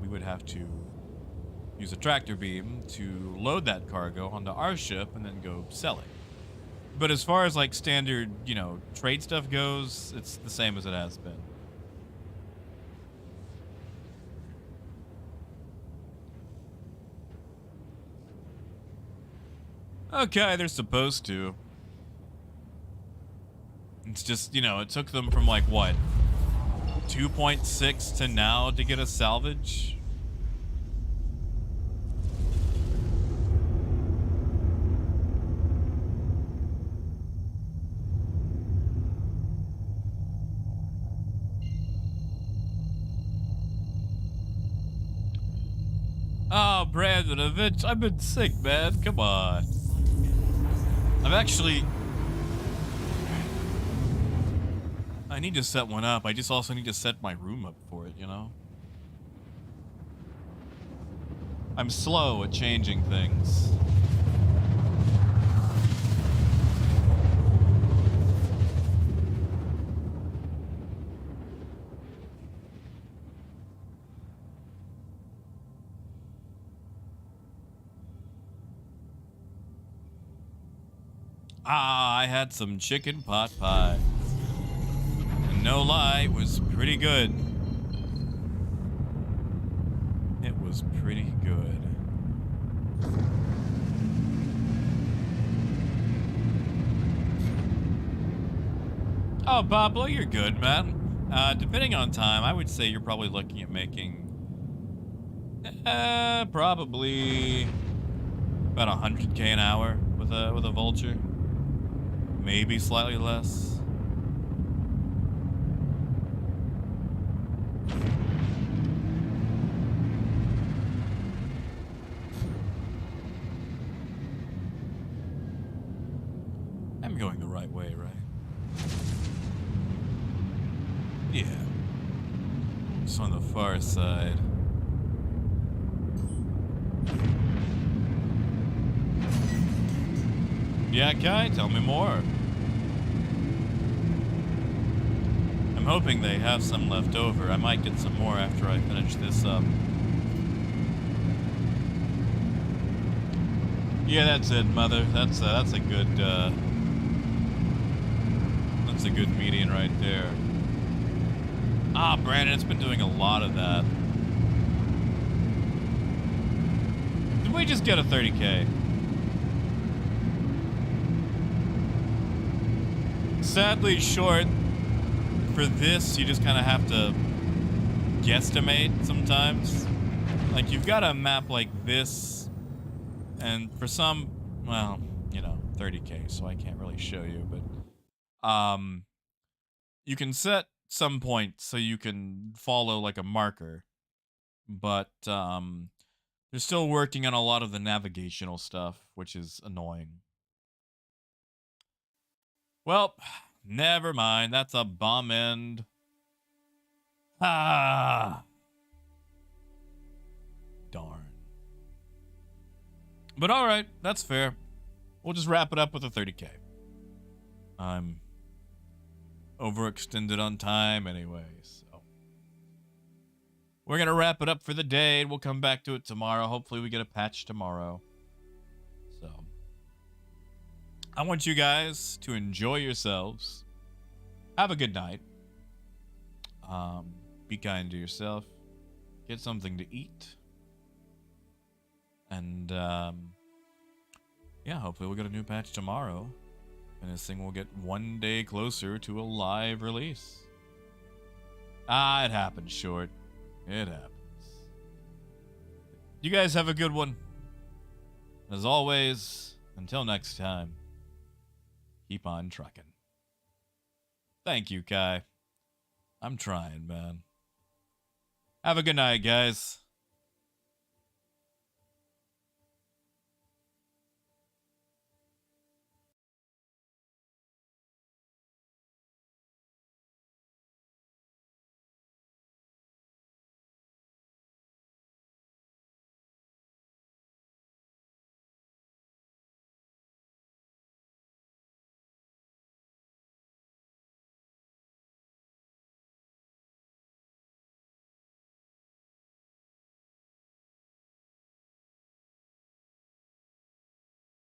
We would have to use a tractor beam to load that cargo onto our ship and then go sell it. But as far as like standard, you know, trade stuff goes, it's the same as it has been. Okay, they're supposed to. It's just, you know, it took them from like, what, 2.6 to now to get a salvage? Oh, Brandon, I've been sick, man. Come on. I need to set one up. I just also need to set my room up for it, you know? I'm slow at changing things. Ah, I had some chicken pot pie. And no lie, it was pretty good. It was pretty good. Oh, Pablo, you're good, man. Depending on time, I would say you're probably looking at making probably about 100K an hour with a vulture. Maybe slightly less. I'm going the right way, right? Yeah. Just on the far side. Yeah, Kai, tell me more. I'm hoping they have some left over. I might get some more after I finish this up. Yeah, that's it, mother. That's a good median right there. Ah, Brandon, it's been doing a lot of that. Did we just get a 30K? Sadly short. For this, you just kind of have to guesstimate sometimes. Like, you've got a map like this, and for some, well, you know, 30K, so I can't really show you, but you can set some points so you can follow like a marker, but they're still working on a lot of the navigational stuff, which is annoying. Well, never mind. That's a bomb end. Ah. Darn. But alright, that's fair. We'll just wrap it up with a 30K. I'm overextended on time anyway, so. We're gonna wrap it up for the day, and we'll come back to it tomorrow. Hopefully we get a patch tomorrow. So. I want you guys to enjoy yourselves. Have a good night. Be kind to yourself. Get something to eat. And, yeah, hopefully we'll get a new patch tomorrow. And this thing will get one day closer to a live release. Ah, it happens, Short. It happens. You guys have a good one. As always, until next time. Keep on trucking. Thank you, Kai. I'm trying, man. Have a good night, guys.